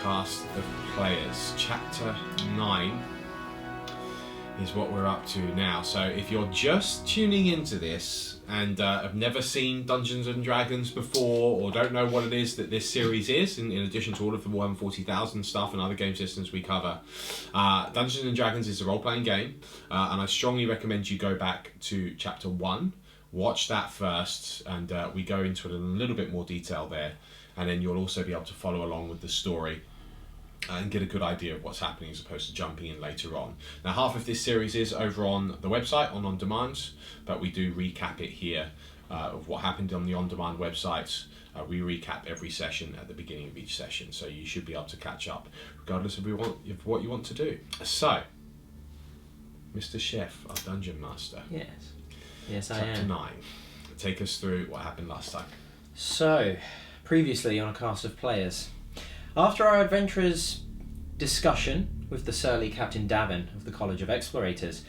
cast of players. Chapter 9 is what we're up to now. So if you're just tuning into this and have never seen Dungeons and Dragons before, or don't know what it is that this series is, in addition to all of the 140,000 stuff and other game systems we cover, Dungeons and Dragons is a role-playing game, and I strongly recommend you go back to Chapter 1, watch that first, and we go into it in a little bit more detail there. And then you'll also be able to follow along with the story and get a good idea of what's happening as opposed to jumping in later on. Now, half of this series is over on the website, on demand, but we do recap it here of what happened on the on-demand website. We recap every session at the beginning of each session, so you should be able to catch up regardless of what you want to do. So, Mr. Chef, our Dungeon Master. Yes, I am. Chapter 9. Take us through what happened last time. So, previously on a cast of players. After our adventurers' discussion with the surly Captain Davin of the College of Explorators,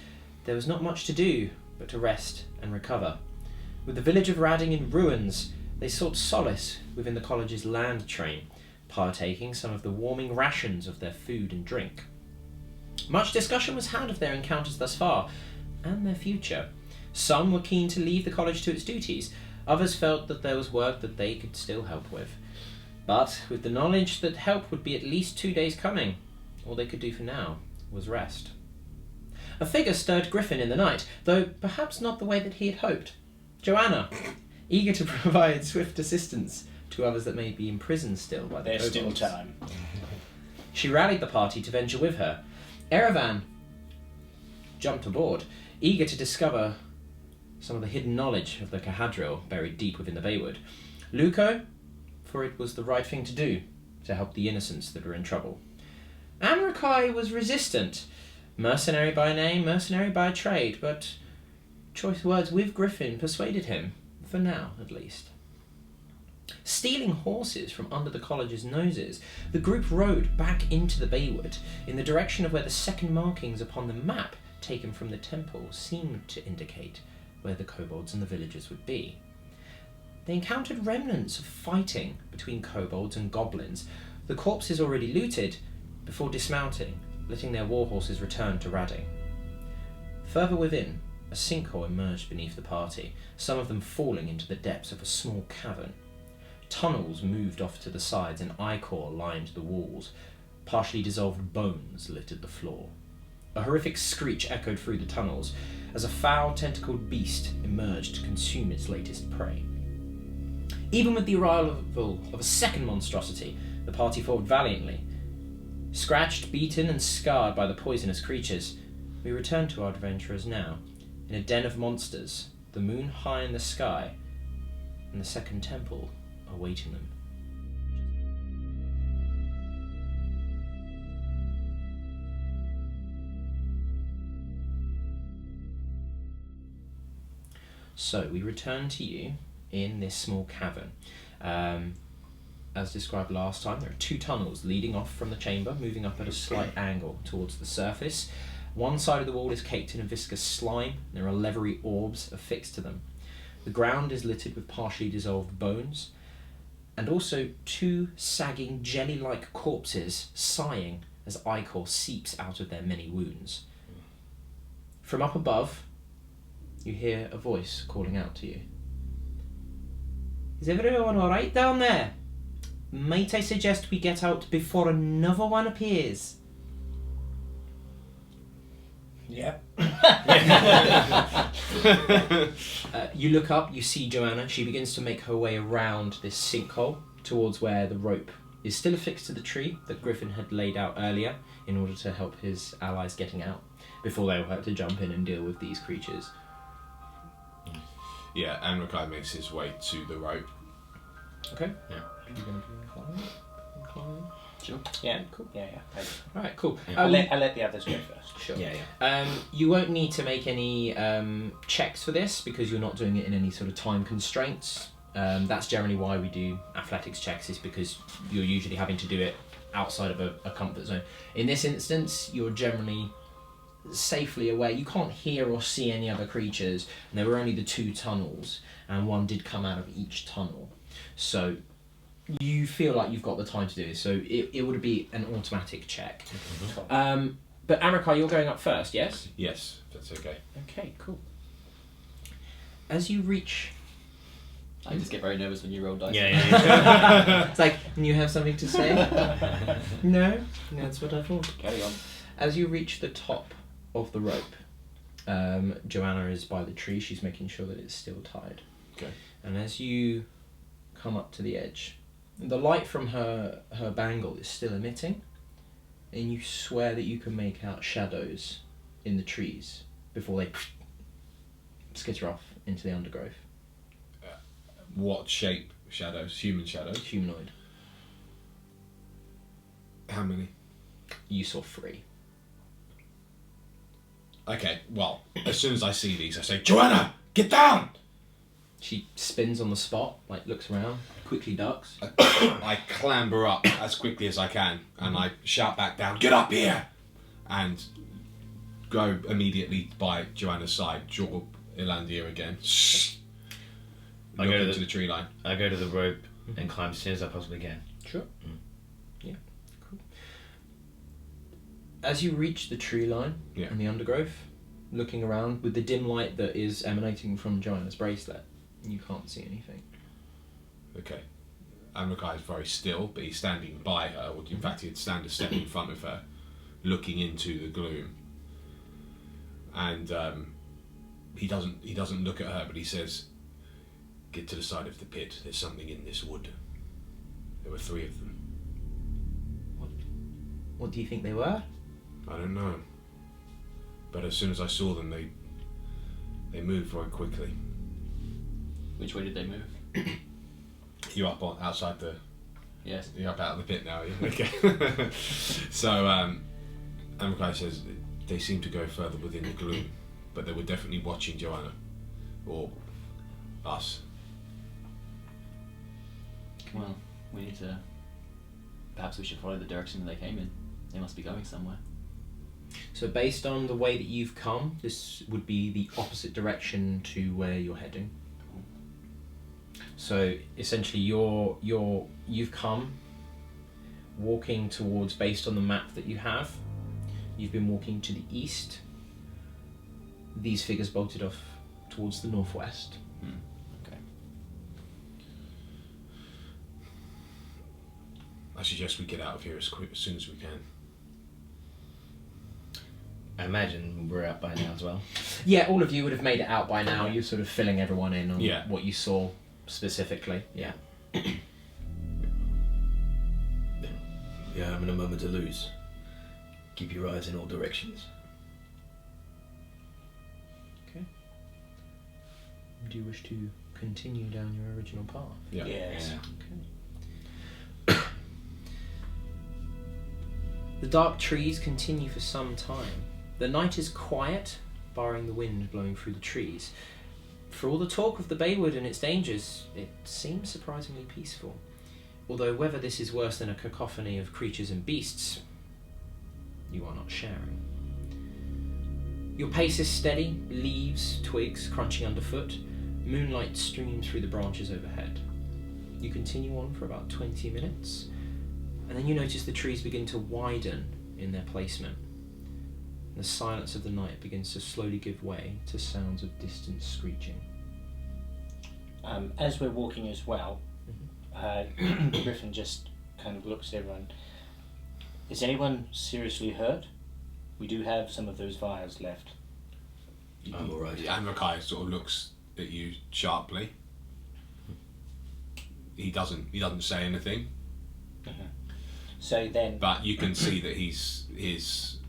there was not much to do but to rest and recover. With the village of Radding in ruins, they sought solace within the college's land train, partaking some of the warming rations of their food and drink. Much discussion was had of their encounters thus far, and their future. Some were keen to leave the college to its duties, others felt that there was work that they could still help with. But with the knowledge that help would be at least 2 days coming, all they could do for now was rest. A figure stirred Griffin in the night, though perhaps not the way that he had hoped. Joanna, eager to provide swift assistance to others that may be imprisoned still by the There's Kobolds. still time. She rallied the party to venture with her. Erevan jumped aboard, eager to discover some of the hidden knowledge of the Cahadril buried deep within the Baywood. Luco, for it was the right thing to do, to help the innocents that were in trouble. Amrakai was resistant, mercenary by name, mercenary by trade, but choice words with Griffin persuaded him, for now at least. Stealing horses from under the college's noses, the group rode back into the Baywood, in the direction of where the second markings upon the map taken from the temple seemed to indicate where the kobolds and the villagers would be. They encountered remnants of fighting between kobolds and goblins, the corpses already looted, before dismounting, letting their war horses return to Radding. Further within, a sinkhole emerged beneath the party, some of them falling into the depths of a small cavern. Tunnels moved off to the sides and ichor lined the walls. Partially dissolved bones littered the floor. A horrific screech echoed through the tunnels as a foul, tentacled beast emerged to consume its latest prey. Even with the arrival of a second monstrosity, the party fought valiantly. Scratched, beaten, and scarred by the poisonous creatures, we return to our adventurers now, in a den of monsters, the moon high in the sky, and the second temple awaiting them. So we return to you in this small cavern. As described last time, there are 2 tunnels leading off from the chamber, moving up at a slight angle towards the surface. One side of the wall is caked in a viscous slime, and there are leathery orbs affixed to them. The ground is littered with partially dissolved bones, and also 2 sagging jelly-like corpses sighing as ichor seeps out of their many wounds. From up above, you hear a voice calling out to you. Is everyone alright down there? Might I suggest we get out before another one appears? Yep. You look up, you see Joanna. She begins to make her way around this sinkhole towards where the rope is still affixed to the tree that Griffin had laid out earlier in order to help his allies getting out before they will have to jump in and deal with these creatures. Yeah, Amrakai makes his way to the rope. Okay. Yeah. You're going to be inclined? Sure. Yeah, cool. Yeah. Alright, cool. Yeah. I'll let the others go first. Sure. Yeah. You won't need to make any checks for this because you're not doing it in any sort of time constraints. That's generally why we do athletics checks, is because you're usually having to do it outside of a comfort zone. In this instance, you're generally safely aware. You can't hear or see any other creatures, and there were only the 2 tunnels, and one did come out of each tunnel. So You feel like you've got the time to do this, so it would be an automatic check. But Amrikar, you're going up first, yes? Yes, that's okay. Okay, cool. As you reach... I just get very nervous when you roll dice. Yeah. It's like, you have something to say? No? That's what I thought. Carry on. As you reach the top of the rope, Joanna is by the tree. She's making sure that it's still tied. Okay. And as you come up to the edge, the light from her bangle is still emitting, and you swear that you can make out shadows in the trees before they skitter off into the undergrowth. What shape shadows? Human shadows? Humanoid. How many? You saw 3. Okay, well, as soon as I see these, I say, Joanna, get down! She spins on the spot, like looks around, quickly ducks. I clamber up as quickly as I can, and I shout back down, get up here! And go immediately by Joanna's side, draw Ilandir again. Look into the tree line. I go to the rope and climb as soon as I possibly can. Sure. Yeah, cool. As you reach the tree line and the undergrowth, looking around with the dim light that is emanating from Joanna's bracelet, you can't see anything. Okay. Amrikar is very still, but he's standing by her. In fact, he'd stand a step in front of her, looking into the gloom. And he doesn't look at her, but he says, get to the side of the pit. There's something in this wood. There were 3 of them. What do you think they were? I don't know. But as soon as I saw them, they moved very quickly. Which way did they move? You up outside the... Yes. You're up out of the pit now, are you? Okay. So, Amrikar says they seem to go further within the gloom, but they were definitely watching Joanna. Or us. Well, we need to... Perhaps we should follow the direction that they came in. They must be going somewhere. So based on the way that you've come, this would be the opposite direction to where you're heading. So essentially you've come walking towards, based on the map that you have, you've been walking to the east. These figures bolted off towards the northwest. Okay. I suggest we get out of here as soon as we can. I imagine we're out by now as well. Yeah, all of you would have made it out by now. You're sort of filling everyone in on Yeah. what you saw specifically. Yeah. We are having a moment to lose. Keep your eyes in all directions. Okay. Do you wish to continue down your original path? Yeah. Yes. Okay. The dark trees continue for some time. The night is quiet, barring the wind blowing through the trees. For all the talk of the Baywood and its dangers, it seems surprisingly peaceful. Although whether this is worse than a cacophony of creatures and beasts, you are not sharing. Your pace is steady, leaves, twigs crunching underfoot. Moonlight streams through the branches overhead. You continue on for about 20 minutes, and then you notice the trees begin to widen in their placement. The silence of the night begins to slowly give way to sounds of distant screeching. As we're walking as well, Griffin just kind of looks at everyone. Is anyone seriously hurt? We do have some of those vials left. I'm alright. Amrikar sort of looks at you sharply. He doesn't say anything. So then... But you can see that his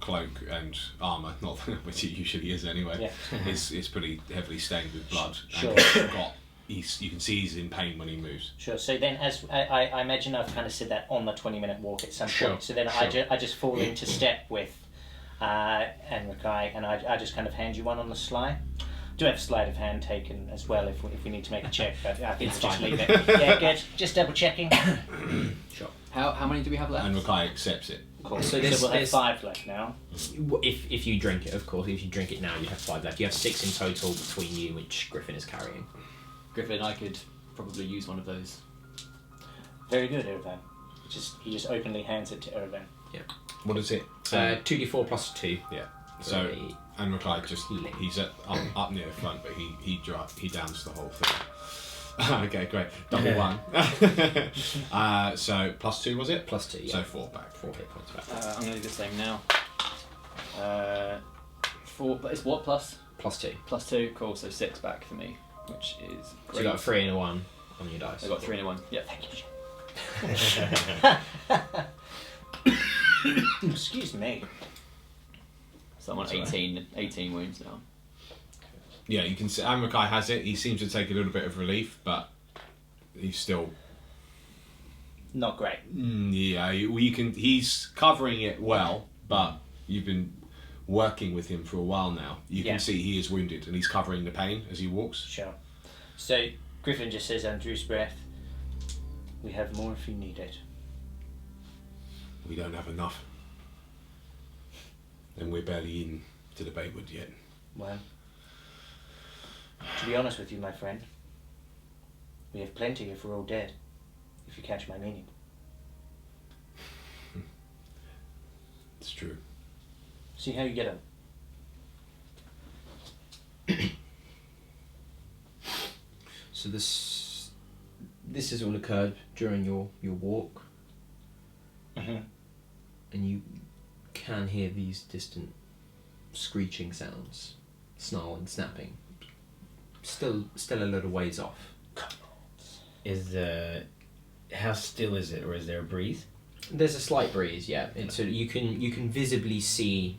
cloak and armour, not which it usually is anyway, is pretty heavily stained with blood. Sure. And you can see he's in pain when he moves. Sure, so then as I imagine I've kind of said that on the 20-minute walk at some point, so then I just fall into step with Amrikar, and I just kind of hand you one on the sly. Do have sleight of hand taken as well if we need to make a check, but I think we'll just leave it. Yeah, good. Just double checking. Sure. How many do we have left? Amrikar accepts it. Cool. So So we'll have 5 left now. If you drink it, of course. If you drink it now, you have 5 left. You have 6 in total between you, which Griffin is carrying. Griffin, I could probably use one of those. Very good, Erevan. He just openly hands it to Erevan. What is it? 2d4 plus 2. Yeah. So Anrakai he's up near the front, but he downs the whole thing. Okay, great. Double 1. So plus 2 was it? Plus 2. Yeah. So 4 back. 4 hit points back. I'm going to do the same now. 4. It's what plus? Plus 2. Plus 2. Cool. So 6 back for me, which is great. So you got a 3 and a 1 on your dice. I got 3 and a 1. Yeah. Thank you. Excuse me. So I'm on 18 wounds now. Yeah, you can see Anrakai has it. He seems to take a little bit of relief, but he's still not great. Yeah, you can. He's covering it well, but you've been working with him for a while now. You can see he is wounded, and he's covering the pain as he walks. Sure. So Griffin just says under his breath, "We have more if you need it." We don't have enough, and we're barely in to the Baywood yet. Well, to be honest with you, my friend, we have plenty if we're all dead, if you catch my meaning. It's true. See how you get on. So this has all occurred during your walk, Mm-hmm. and you can hear these distant screeching sounds, snarling, snapping. Still a little ways off. How still is it, or is there a breeze? There's a slight breeze, yeah. So you can visibly see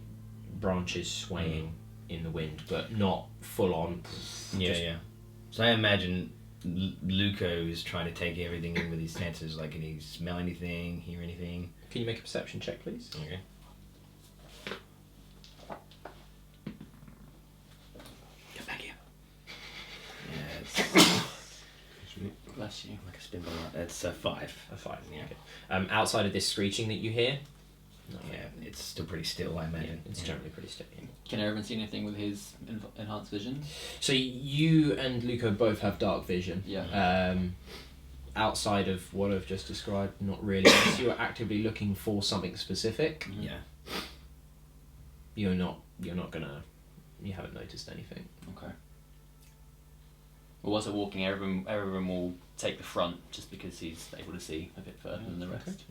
branches swaying in the wind, but not full on. Yeah. So I imagine Luco is trying to take everything in with his senses. Like, can he smell anything, hear anything? Can you make a perception check, please? Okay. Come back here. Yeah, Bless you. like a spin ball. It's a 5. A 5. Yeah. Okay. Outside of this screeching that you hear, Yeah, it's still pretty still, I imagine. it's generally pretty steady. Can everyone see anything with his enhanced vision? So you and Luco both have dark vision. Yeah. Outside of what I've just described, not really. Unless you're actively looking for something specific, Yeah. you haven't noticed anything. Okay. Well, whilst we're walking, everyone will take the front just because he's able to see a bit further than the rest.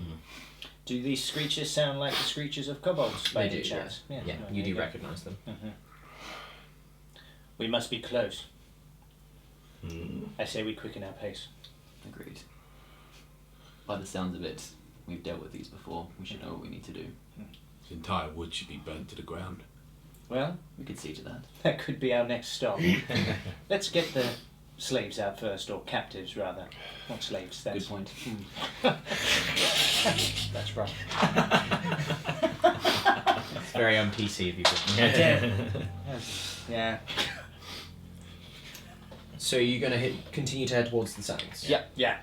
Do these screeches sound like the screeches of kobolds by They any do, chance? Yeah, Well, you there do go. recognise them. Mm-hmm. We must be close. I say we quicken our pace. Agreed. By the sounds of it, we've dealt with these before. We should know what we need to do. The entire wood should be burnt to the ground. Well, We could see to that. that could be our next stop. Let's get the slaves out first, or captives rather. Not slaves. That's Good point. That's right. It's very un-PC of you. Yeah. So you're going to continue to head towards the sounds? Yeah.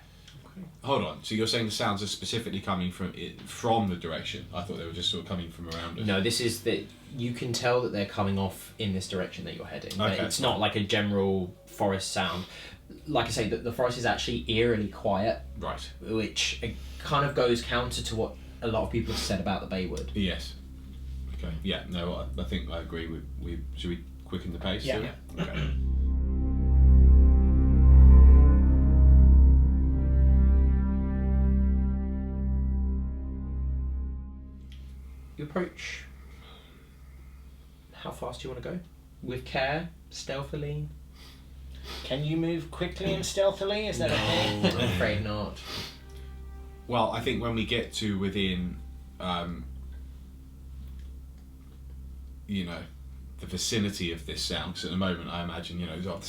Hold on. So you're saying the sounds are specifically coming from the direction? I thought they were just sort of coming from around us. No, this is that you can tell that they're coming off in this direction that you're heading. But Okay. it's not like a general forest sound. Like I say, the forest is actually eerily quiet, Right. which kind of goes counter to what a lot of people have said about the Baywood. Yes. Okay. Yeah. No, I think I agree. Should we quicken the pace? Yeah. Okay. You approach. How fast do you want to go? With care, stealthily? Can you move quickly and stealthily? Is that okay? I'm afraid not. Well, I think when we get to within, the vicinity of this sound, because at the moment I imagine, the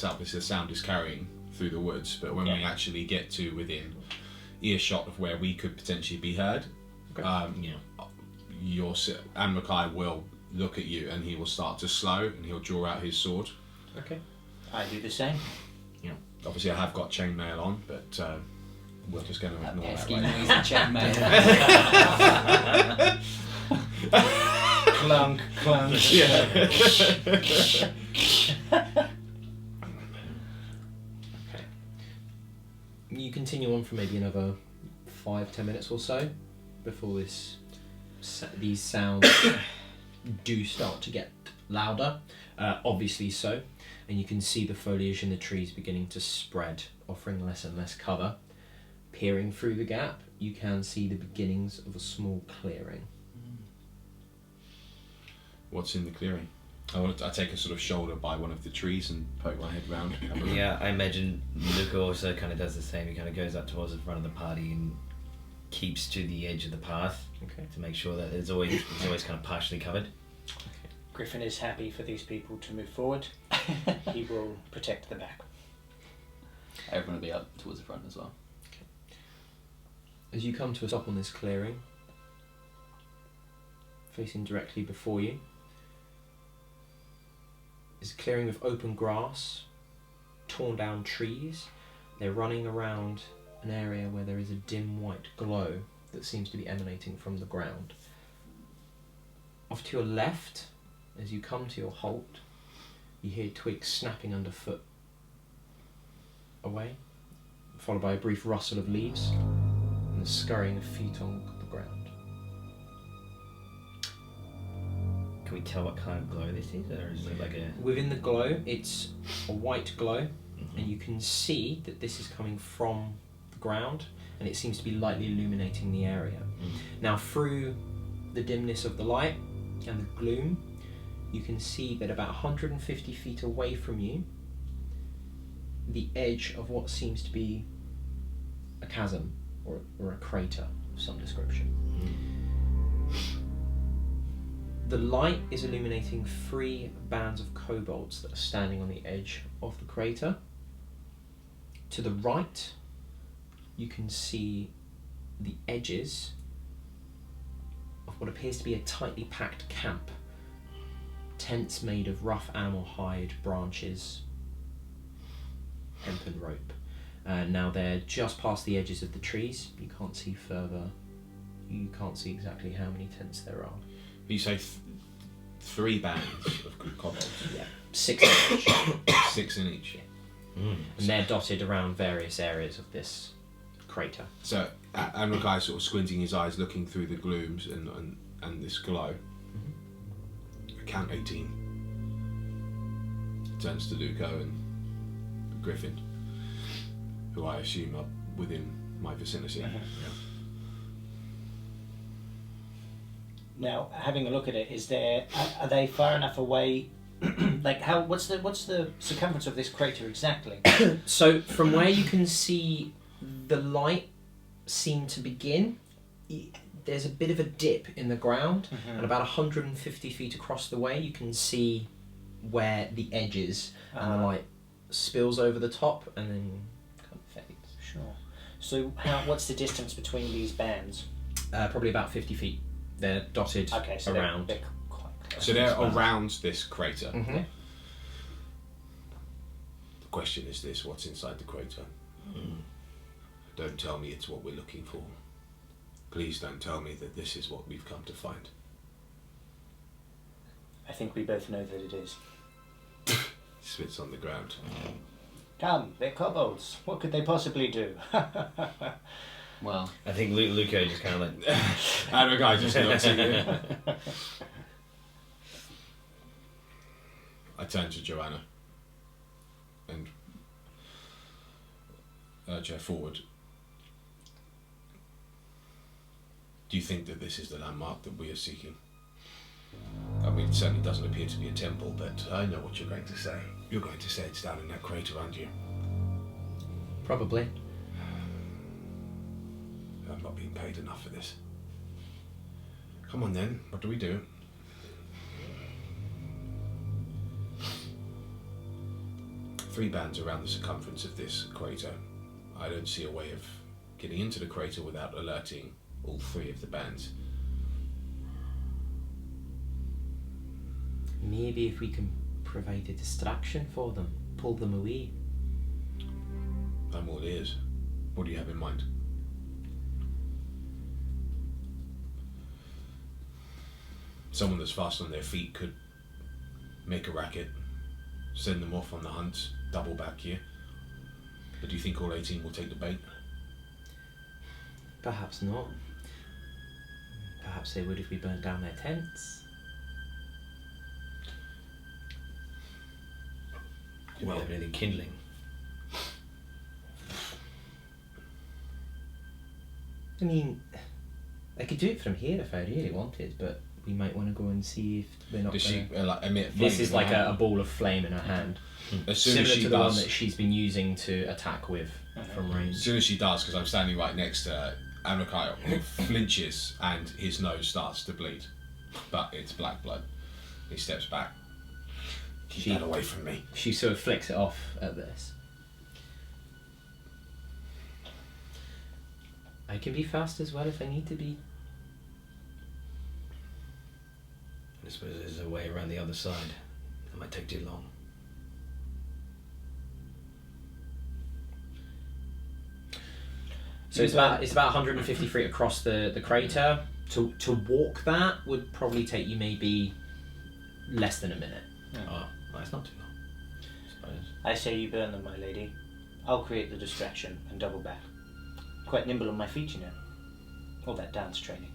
sound is carrying through the woods, but when we actually get to within earshot of where we could potentially be heard, Anmakai will look at you and he will start to slow and he'll draw out his sword. Okay. I do the same. Obviously I have got chainmail on, but we're just going to ignore that Pesky right now. noisy chainmail. Clunk, clunk. Okay. You continue on for maybe another 5-10 minutes or so before these sounds do start to get louder, obviously so, and you can see the foliage in the trees beginning to spread, offering less and less cover. Peering through the gap, you can see the beginnings of a small clearing. What's in the clearing? I take a sort of shoulder by one of the trees and poke my head round. Yeah, I imagine Luca also kind of does the same. He kind of goes up towards the front of the party and keeps to the edge of the path to make sure that it's always kind of partially covered. Griffin is happy for these people to move forward. He will protect the back. Everyone will be up towards the front as well. As you come to a stop on this clearing, facing directly before you, is a clearing with open grass, torn down trees. They're running around an area where there is a dim white glow that seems to be emanating from the ground. Off to your left, as you come to your halt, you hear twigs snapping underfoot away, followed by a brief rustle of leaves and the scurrying of feet on the ground. Can we tell what kind of glow this is, or is it like a... Within the glow, it's a white glow, and you can see that this is coming from the ground, and it seems to be lightly illuminating the area. Now, through the dimness of the light and the gloom, you can see that about 150 feet away from you, the edge of what seems to be a chasm or a crater of some description. The light is illuminating 3 bands of kobolds that are standing on the edge of the crater. To the right, you can see the edges of what appears to be a tightly packed camp. Tents made of rough animal hide, branches, hemp and rope. Now they're just past the edges of the trees. You can't see further. You can't see exactly how many tents there are. You say 3 bands of kobolds? Yeah, 6 in each. 6 in each? Yeah. And they're dotted around various areas of this crater. So, Amrakai sort of squinting his eyes, looking through the glooms and this glow. I count 18. Turns to Luco and Griffin, who I assume are within my vicinity. Now, having a look at it, are they far enough away? Like, what's the circumference of this crater exactly? So, from where you can see the light seem to begin, there's a bit of a dip in the ground, and about 150 feet across the way, you can see where the edge is, and the light spills over the top and then kind of fades. Sure. So, what's the distance between these bands? Probably about 50 feet. They're dotted around. They're quite close. So they're around this crater. Mm-hmm. The question is this: what's inside the crater? Don't tell me it's what we're looking for. Please don't tell me that this is what we've come to find. I think we both know that it is. Spits on the ground. Come, they're kobolds. What could they possibly do? Well, I think Luco just kind of like... Amrakai just looks at you. I turn to Joanna and urge her forward. Do you think that this is the landmark that we are seeking? I mean, it certainly doesn't appear to be a temple, but I know what you're going to say. You're going to say it's down in that crater, aren't you? Probably. I'm not being paid enough for this. Come on then, what do we do? Three bands around the circumference of this crater. I don't see a way of getting into the crater without alerting all 3 of the bands. Maybe if we can provide a distraction for them, pull them away. I'm all ears. What do you have in mind? Someone that's fast on their feet could make a racket, send them off on the hunt, double back here. But do you think all 18 will take the bait? Perhaps not. Perhaps they would if we burnt down their tents. Do we have anything kindling? I mean, I could do it from here if I really wanted, but we might want to go and see if we're not. Does gonna... she like emit flame? This is like a ball of flame in her hand, As soon similar as she to the one does, that she's been using to attack with from as range. soon as she does, because I'm standing right next to her, Amrakai flinches and his nose starts to bleed, but it's black blood. He steps back. Keep that away from me. She sort of flicks it off at this. I can be fast as well if I need to be. I suppose there's a way around the other side. It might take too long. So it's about 150 feet across the crater. To walk that would probably take you maybe less than a minute. Oh, that's not too long. I suppose. I say you burn them, my lady. I'll create the distraction and double back. Quite nimble on my feet, you know. All that dance training.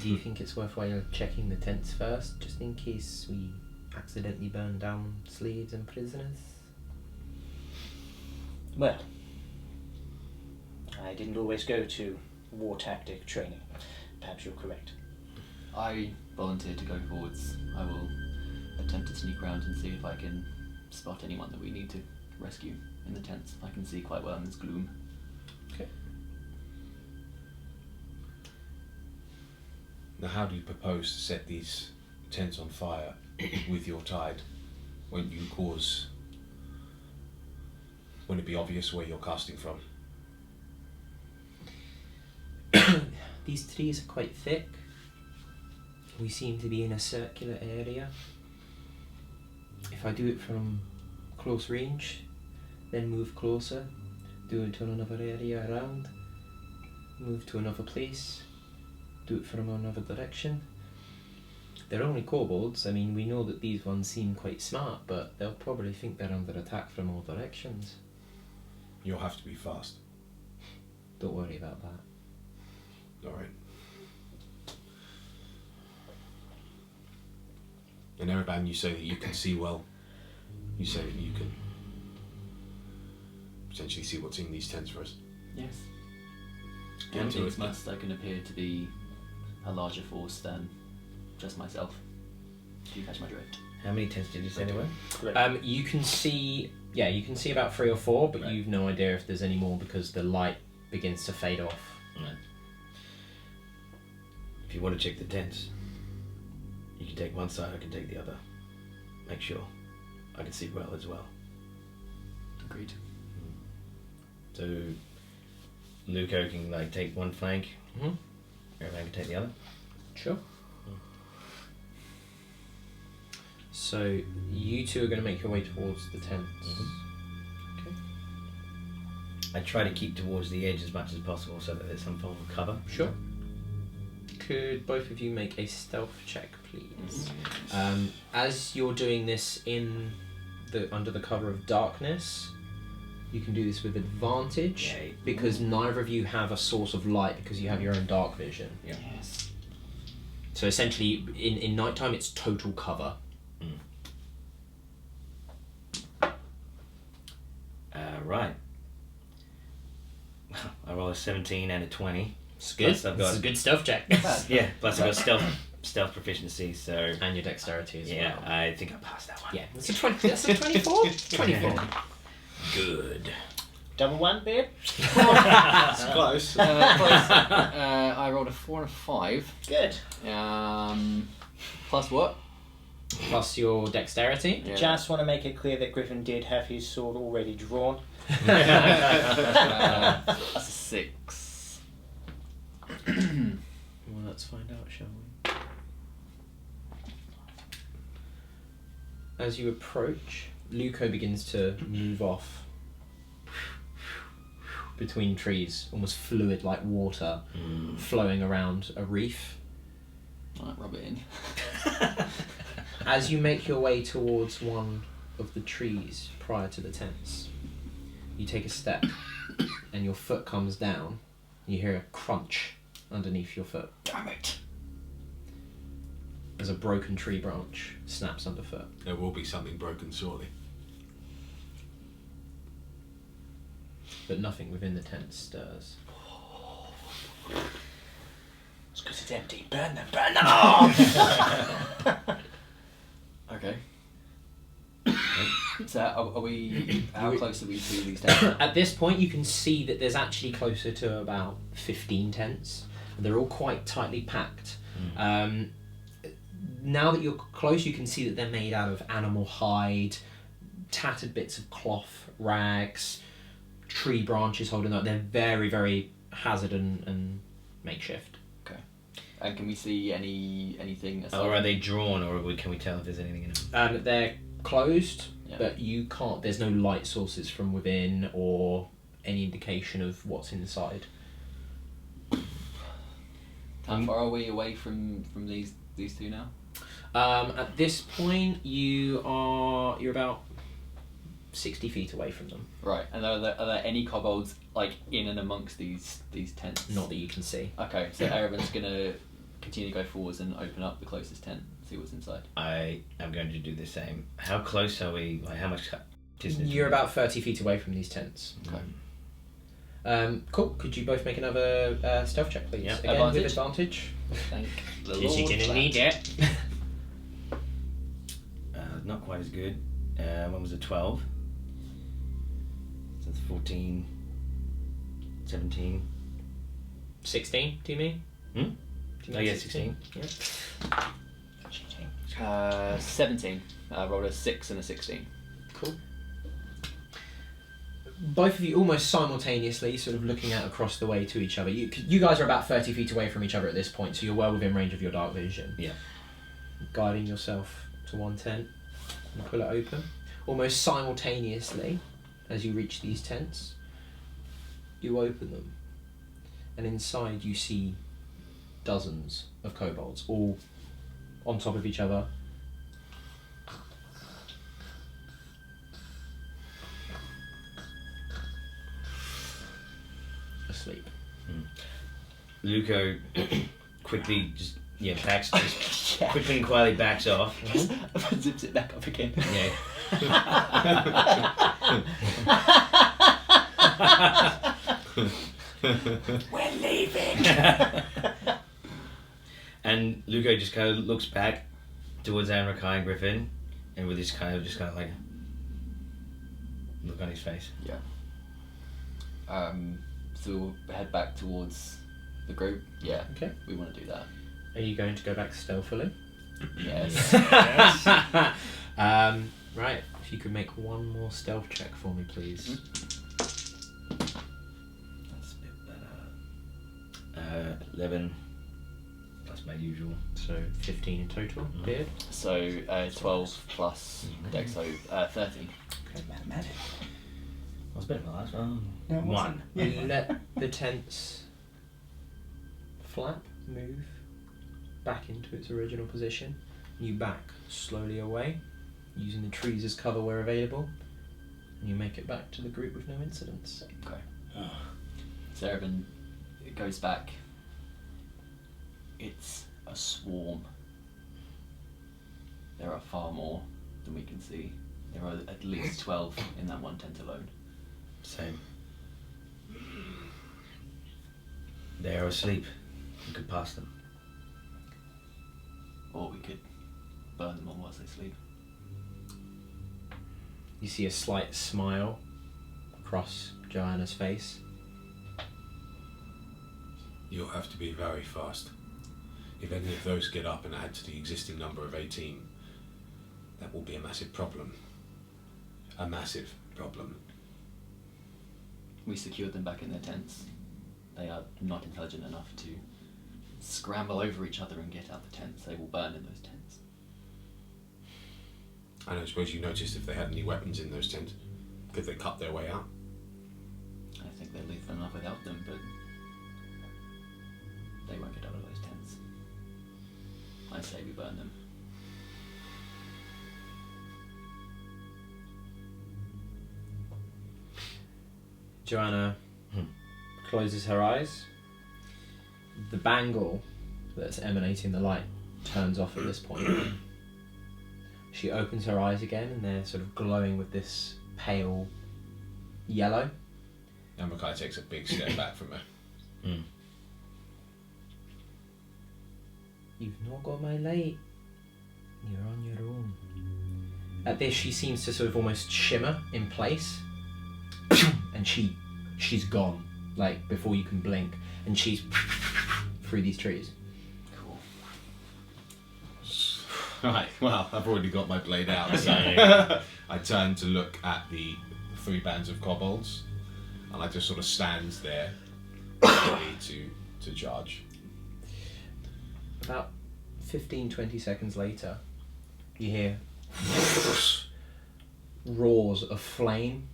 Do you think it's worthwhile checking the tents first, just in case we accidentally burn down slaves and prisoners? Well, I didn't always go to war tactic training. Perhaps you're correct. I volunteer to go forwards. I will attempt to sneak around and see if I can spot anyone that we need to rescue in the tents. I can see quite well in this gloom. Okay. Now, how do you propose to set these tents on fire with your tide? Won't it be obvious where you're casting from? These trees are quite thick. We seem to be in a circular area. If I do it from close range, then move closer, do it to another area around, move to another place, do it from another direction. They're only kobolds. I mean, we know that these ones seem quite smart, but they'll probably think they're under attack from all directions. You'll have to be fast. Don't worry about that. Alright. And Ereban, you say that you can see well. You say that you can potentially see what's in these tents for us. Yes. Get One to thing's it. must I can appear to be a larger force than just myself. Do you catch my drift? How many tents did you say there were? You can see about 3 or 4, but Right. you've no idea if there's any more because the light begins to fade off. Right. If you want to check the tents, you can take one side, I can take the other. Make sure I can see well as well. Agreed. So Luco can like take one flank, Mm-hmm. everyone can take the other. Sure. So you two are going to make your way towards the tents. Okay. I try to keep towards the edge as much as possible so that there's some form of cover. Sure. Could both of you make a stealth check, please? As you're doing this under the cover of darkness, you can do this with advantage. Yay. Because neither of you have a source of light because you have your own dark vision. Yeah. Yes. So essentially, in nighttime, it's total cover. Right. I roll a 17 and a 20. It's good. Plus I've This got- is a good stealth check. Yeah, plus I've got stealth proficiency, so And your dexterity as yeah, well. I think I passed that one. Yeah, that's a 20. That's a 24. 24. Good. Double one, babe? It's close. I rolled a 4 and a 5. Good. Plus what? Plus your dexterity. Yeah. Just want to make it clear that Griffin did have his sword already drawn. That's a 6. Well, let's find out, shall we? As you approach, Luco begins to move off between trees, almost fluid like water flowing around a reef. Right, rub it in. As you make your way towards one of the trees prior to the tents, you take a step, and your foot comes down. You hear a crunch underneath your foot. Damn it! As a broken tree branch snaps underfoot. There will be something broken shortly. But nothing within the tent stirs. It's because it's empty. Burn them! Burn them all! Okay. So are we? How close are we to these tents? At this point, you can see that there's actually closer to about 15 tents. They're all quite tightly packed. Now that you're close, you can see that they're made out of animal hide, tattered bits of cloth, rags, tree branches holding up. They're very, very hazard and makeshift. Okay. And can we see anything? Or are they drawn, or can we tell if there's anything in them? They're closed, Yeah. but you can't. There's no light sources from within or any indication of what's inside. How far are we away from these two now? At this point, you're about 60 feet away from them. Right. And are there any kobolds like in and amongst these tents? Not that you can see. Okay. So Erevan's gonna continue to go forwards and open up the closest tent, see what's inside. I am going to do the same. How close are we? Like, how much distance? You're about 30 feet away from these tents. Okay. Cool. Could you both make another stealth check, please? Yeah. Again, with advantage. Thank the Because Lord. you're going to need it. Not quite as good. One was a 12. So it's 14, 17. 16, do you mean? Hmm? Do you Oh, mean yeah, 16. Yeah. 17. I rolled a 6 and a 16. Cool. Both of you almost simultaneously sort of looking out across the way to each other. You guys are about 30 feet away from each other at this point, so you're well within range of your dark vision. Yeah. Guiding yourself to one tent and pull it open. Almost simultaneously, as you reach these tents, you open them, and inside you see dozens of kobolds, all on top of each other. Asleep. Luco quickly quickly and quietly backs off. Zips it back up again. Yeah. We're leaving! And Luco just kind of looks back towards Amrakai and Griffin, and with this kind of like look on his face. Yeah. So we'll head back towards the group. Yeah. Okay. We want to do that. Are you going to go back stealthily? Yes. Right. If you could make one more stealth check for me, please. That's a bit better. 11 plus my usual. So 15 in total. Beard. So 12 plus Dex, so 13. Okay. Mathematics. What's better than last one? No, it wasn't. 1. You let the tents flap, move back into its original position. You back slowly away, using the trees as cover where available, and you make it back to the group with no incidents. Okay. So Erevan goes back. It's a swarm. There are far more than we can see. There are at least 12 in that one tent alone. Same. They are asleep. We could pass them. Or we could burn them all whilst they sleep. You see a slight smile across Joanna's face. You'll have to be very fast. If any of those get up and add to the existing number of 18, that will be a massive problem. A massive problem. We secured them back in their tents. They are not intelligent enough to scramble over each other and get out the tents. They will burn in those tents. I don't suppose you noticed if they had any weapons in those tents. Could they cut their way out? I think they're lethal enough without them, but they won't get out of those tents. I say we burn them. Joanna closes her eyes. The bangle that's emanating the light turns off at this point. She opens her eyes again, and they're sort of glowing with this pale yellow. Amakai takes a big step back from her. You've not got my light. You're on your own. At this, she seems to sort of almost shimmer in place, and she's gone, like before you can blink, and she's through these trees. Cool. Right, well, I've already got my blade out, so I turn to look at the 3 bands of kobolds, and I just sort of stand there, ready to charge. About 15-20 seconds later, you hear roars of flame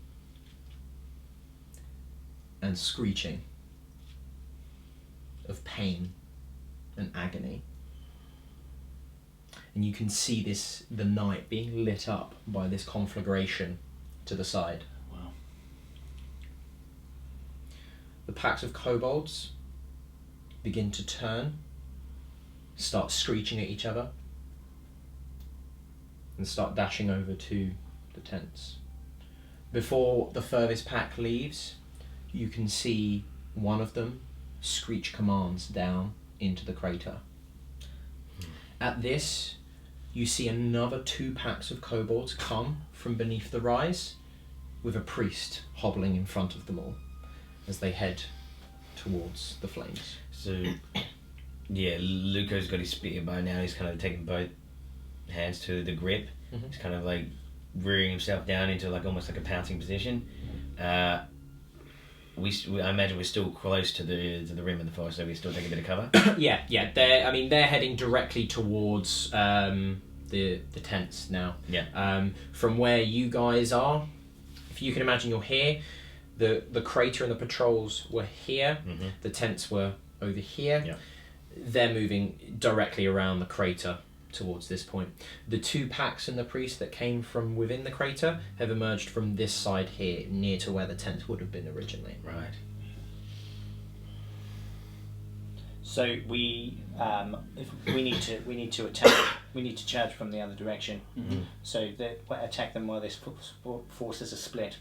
and screeching of pain and agony. And you can see the night being lit up by this conflagration to the side. Wow. The packs of kobolds begin to turn, start screeching at each other, and start dashing over to the tents. Before the furthest pack leaves, you can see one of them screech commands down into the crater. At this, you see another 2 packs of kobolds come from beneath the rise, with a priest hobbling in front of them all as they head towards the flames. So, yeah, Luco's got his spear bow now. He's kind of taking both hands to the grip. Mhm. He's kind of like rearing himself down into like almost like a pouncing position. I imagine we're still close to the rim of the forest, so we still take a bit of cover. Yeah. They're heading directly towards the tents now. Yeah. From where you guys are, if you can imagine, you're here. The crater and the patrols were here. Mm-hmm. The tents were over here. Yeah. They're moving directly around the crater towards this point. The 2 packs and the priest that came from within the crater have emerged from this side here, near to where the tent would have been originally. Right. So we need to attack. We need to charge from the other direction. Mm-hmm. So attack them while this forces are split.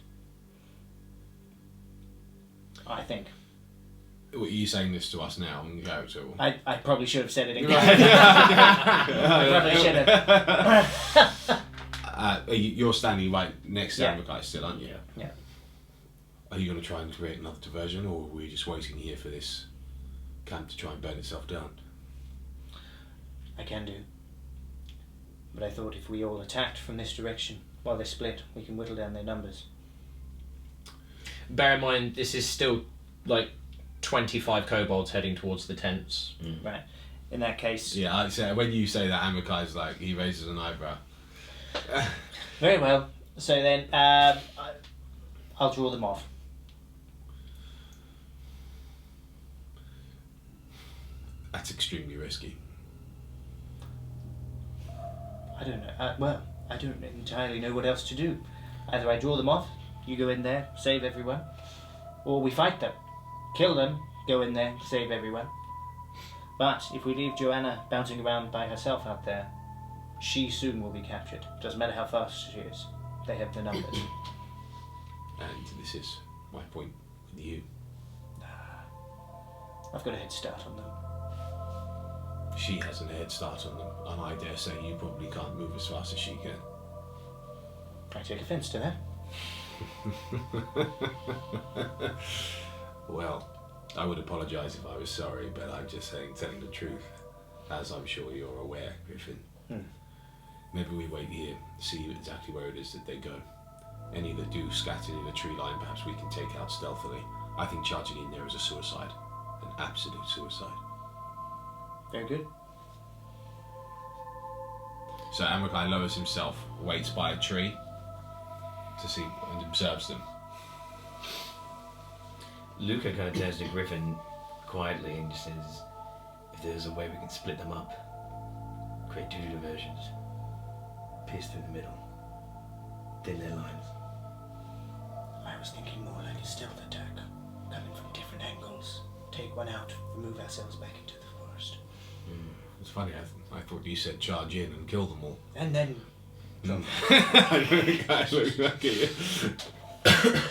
I think. Are you saying this to us now in character? I probably should have said it again. I probably should have. You're standing right next to Yeah. Amakai still, aren't you? Yeah. Are you going to try and create another diversion, or are we just waiting here for this camp to try and burn itself down? I can do. But I thought if we all attacked from this direction while they split, we can whittle down their numbers. Bear in mind, this is still like 25 kobolds heading towards the tents. Right. In that case... Yeah, I say when you say that, Amakai's like, he raises an eyebrow. Very well. So then, I'll draw them off. That's extremely risky. I don't know. I don't entirely know what else to do. Either I draw them off, you go in there, save everyone, or we fight them. Kill them, go in there, save everyone. But if we leave Joanna bouncing around by herself out there, she soon will be captured. Doesn't matter how fast she is. They have the numbers. And this is my point with you. I've got a head start on them. She has a head start on them, and I dare say you probably can't move as fast as she can. I take offence to that. Well, I would apologise if I was sorry, but I'm just telling the truth, as I'm sure you're aware, Griffin. Maybe we wait here, see exactly where it is that they go. Any that do scatter in a tree line, perhaps we can take out stealthily. I think charging in there is a suicide, an absolute suicide. Very good. So Amakai lowers himself, waits by a tree to see and observes them. Luca kind of turns to Griffin quietly and just says, if there's a way we can split them up, create 2 diversions, pierce through the middle, thin their lines. I was thinking more like a stealth attack, coming from different angles. Take one out, remove ourselves back into the forest. It's funny, I thought you said charge in and kill them all. And then... I look back at you.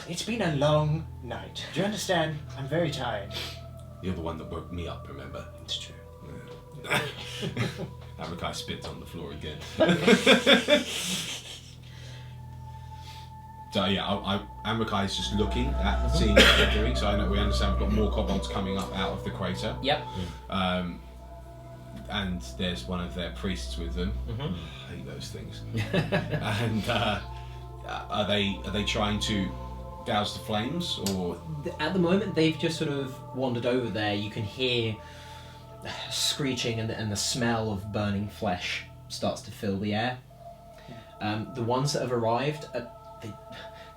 It's been a long night. Do you understand? I'm very tired. You're the one that woke me up, remember? It's true. Amakai spits on the floor again. So yeah, Amakai's just looking at seeing what they're doing. So I know we understand we've got more kobolds coming up out of the crater. Yep. And there's one of their priests with them. Mm-hmm. I hate those things. And are they trying to douse the flames, or? At the moment, they've just sort of wandered over there. You can hear screeching, and the smell of burning flesh starts to fill the air. The ones that have arrived,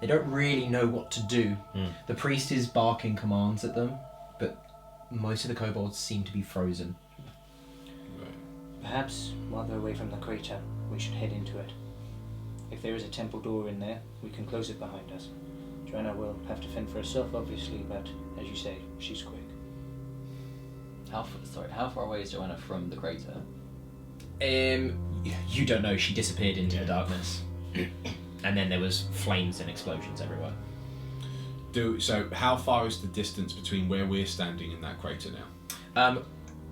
they don't really know what to do. The priest is barking commands at them, but most of the kobolds seem to be frozen. Perhaps, while they're away from the crater, we should head into it. If there is a temple door in there, we can close it behind us. Joanna will have to fend for herself, obviously, but as you say, she's quick. How far away is Joanna from the crater? You don't know. She disappeared into the darkness, and then there was flames and explosions everywhere. So how far is the distance between where we're standing and that crater now?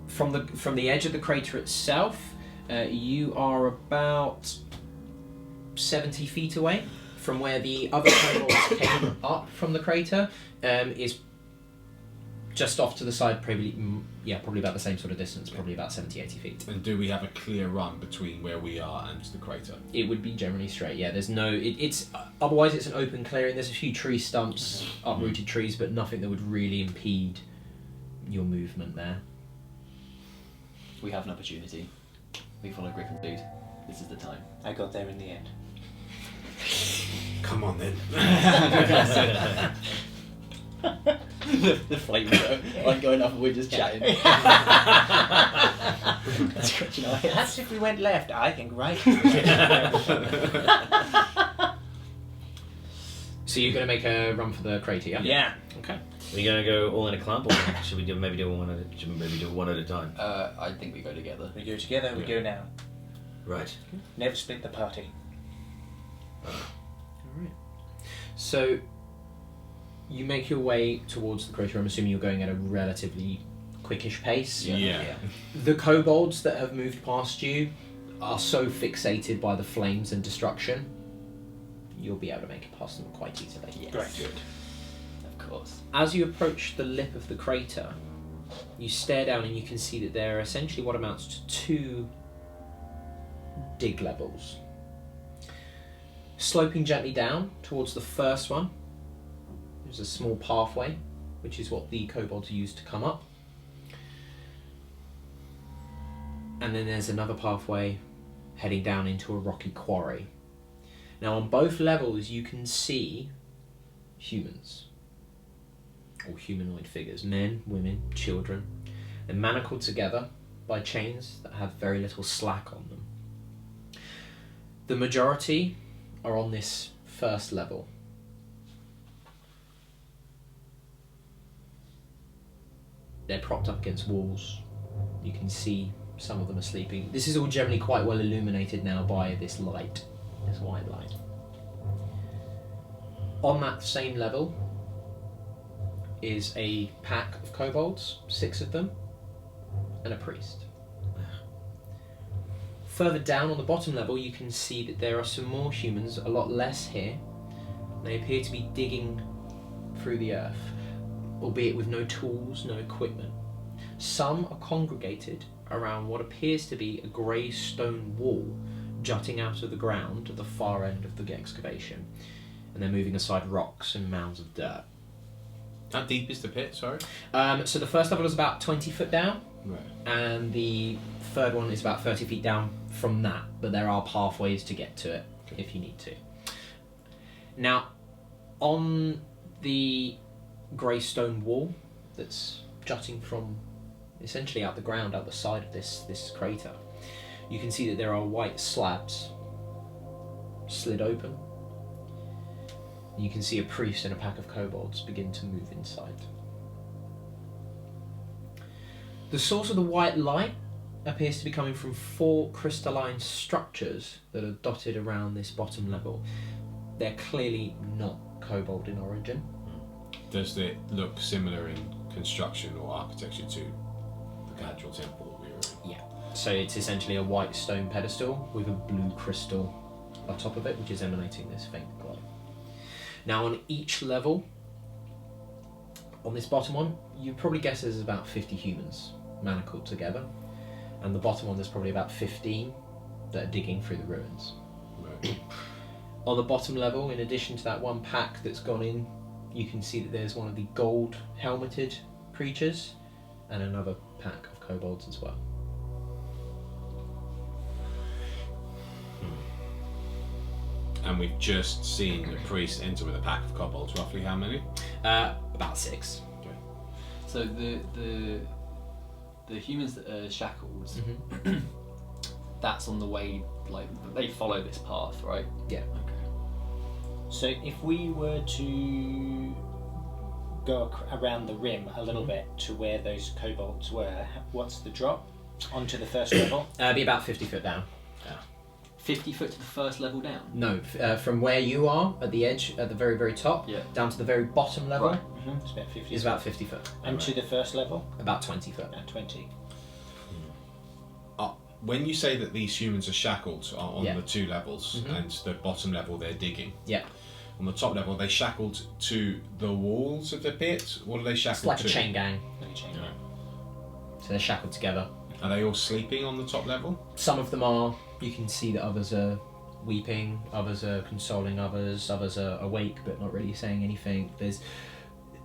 From the edge of the crater itself, you are about 70 feet away. From where the other kobolds came up from the crater, is just off to the side, probably about the same sort of distance, probably about 70-80 feet. And do we have a clear run between where we are and the crater? It would be generally straight, yeah. There's no... It's otherwise it's an open clearing. There's a few tree stumps, uprooted trees, but nothing that would really impede your movement there. We have an opportunity. We follow Griffin's lead. This is the time. I got there in the end. Come on then. the flames aren't going up and we're just chatting. Scratching our heads. Perhaps if we went left, I think right. So you're going to make a run for the crater, yeah? Yeah. Okay. Are we going to go all in a clump, or should we maybe do one at a time? I think we go together. We go together, we go now. Right. Never split the party. Alright. So you make your way towards the crater. I'm assuming you're going at a relatively quickish pace. Yeah. The kobolds that have moved past you are so fixated by the flames and destruction, you'll be able to make it past them quite easily. Yes. Great. Good. Of course. As you approach the lip of the crater, you stare down and you can see that there are essentially what amounts to 2 dig levels. Sloping gently down towards the first one, there's a small pathway, which is what the kobolds use to come up. And then there's another pathway heading down into a rocky quarry. Now on both levels you can see humans, or humanoid figures, men, women, children. They're manacled together by chains that have very little slack on them. The majority are on this first level. They're propped up against walls. You can see some of them are sleeping. This is all generally quite well illuminated now by this light, this white light. On that same level is a pack of kobolds, 6 of them, and a priest. Further down on the bottom level you can see that there are some more humans, a lot less here. They appear to be digging through the earth, albeit with no tools, no equipment. Some are congregated around what appears to be a grey stone wall jutting out of the ground at the far end of the excavation, and they're moving aside rocks and mounds of dirt. How deep is the pit, sorry? So the first level is about 20 foot down, Right. and the third one is about 30 feet down from that, but there are pathways to get to it if you need to. Now, on the grey stone wall that's jutting from essentially out the ground, out the side of this crater, you can see that there are white slabs slid open. You can see a priest and a pack of kobolds begin to move inside. The source of the white light appears to be coming from 4 crystalline structures that are dotted around this bottom level. They're clearly not kobold in origin. Does it look similar in construction or architecture to the Cahadril temple that we were in? Yeah. So it's essentially a white stone pedestal with a blue crystal on top of it, which is emanating this faint glow. Now on each level, on this bottom one, you probably guess there's about 50 humans manacled together. And the bottom one, there's probably about 15 that are digging through the ruins. Right. On the bottom level, in addition to that one pack that's gone in, you can see that there's one of the gold helmeted creatures and another pack of kobolds as well. And we've just seen the priest enter with a pack of kobolds. Roughly how many? About 6. Okay. So the humans that are shackled, that's on the way, like, they follow this path, right? Yeah. Okay. So if we were to go around the rim a little bit to where those kobolds were, what's the drop onto the first level? It'd be about 50 foot down. 50 foot to the first level down? No, from where you are at the edge, at the very, very top, Yeah. down to the very bottom level, Right. It's about 50. is about 50 foot. And to the first level? About 20 foot. About 20. When you say that these humans are shackled on Yeah. the 2 levels, and the bottom level they're digging. Yeah. On the top level, are they shackled to the walls of the pit? What are they shackled It's like to? a chain gang, Let me change Right. so they're shackled together. Are they all sleeping on the top level? Some of them are. You can see that others are weeping, others are consoling others are awake but not really saying anything. There's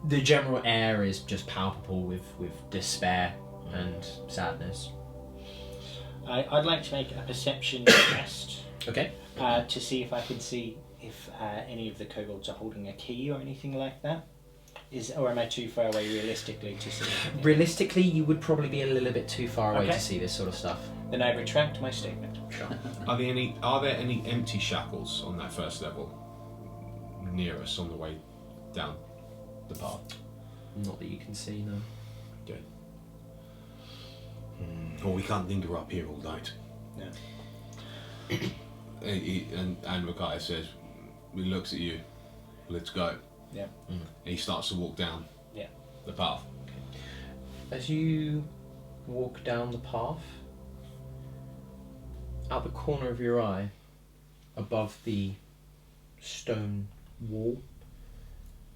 the general air is just palpable with despair and sadness. I'd like to make a perception test Okay. to see if I can see if any of the kobolds are holding a key or anything like that. Or am I too far away realistically to see? Realistically, you would probably be a little bit too far away Okay. to see this sort of stuff. Then I retract my statement. Sure. Are there any empty shackles on that first level near us on the way down the path? Not that you can see, no. Okay. Well, we can't linger up here all night. No. And Mackay says, he looks at you, let's go. Yeah. And he starts to walk down Yeah. the path. As you walk down the path, out the corner of your eye, above the stone wall,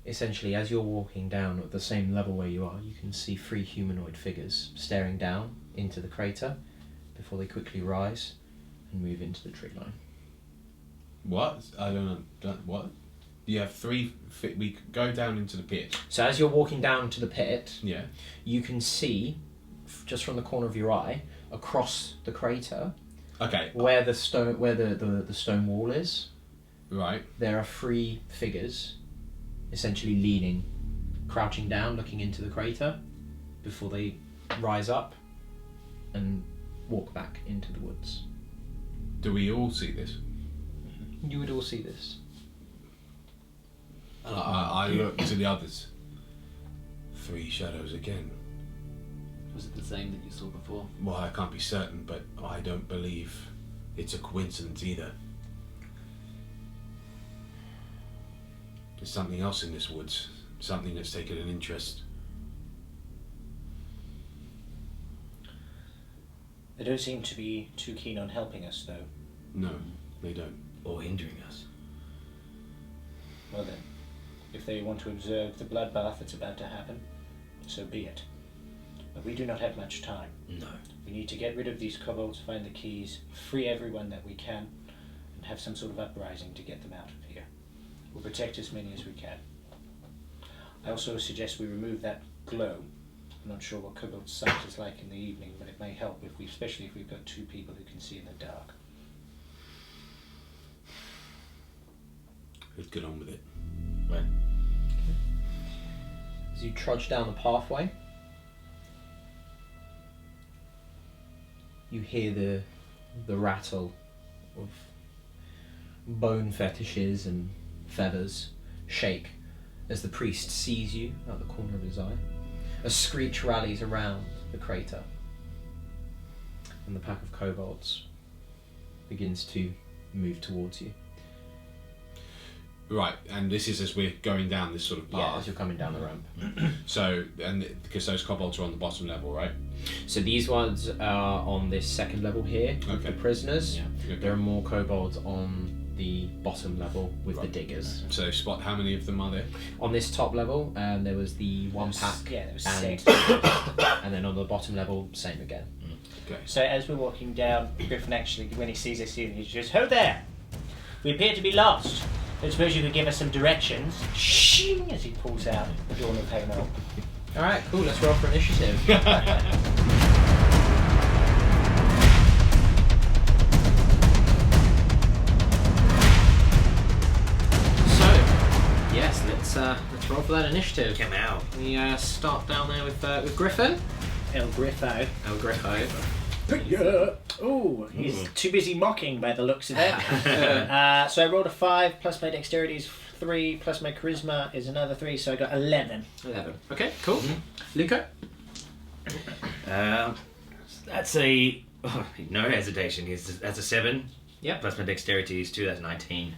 essentially as you're walking down at the same level where you are, you can see 3 humanoid figures staring down into the crater before they quickly rise and move into the tree line. What? I don't know. What? You have 3... we go down into the pit. So as you're walking down to the pit, Yeah. you can see, just from the corner of your eye, across the crater, Okay. where the stone stone wall is, Right. there are 3 figures essentially leaning, crouching down, looking into the crater before they rise up and walk back into the woods. Do we all see this? You would all see this. I look to the others. 3 shadows again. Was it the same that you saw before? Well, I can't be certain, but I don't believe it's a coincidence either. There's something else in this woods. Something that's taken an interest. They don't seem to be too keen on helping us, though. No, they don't. Or hindering us. Well then, if they want to observe the bloodbath that's about to happen, so be it. But we do not have much time. No. We need to get rid of these kobolds, find the keys, free everyone that we can, and have some sort of uprising to get them out of here. We'll protect as many as we can. I also suggest we remove that glow. I'm not sure what Kobold's sight is like in the evening, but it may help especially if we've got 2 people who can see in the dark. Let's get on with it. Right. As you trudge down the pathway, you hear the rattle of bone fetishes and feathers shake as the priest sees you out the corner of his eye. A screech rallies around the crater, and the pack of kobolds begins to move towards you. Right, and this is as we're going down this sort of path. Yeah, as you're coming down the ramp. So, and because those kobolds are on the bottom level, right? So these ones are on this second level here with the prisoners. Yeah. Okay. There are more kobolds on the bottom level with the diggers. So spot how many of them are there? On this top level, there was the one pack. Yeah, there was and, 6. And then on the bottom level, same again. Okay. So as we're walking down, Griffin actually, when he sees us, he just, "Ho there! We appear to be lost. I suppose you could give us some directions." Shing! As he pulls out the Dawn of Haymel. Alright, cool, let's roll for initiative. Yes, let's roll for that initiative. Come out. We start down there with Griffin. El Griffo. El Griffo. Oh, he's too busy mocking by the looks of it. So I rolled a 5 plus my dexterity is 3 plus my charisma is another 3, so I got 11. 11. Okay, cool. Luca? That's a no hesitation. That's a 7. Yep. Plus my dexterity is 2. That's 19.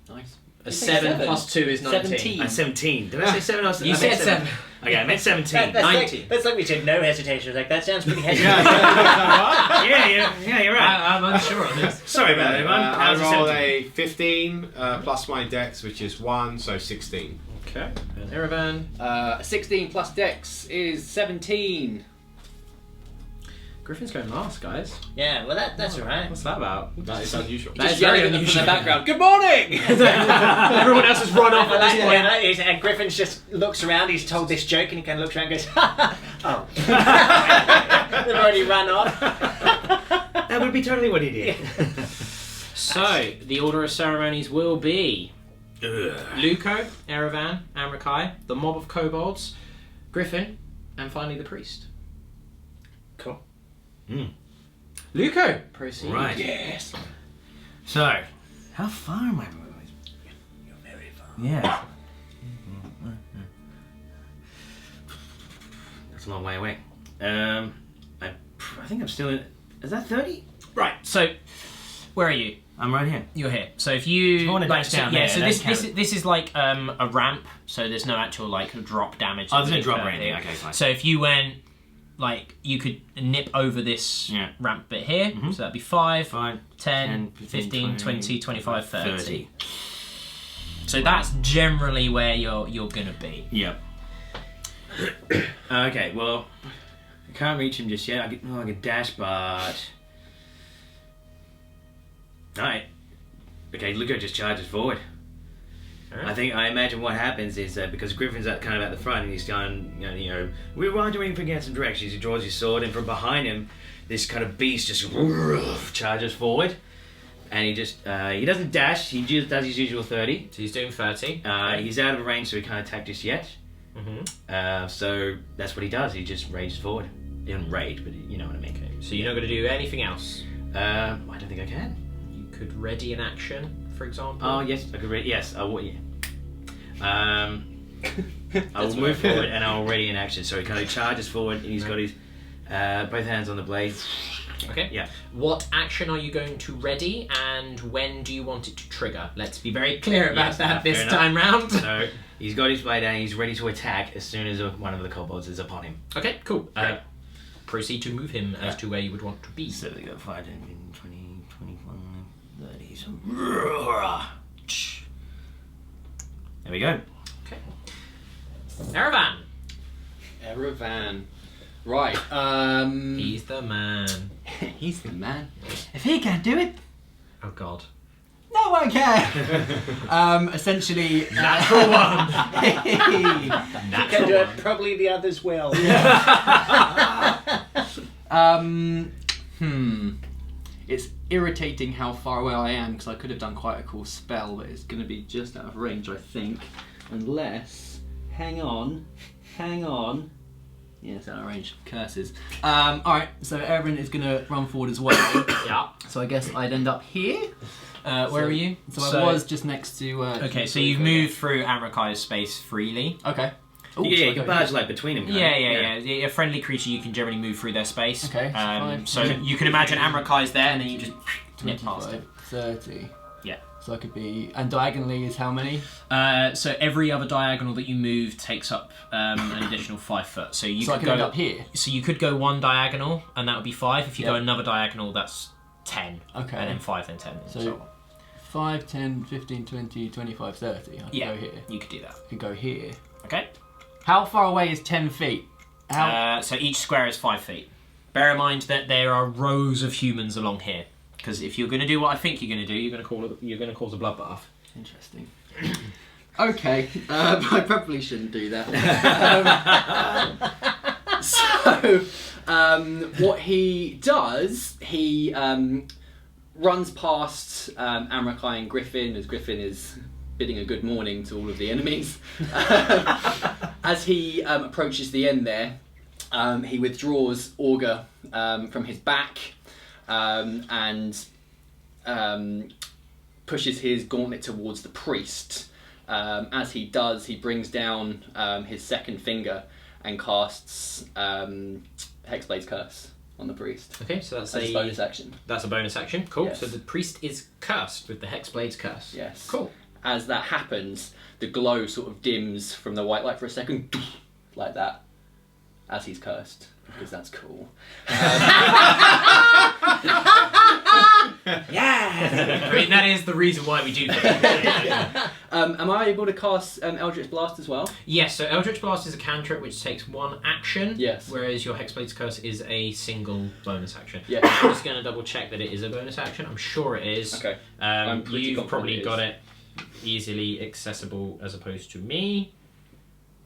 Nice. A 7 plus 2 is 19. 17. 17. Did I say 7 or 7? You said 7. Okay, I meant 17. That's 19. Like, that's like we said no hesitation. I was like, that sounds pretty hesitant. Yeah, you're right. I'm unsure on this. Sorry about it, man. I rolled a 15 plus my dex, which is 1, so 16. Okay. And Erevan? 16 plus dex is 17. Griffin's going last, guys. Yeah, well that's alright. What's that about? That is unusual. That is Just very yelling at them from unusual. the background. Good morning! Everyone else has run off at this point. And Griffin just looks around, he's told this joke, and he kind of looks around and goes, oh. They've already run off. That would be totally what he did. So, the Order of Ceremonies will be Luco, Erevan, Amrakai, the mob of kobolds, Griffin, and finally the priest. Cool. Luco, proceed. Right. Yes. So, how far am I? You're very far. Yeah. That's a long way away. I think I'm still in. Is that 30? Right, so where are you? I'm right here. You're here. So if you I wanna dash down there, so don't this is like a ramp. So there's no actual like drop damage. Oh, there's no that drop occur or anything. here. Okay, fine. So if you went like you could nip over this ramp bit here. Mhm. So that'd be 5, 5, 10, 15, 20, 25, 30. 30. So that's generally where you're gonna be. Yep. Okay, well, I can't reach him just yet. I can dash, but... Alright. Okay, Luco just charges forward. Alright. I imagine what happens is that because Griffin's at the front and he's going, we're wandering for some directions. He draws his sword, and from behind him, this kind of beast just charges forward. And he just, he doesn't dash, he just does his usual 30. So he's doing 30. He's out of range, so he can't attack just yet. Mm-hmm. So that's what he does. He just rages forward. He doesn't rage, but you know what I mean. Okay. So you're not going to do anything else? I don't think I can. You could ready an action, for example. Oh yes, I could. Yes, I will. Yeah. I will move forward and I'll ready an action. So he kind of charges forward and he's got his both hands on the blade. Okay. Yeah. What action are you going to ready, and when do you want it to trigger? Let's be very clear about that this fair time round. So he's got his blade and he's ready to attack as soon as one of the kobolds is upon him. Okay, cool. Great. Proceed to move him as to where you would want to be. So they go 5, 10, 20, 25, 30. So... There we go. Okay. Erevan. Erevan. Right. He's the man. He's the man. If he can't do it, Oh God. no one can. Essentially, Natural one. Can do it, probably the others will. It's irritating how far away I am because I could have done quite a cool spell, but it's going to be just out of range, I think. Unless, hang on. Yes, out of range. Curses. Alright, so Erebin is going to run forward as well. Yeah. So I guess I'd end up here. Where are you? So I was just next to... okay, so you've moved through Amrakai's space freely. Okay. Ooh, Yeah, so I you go can barge here. like between them. Yeah. A friendly creature, you can generally move through their space. Okay, So you can imagine Amrakai's there, and then you just nip past 25, it. 30. Yeah. So I could be... And diagonally is how many? So every other diagonal that you move takes up an additional 5 foot. So you So I could could go end up here? So you could go one diagonal, and that would be 5. If you go Yep. another diagonal, that's 10. Okay. And then 5, then 10. So- So 5, 10, 15, 20, 25, 30. I could yeah, go here. you could do that. I could go here. Okay. How far away is 10 feet? So each square is 5 feet. Bear in mind that there are rows of humans along here. Because if you're going to do what I think you're going to do, you're going to cause a bloodbath. Interesting. Okay, I probably shouldn't do that. What he does, he runs past Amrakai and Griffin, as Griffin is bidding a good morning to all of the enemies. As he approaches the end there, he withdraws Augur from his back and pushes his gauntlet towards the priest. As he does, he brings down his second finger and casts Hexblade's Curse on the priest. Okay, so that's As a bonus action. That's a bonus action. Cool. Yes. So the priest is cursed with the Hexblade's curse. Yes. Cool. As that happens, the glow sort of dims from the white light for a second, like that, as he's cursed, because that's cool. Yeah. I mean, that is the reason why we do that. Am I able to cast Eldritch Blast as well? Yes. So Eldritch Blast is a cantrip which takes 1 action. Yes. Whereas your Hexblade's curse is a single bonus action. Yeah. I'm just going to double check that it is a bonus action. I'm sure it is. Okay. I'm pretty You've confident probably it got is. it easily accessible as opposed to me.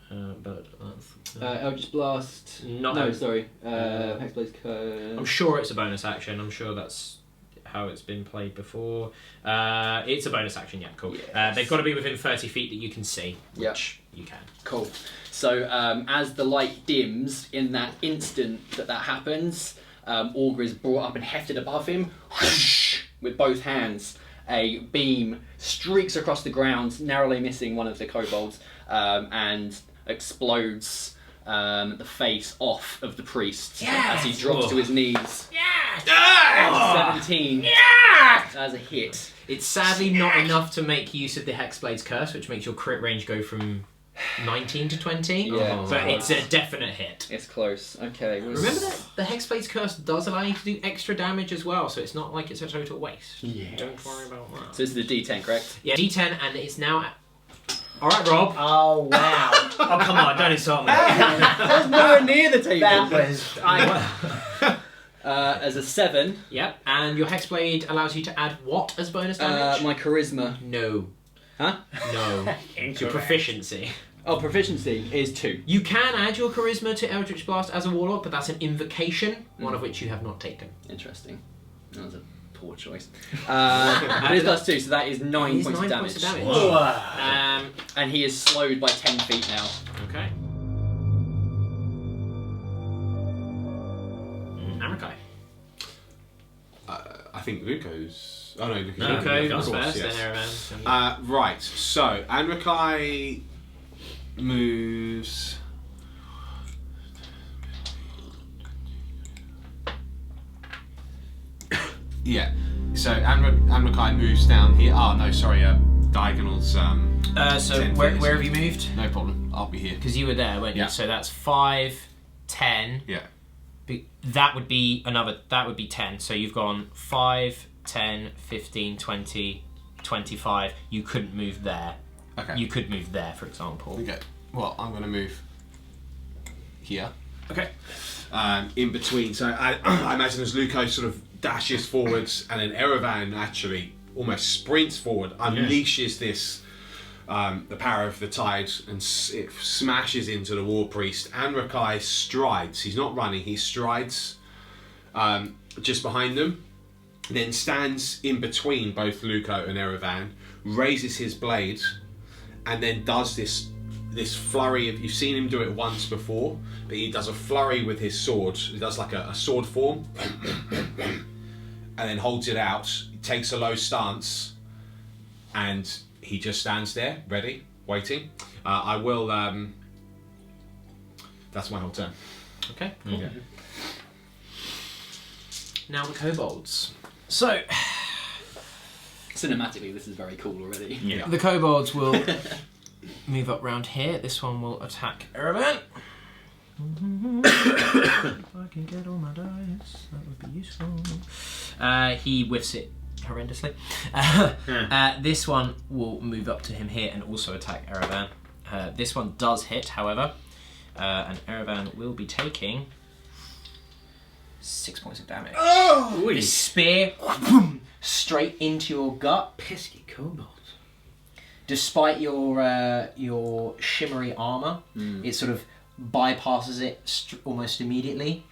But that's, Eldritch Blast. Not No, a- sorry. Hexblade's Curse. I'm sure it's a bonus action. I'm sure that's how it's been played before. It's a bonus action, yeah, cool. Yes. They've got to be within 30 feet that you can see, Yep. which you can. Cool. So as the light dims, in that instant that happens, Augur is brought up and hefted above him, whoosh, with both hands. A beam streaks across the ground, narrowly missing one of the kobolds, and explodes the face off of the priest as he drops to his knees. Yeah! 17 Yeah! as a hit. It's sadly not enough to make use of the Hexblade's curse, which makes your crit range go from 19 to 20. Yeah. But it's a definite hit. It's close. Okay. Remember that the Hexblade's curse does allow you to do extra damage as well, so it's not like it's a total waste. Yes. Don't worry about that. So this is the D10, correct? Yeah, D10, and it's now at... Alright, Rob. Oh wow! Oh, come on, don't insult me. That's nowhere near the table. That was As a 7, Yep, and your Hexblade allows you to add what as bonus damage? my charisma. No. Huh? No. Your proficiency. Oh, proficiency is 2. You can add your charisma to Eldritch Blast as a warlock, but that's an invocation, one of which you have not taken. Interesting. That was a poor choice. But it's plus 2, so that is 9 It is points 9 of damage. points of damage. Whoa. And he is slowed by 10 feet now. Okay. Amrakai. I think Luco's. Oh no, Luco's. Luco of goes course, first, yes. then Erevan. Right, so Anrakai moves. Yeah, so Anrakai moves down here. Oh no, sorry, diagonals. So 10 where feet, have you moved? No problem, I'll be here. Because you were there, weren't you? Yeah. So that's 5, 10. Yeah. That would be 10. So you've gone 5, 10, 15, 20, 25. You couldn't move there. Okay. You could move there, for example. Okay. Well, I'm going to move here. Okay. In between. So I imagine as Luco sort of dashes forwards, and then Erevan actually almost sprints forward, unleashes this the power of the tide, and it smashes into the war priest. Anrakai strides. He's not running. He strides just behind them, then stands in between both Luco and Erevan, raises his blade, and then does this this flurry of, you've seen him do it once before, but he does a flurry with his sword. He does like a sword form, and then holds it out. He takes a low stance, and he just stands there, ready, waiting. I will. That's my whole turn. Okay. Cool. Yeah. Now the kobolds. So Cinematically, this is very cool already. yeah. The kobolds will move up round here. This one will attack Erevan. If I can get all my dice, that would be useful. He whiffs it horrendously. This one will move up to him here and also attack Erevan. This one does hit, however, and Erevan will be taking 6 points of damage. Oh! This spear straight into your gut. Pesky kobolds. Despite your shimmery armor, it sort of bypasses it almost immediately,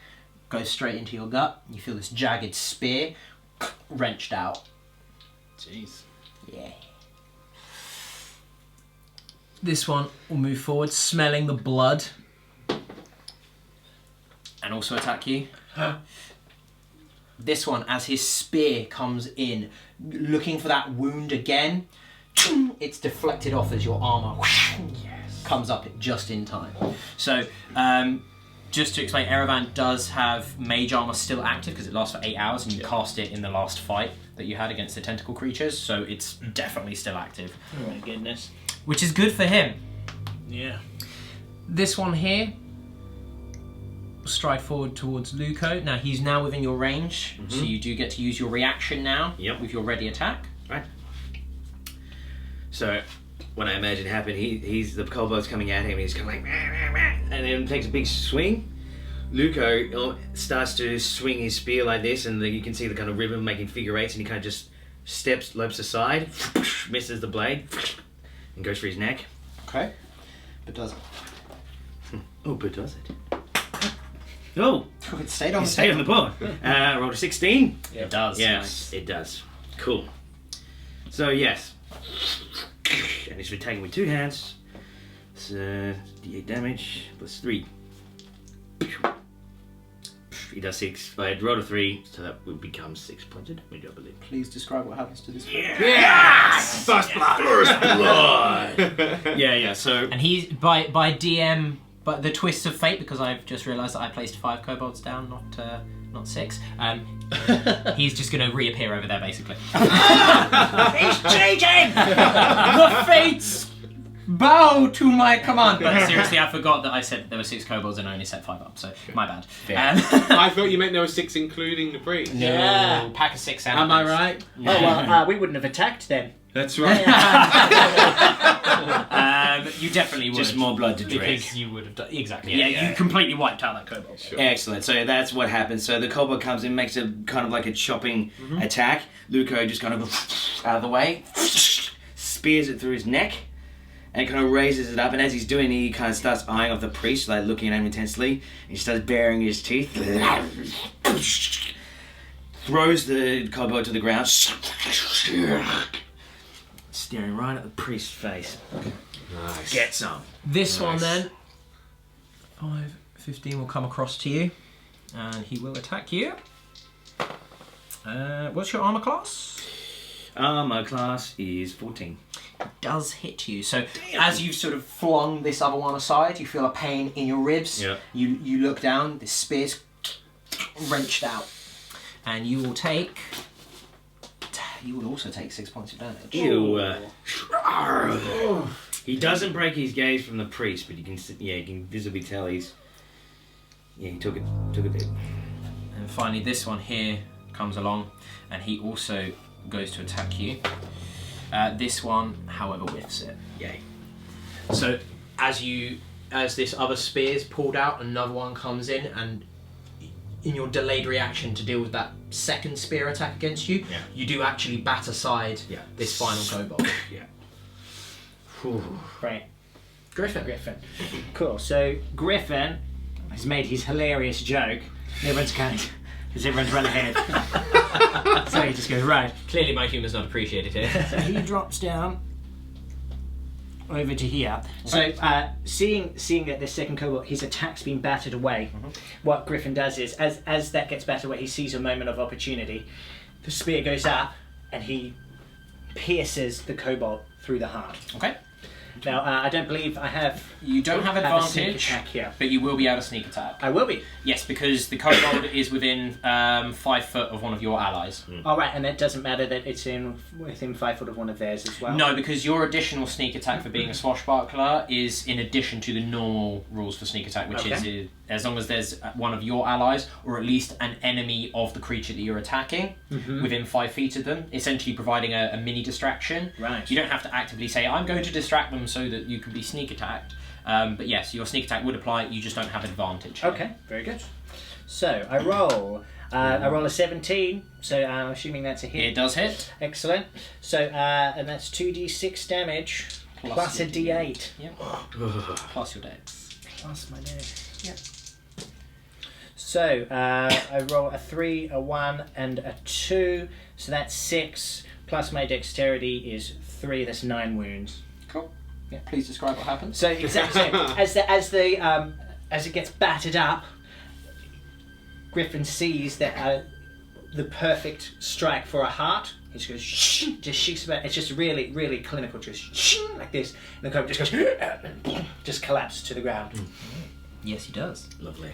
goes straight into your gut. You feel this jagged spear wrenched out. Jeez. Yeah. This one will move forward, smelling the blood, and also attack you. This one, as his spear comes in, looking for that wound again, it's deflected off as your armor comes up just in time. So, just to explain, Erevan does have mage armor still active because it lasts for 8 hours, and you cast it in the last fight that you had against the tentacle creatures, so it's definitely still active. Oh my goodness. Which is good for him. Yeah. This one here will stride forward towards Luco. Now he's now within your range, so you do get to use your reaction now with your ready attack. Right. So, what I imagine happened, he's the kobold's coming at him, and he's kind of like, and then takes a big swing. Luco starts to swing his spear like this, and you can see the kind of ribbon making figure eights, and he kind of just leaps aside, misses the blade, and goes for his neck. Okay. But does it? Oh, but does it? Oh! It stayed on the board. Rolled a 16. It does. Yes, Nice. it does. Cool. So, yes. And he's attacking with 2 hands. It's D8 damage plus 3. He does 6. But I rolled a 3, so that would become 6 points of damage, I believe. Please describe what happens to this. Yes! First blood! First blood! Yeah, so... And he's by DM, but the twist of fate, because I've just realised that I placed 5 kobolds down, not 6. He's just going to reappear over there, basically. He's changing! The fates bow to my command. But seriously, I forgot that I said there were 6 kobolds and I only set 5 up, so my bad. I thought you meant there were 6 including the priest. No, Yeah. pack of 6 Am I right? Oh well, we wouldn't have attacked then. That's right. You definitely would. Just more blood to drink. Because you would have done... Exactly. Yeah, Yeah, you completely wiped out that kobold. Sure. Excellent. So that's what happens. So the kobold comes in, makes a kind of like a chopping attack. Luco just kind of out of the way, spears it through his neck, and kind of raises it up. And as he's doing it, he kind of starts eyeing off the priest, like looking at him intensely. And he starts baring his teeth. Throws the kobold to the ground, staring right at the priest's face. Nice. Get some. This one Nice. then, 5, 15 will come across to you, and he will attack you. What's your armor class? My class is 14. Does hit you. So as you've sort of flung this other one aside, you feel a pain in your ribs. Yeah. You look down, the spear's wrenched out, and you will take. You will also take 6 points of damage. Ew. He doesn't break his gaze from the priest, but you can visibly tell he took a bit. And finally, this one here comes along, and he also goes to attack you. This one, however, whiffs it. Yay. So as this other spear's pulled out, another one comes in, and in your delayed reaction to deal with that second spear attack against you, you do actually bat aside this final kobold. Yeah. Right. Griffin. Cool. So Griffin has made his hilarious joke. Everyone's kind of, because everyone's run ahead. So he just goes, right. Clearly my humour's not appreciated here. So he drops down over to here. So, seeing that the second kobold, his attack's been battered away, what Griffin does is, as that gets battered away, he sees a moment of opportunity. The spear goes up, and he pierces the kobold through the heart. Okay. Now, I don't believe I have... You don't have a sneak advantage, attack here. but you will be able to sneak attack. I will be. Yes, because the kobold is within 5 foot of one of your allies. All right, and it doesn't matter that it's within 5 foot of one of theirs as well? No, because your additional sneak attack for being a swashbuckler is in addition to the normal rules for sneak attack, which is as long as there's one of your allies or at least an enemy of the creature that you're attacking within 5 feet of them, essentially providing a mini distraction. Right. You don't have to actively say, I'm going to distract them so that you can be sneak attacked. But yes, your sneak attack would apply, you just don't have advantage. Okay, very good. So, I roll a 17, so I'm assuming that's a hit. It does hit. Excellent. So, and that's 2d6 damage, plus a d8. Yep. Plus your dex. Plus my dex. Yep. So, I roll a 3, a 1, and a 2, so that's 6, plus my dexterity is 3, that's 9 wounds. Cool. Yeah, please describe what happens. So, exactly, as it gets battered up, Griffin sees that the perfect strike for a heart. He just goes, just shoots about. It's just really, really clinical, just like this. And the kobold just goes, just collapses to the ground. Yes, he does. Lovely.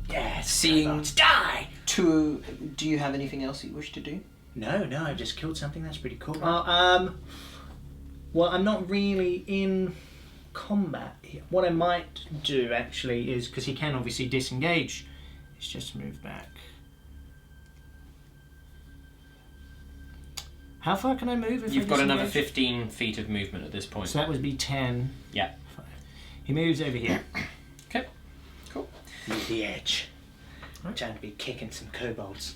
Yes, Seeing die. Do you have anything else that you wish to do? No, I've just killed something. That's pretty cool. Well, I'm not really in combat here. What I might do actually is, because he can obviously disengage, is just move back. How far can I move if You've I got disengage? another 15 feet of movement at this point. So that would be 10. Yeah. 5. He moves over here. Okay. Cool. Near the edge. I'm trying to be kicking some kobolds.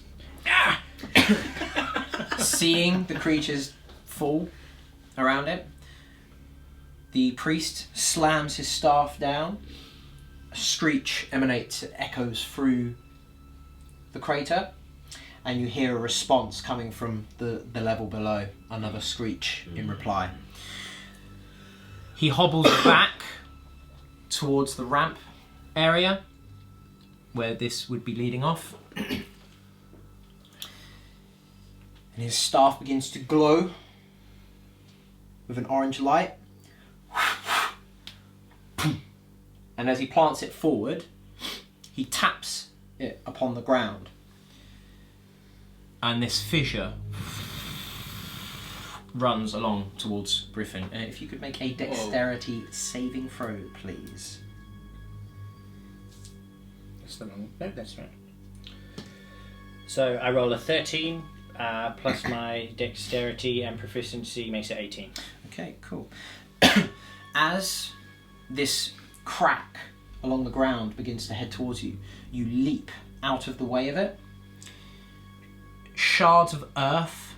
Seeing the creatures fall around it, the priest slams his staff down. A screech emanates, echoes through the crater, and you hear a response coming from the level below. Another screech in reply. He hobbles back towards the ramp area where this would be leading off. And his staff begins to glow with an orange light. And as he plants it forward, he taps it upon the ground. And this fissure runs along towards Griffin. If you could make a dexterity saving throw, please. That's the wrong. No, that's right. So I roll a 13, plus my dexterity and proficiency makes it 18. Okay, cool. As this crack along the ground begins to head towards you, you leap out of the way of it. Shards of earth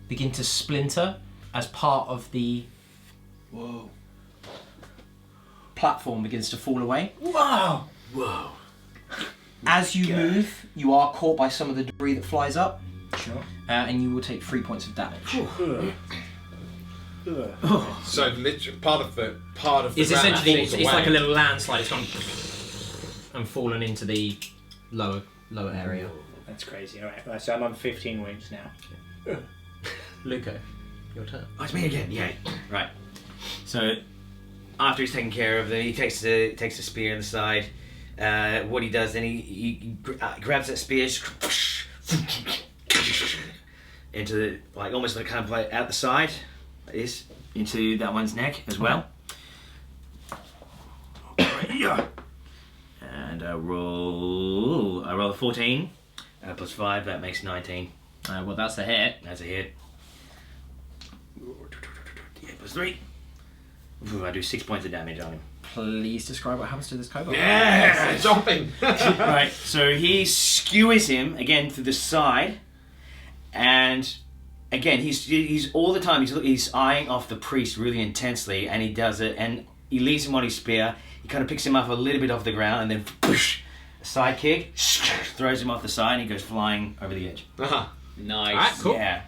begin to splinter as part of the platform begins to fall away. Whoa! Whoa. As you move, you are caught by some of the debris that flies up, Sure. and you will take 3 points of damage. So literally part of the It's ground essentially falls it's away. like a little landslide. It's gone and fallen into the lower area. That's crazy. All right, so I'm on 15 wounds now. Luco, your turn. Oh, it's me again. Yay. Right. So after he's taken care of, he takes the spear in the side. What he does then, he grabs that spear into the, like almost like kind of like out the side, like this, into that one's neck as well. And I roll a 14 plus 5. That makes 19. Well, that's a hit. That's a hit. Yeah, plus 3. Ooh, I do 6 points of damage on him. Please describe what happens to this kobold. Yeah, jumping. Right, so he skewers him again through the side, and again he's all the time he's eyeing off the priest really intensely, and he does it, and he leaves him on his spear. He kind of picks him up a little bit off the ground, and then push, a side kick, throws him off the side, and he goes flying over the edge. Uh-huh. Nice. Alright, cool. Yeah,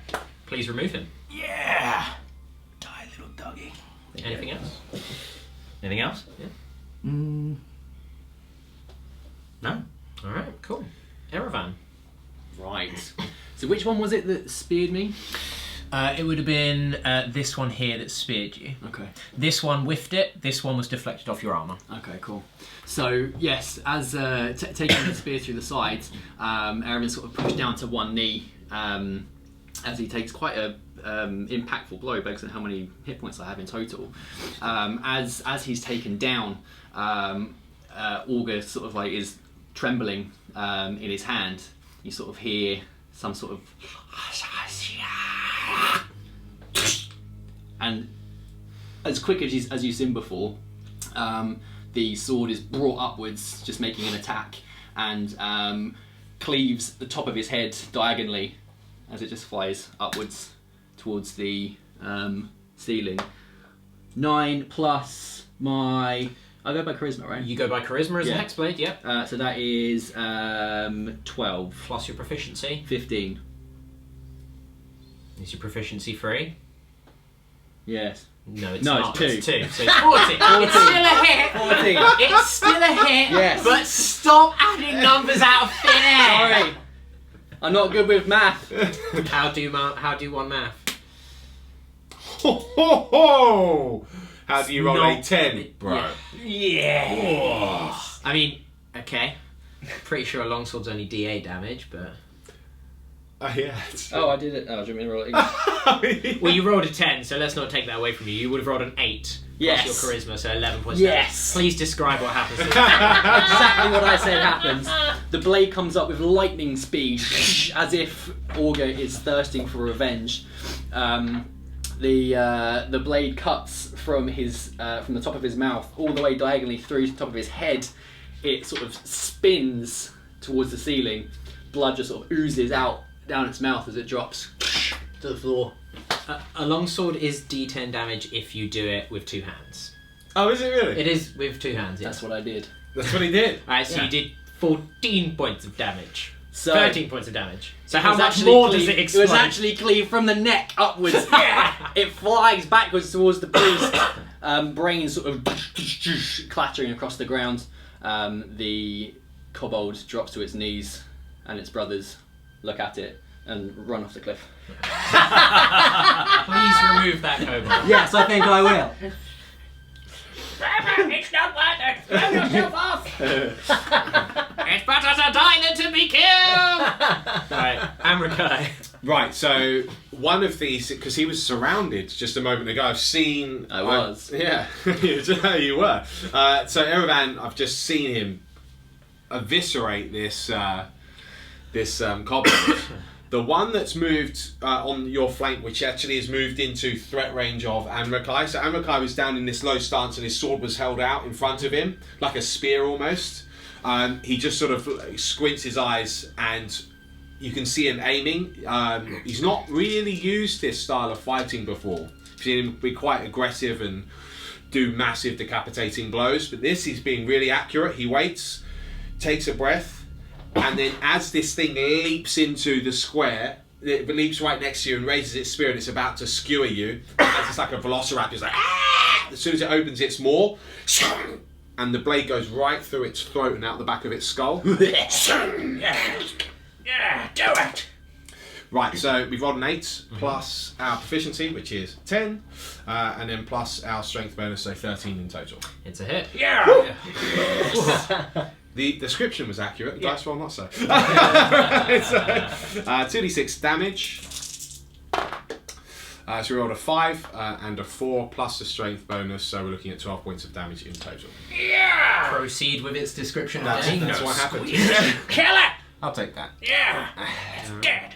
Please remove him. yeah. Die, little dog. Anything else? Anything else? Yeah. No. All right. Cool. Erevan. Right. So which one was it that speared me? It would have been this one here that speared you. Okay. This one whiffed it. This one was deflected off your armour. Okay, cool. So yes, as taking the spear through the sides, Erevan sort of pushed down to one knee as he takes quite a impactful blow based on how many hit points I have in total. As he's taken down, Augur sort of like is trembling in his hand. You sort of hear some sort of and as quick as you've seen before, the sword is brought upwards, just making an attack, and cleaves the top of his head diagonally as it just flies upwards towards the ceiling. 9 plus my... I go by charisma, right? You go by charisma as a hexblade, yep. So that is 12. Plus your proficiency. 15. Is your proficiency 3? Yes. No, it's No, not. it's 2. It's 2. So it's 14. It's still a hit. 14. It's still a hit. Yes. But stop adding numbers out of thin air. Sorry. I'm not good with math. How do one math? Ho ho ho! How do you roll a Not- 10, bro? Yeah. I mean, okay. Pretty sure a longsword's only DA damage, but... Yeah. Oh, I did it. Oh, do you want me to roll it again? Well, you rolled a 10, so let's not take that away from you. You would have rolled an 8 Yes. plus your charisma, so 11 points. Yes. Please describe what happens. Exactly what I said happens. The blade comes up with lightning speed, as if Augur is thirsting for revenge. The blade cuts from the top of his mouth all the way diagonally through to the top of his head. It sort of spins towards the ceiling. Blood just sort of oozes out down its mouth as it drops to the floor. A longsword is D10 damage if you do it with 2 hands. Oh, is it really? It is with 2 hands, yes. That's what I did. That's what he did. Alright, so Yeah. you did 14 points of damage. So 13 points of damage. So it how was much actually more does cleave- it explode? It was actually cleaved from the neck upwards. It flies backwards towards the priest. Brain sort of clattering across the ground. The kobold drops to its knees, and its brothers look at it and run off the cliff. Please remove that kobold. Yes, I think I will. It's not worth it! Throw yourself off! It's better to die than to be killed! Right, Amrakai. Right, so one of these, because he was surrounded just a moment ago, I've seen... I was. Yeah, you were. So Erevan, I've just seen him eviscerate this kobold. The one that's moved on your flank, which actually has moved into threat range of Amrakai. So Amrakai was down in this low stance and his sword was held out in front of him, like a spear almost. He just sort of squints his eyes and you can see him aiming. He's not really used this style of fighting before. You've seen him be quite aggressive and do massive decapitating blows, but this he's being really accurate. He waits, takes a breath, and then as this thing leaps into the square, it leaps right next to you and raises its spear and it's about to skewer you. It's like a velociraptor. It's like, ah! As soon as it opens its maw, and the blade goes right through its throat and out the back of its skull. Yeah, do it! Right, so we've rolled an 8 plus our proficiency, which is 10, and then plus our strength bonus, so 13 in total. It's a hit. Yeah! The description was accurate, the dice roll not so. So 2d6 damage. So we rolled a 5 and a 4 plus the strength bonus, so we're looking at 12 points of damage in total. Yeah! Proceed with its description. That's what happened. Kill it! I'll take that. Yeah! It's dead.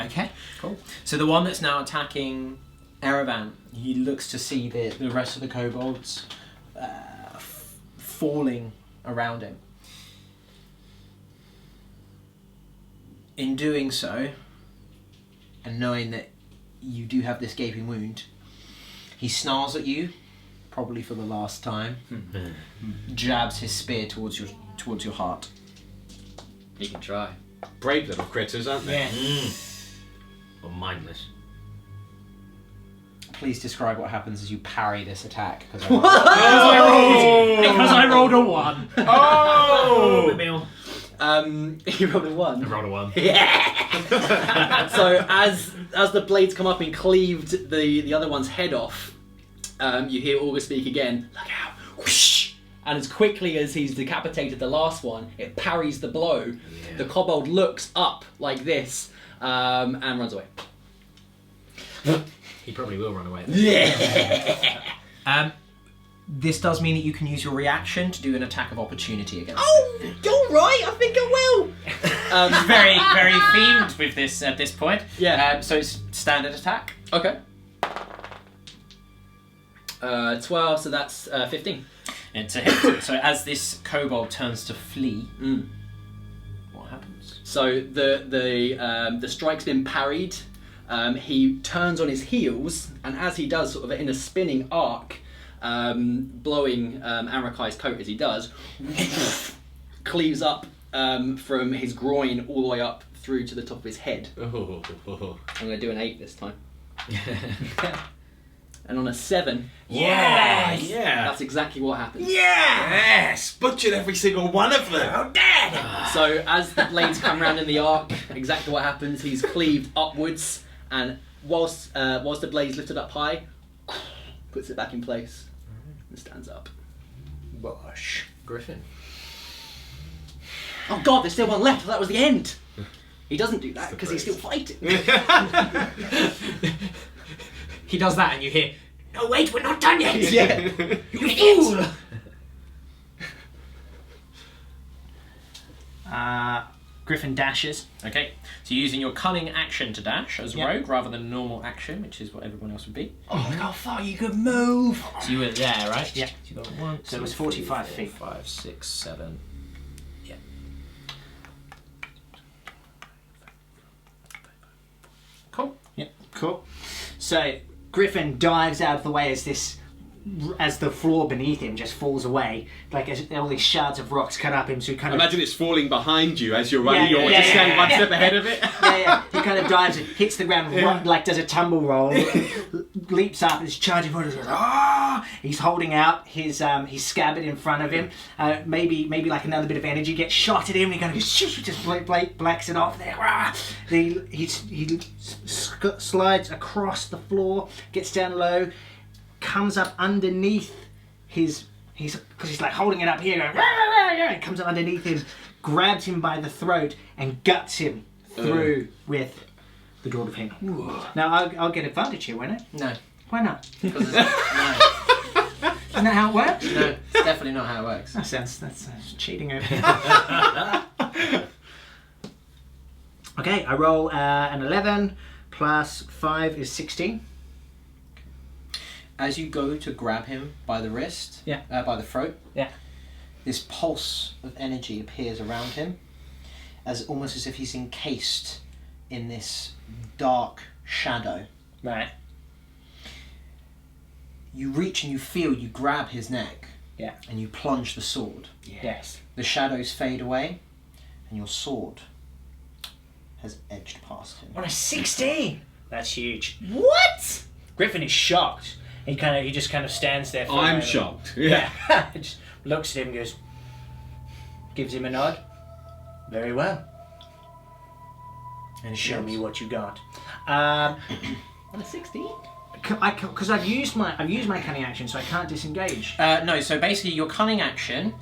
Okay, cool. So the one that's now attacking Erevan, he looks to see the rest of the kobolds falling around him. In doing so, and knowing that you do have this gaping wound, he snarls at you, probably for the last time, jabs his spear towards your heart. You can try. brave little critters, aren't they? Yeah. Or mindless. Please describe what happens as you parry this attack. Because Because I rolled a 1. Oh! You rolled a 1. I rolled a 1. Yeah. So as the blades come up and cleaved the other one's head off, you hear Augur speak again. Look out! Whoosh! And as quickly as he's decapitated the last one, it parries the blow. Yeah. The kobold looks up like this and runs away. He probably will run away. Yeah. This does mean that you can use your reaction to do an attack of opportunity against Oh, you're right. I think I will. very, very themed with this at this point. Yeah. So it's standard attack. Okay. 12, so that's 15. It's a hit. So as this kobold turns to flee, what happens? So the strike's been parried. He turns on his heels, and as he does, sort of in a spinning arc, blowing Arakai's coat as he does, cleaves up from his groin all the way up through to the top of his head. Oh. I'm going to do an 8 this time. And on a 7, Yeah. that's exactly what happens. Yes! Butchered every single one of them! Oh, Dad! So as the blades come round in the arc, exactly what happens, he's cleaved upwards, and whilst the blade's lifted up high, puts it back in place and stands up. Bosh. Griffin. Oh god, there's still one left, that was the end! He doesn't do that because he's still fighting. He does that, and you hear, "No, wait, we're not done yet." Yeah. You fool! Griffin dashes. Okay, so you're using your cunning action to dash as a Yep. rogue rather than normal action, which is what everyone else would be. Oh, look how far you can move! So you were there, right? Yeah. So you got 1, So it 2, was 3, 45 4, feet. 5, 6, 7. Yeah. Cool. Yep, cool. So Griffin dives out of the way as the floor beneath him just falls away, like as all these shards of rocks cut up him. So he kind of Imagine it's falling behind you as you're running. Yeah, You're yeah, just yeah, staying yeah, one yeah. step ahead of it. yeah. He kind of dives and hits the ground, like does a tumble roll, leaps up, is charging forward. Goes, ah! He's holding out his scabbard in front of him. Maybe like another bit of energy gets shot at him, and he kind of goes, shh, just blacks it off there. Ah! He slides across the floor, gets down low, comes up underneath because he's like holding it up here, going, rah, rah, rah. It comes up underneath him, grabs him by the throat, and guts him through with the Sword of Him. Now I'll get advantage here, won't I? No. Why not? Because Isn't that how it works? no, it's definitely not how it works. That's cheating over here. Okay, I roll an 11 plus 5 is 16. As you go to grab him by the wrist, by the throat, this pulse of energy appears around him, almost as if he's encased in this dark shadow. Right. You reach and you grab his neck, and you plunge the sword. Yes. The shadows fade away, and your sword has edged past him. On a 16. That's huge. What? Griffin is shocked. He just kind of stands there. For a I'm moment. shocked. Yeah. Just looks at him, goes, gives him a nod. Very well. And Show me what you got. On a 16? Because I've used my cunning action, so I can't disengage. No, so basically your cunning action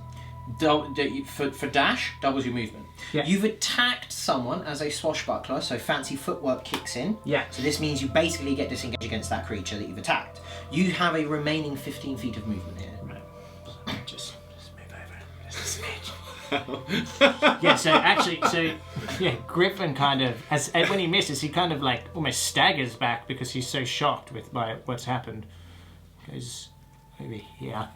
for dash doubles your movement. Yeah. You've attacked someone as a swashbuckler, so fancy footwork kicks in. Yeah. So this means you basically get disengaged against that creature that you've attacked. You have a remaining 15 feet of movement here. Right. Just move over. Just a smidge. Griffin kind of, when he misses, he kind of like almost staggers back because he's so shocked by what's happened. Goes over here.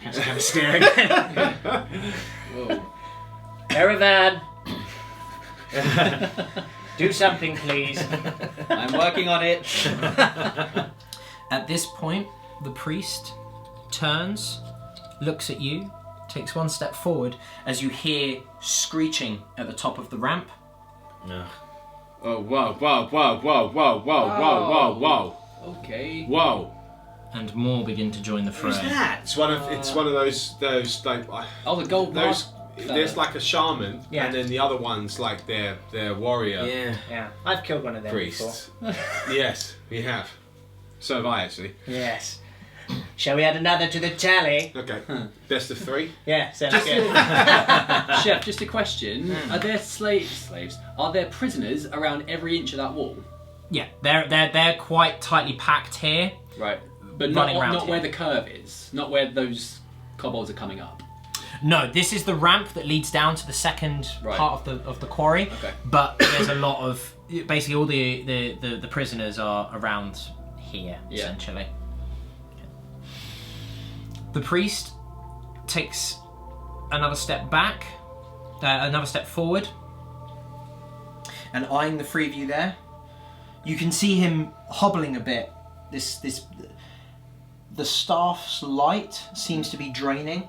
Just kind of staring. Whoa. Erevan! Do something, please. I'm working on it. At this point, the priest turns, looks at you, takes one step forward as you hear screeching at the top of the ramp. No. Oh, whoa, whoa, whoa, whoa, whoa, whoa, whoa, whoa, whoa. Okay. Whoa. And more begin to join the fray. Who's that? It's one of those like Oh, the gold those. mask. There's like a shaman, Yeah. and then the other one's like their warrior Yeah. Yeah, I've killed one of them priests. Yes, we have. So have I actually. before. Yes. Shall we add another to the tally? Okay, best of 3. Yeah, sounds good. Chef, just a question. Are there slaves? Are there prisoners around every inch of that wall? Yeah, they're quite tightly packed here. Right. But not, Running around not here. where the curve is. Not where those kobolds are coming up. No, this is the ramp that leads down to the second Right. part of the quarry. Okay. But there's a lot of basically all the prisoners are around here Yeah. essentially. The priest takes another step back, another step forward, and eyeing the three of you there, you can see him hobbling a bit. The staff's light seems to be draining.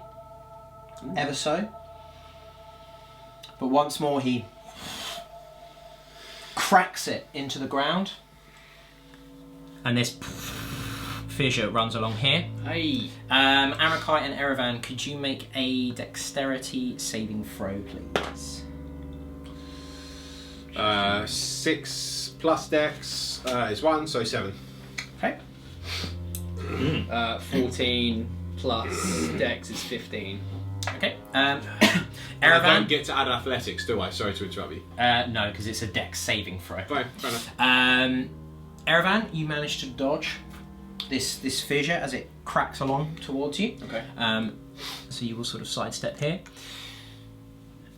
Ever so. But once more he cracks it into the ground. And this fissure runs along here. Hey. Arakite and Erevan, could you make a dexterity saving throw, please? 6 plus dex is 1, so 7. Okay. 14 plus dex is 15. Okay. I Erevan? don't get to add athletics, do I? Sorry to interrupt you. No, because it's a dex saving throw. Fine, fair enough. Erevan, you managed to dodge this fissure as it cracks along towards you. Okay. So you will sort of sidestep here.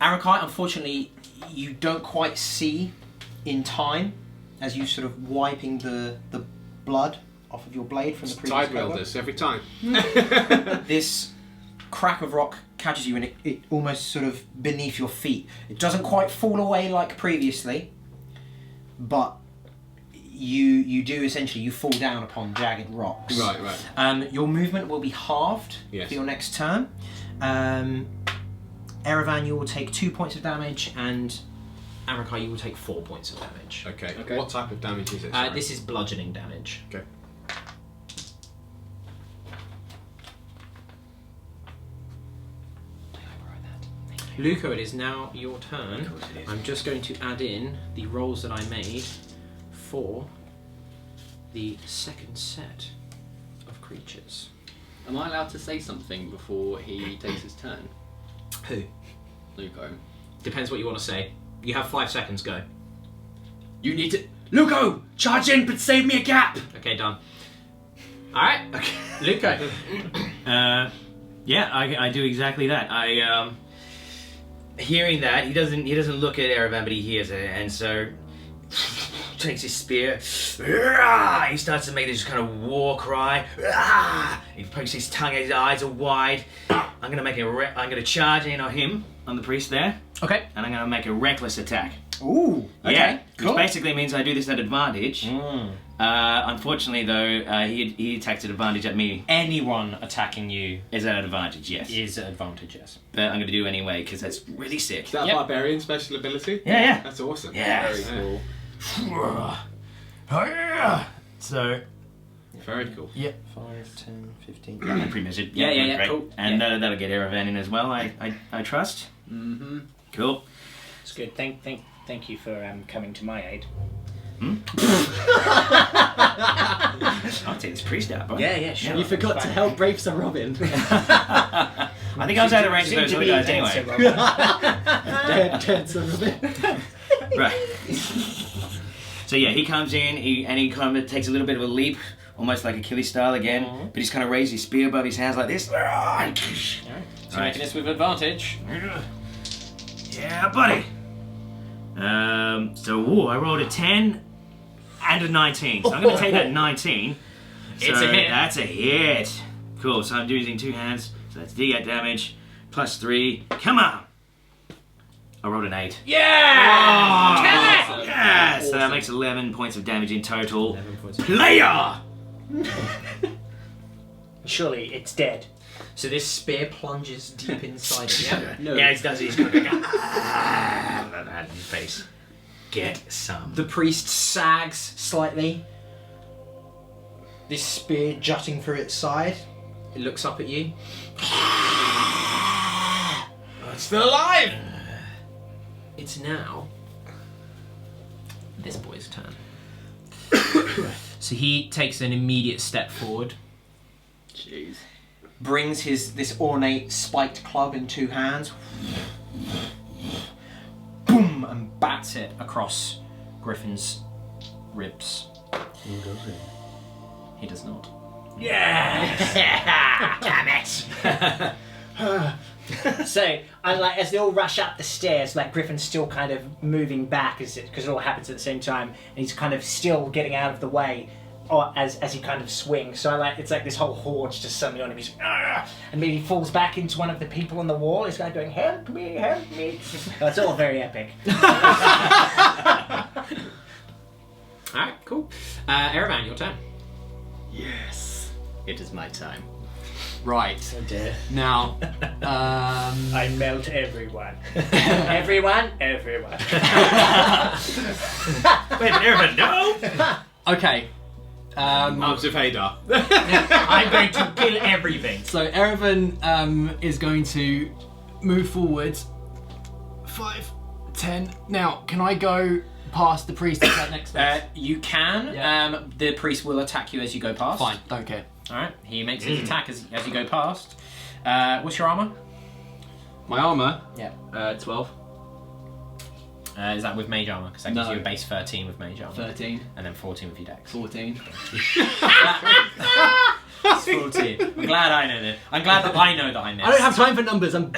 Arakite, unfortunately, you don't quite see in time as you sort of wiping the blood off of your blade from the previous Tide combat. wielders every time. This crack of rock catches you and it almost sort of beneath your feet. It doesn't quite fall away like previously, but you do essentially, you fall down upon jagged rocks. Right. Your movement will be halved Yes. for your next turn. Erevan, you will take 2 points of damage, and Arakite, you will take 4 points of damage. Okay. Okay. What type of damage is it? Sorry? This is bludgeoning damage. Okay. Luco, it is now your turn. I'm just going to add in the rolls that I made for the second set of creatures. Am I allowed to say something before he takes his turn? Who? Luco. Depends what you want to say. You have 5 seconds, go. You need to... Luco! Charge in, but save me a gap! Okay, done. Alright, okay. Luco. Yeah, I do exactly that. Hearing that, he doesn't look at Erevan, but he hears it, and so takes his spear. He starts to make this kind of war cry. He pokes his tongue, his eyes are wide. I'm gonna charge in on him, on the priest there, Okay. and I'm gonna make a reckless attack. Ooh, okay. Yeah, Cool. which basically means I do this at advantage. Unfortunately, though, he attacks at advantage at me. Anyone attacking you Is at advantage, yes. is at advantage, yes. But I'm gonna do it anyway because that's really sick. Is that Yep. a barbarian special ability? Yeah. That's awesome. Yeah. Very So Very cool. 5, 10, 15. I pretty much it. Yeah, great. cool. And that'll get Erevan in as well. I trust. Mm-hmm. Cool. It's good. Thank you for coming to my aid. I'll take this priest out, bud. Yeah, sure. You forgot to help Brave Sir Robin. I think I was out of range of those other guys anyway. Dead Sir Robin. Right. So yeah, he comes in, he kind of takes a little bit of a leap, almost like Achilles style again, but he's kind of raised his spear above his hands like this. So making this with advantage. Yeah, buddy. So I rolled a 10 and a 19. So I'm going to take that 19. It's a hit. That's a hit. Cool, so I'm using 2 hands. So that's D8 damage, plus 3. Come on! I rolled an 8. Yeah! Oh, yes! So that makes 11 points of damage in total. 11 points. Player! Surely it's dead. So this spear plunges deep inside it. Yeah. No. Yeah, he does. He's got like that in his face. Get some. The priest sags slightly. This spear jutting through its side. It looks up at you. It's still alive! It's now this boy's turn. So he takes an immediate step forward. Jeez. Brings this ornate spiked club in two hands. Boom! And bats it across Griffin's ribs. He does not. Yeah! Damn it! So, as they all rush up the stairs, like Griffin's still kind of moving back because it all happens at the same time, and he's kind of still getting out of the way, or as he kind of swings. So it's like this whole horde's just suddenly on him. He's and maybe he falls back into one of the people on the wall. He's kind of going, "Help me, help me!" It's all very epic. All right, cool. Erevan, your turn. Yes. It is my time. Right. Oh dear. Now, I melt everyone. Everyone? Everyone. Wait, Erevan, no! okay. Arms of Hadar. I'm going to kill everything. So Erevan is going to move forward. 5, 10. Now, can I go past the priest at that next space? You can. Yeah. The priest will attack you as you go past. Fine, don't care. Alright, he makes his attack as you go past. What's your armour? My armour? Yeah. 12. Is that with mage armour? Because that gives No. you a base 13 with mage armour. 13. And then 14 with your dex. 14. It's 14. I'm glad I know this. I'm glad that I know that I missed. I don't have time for numbers. I'm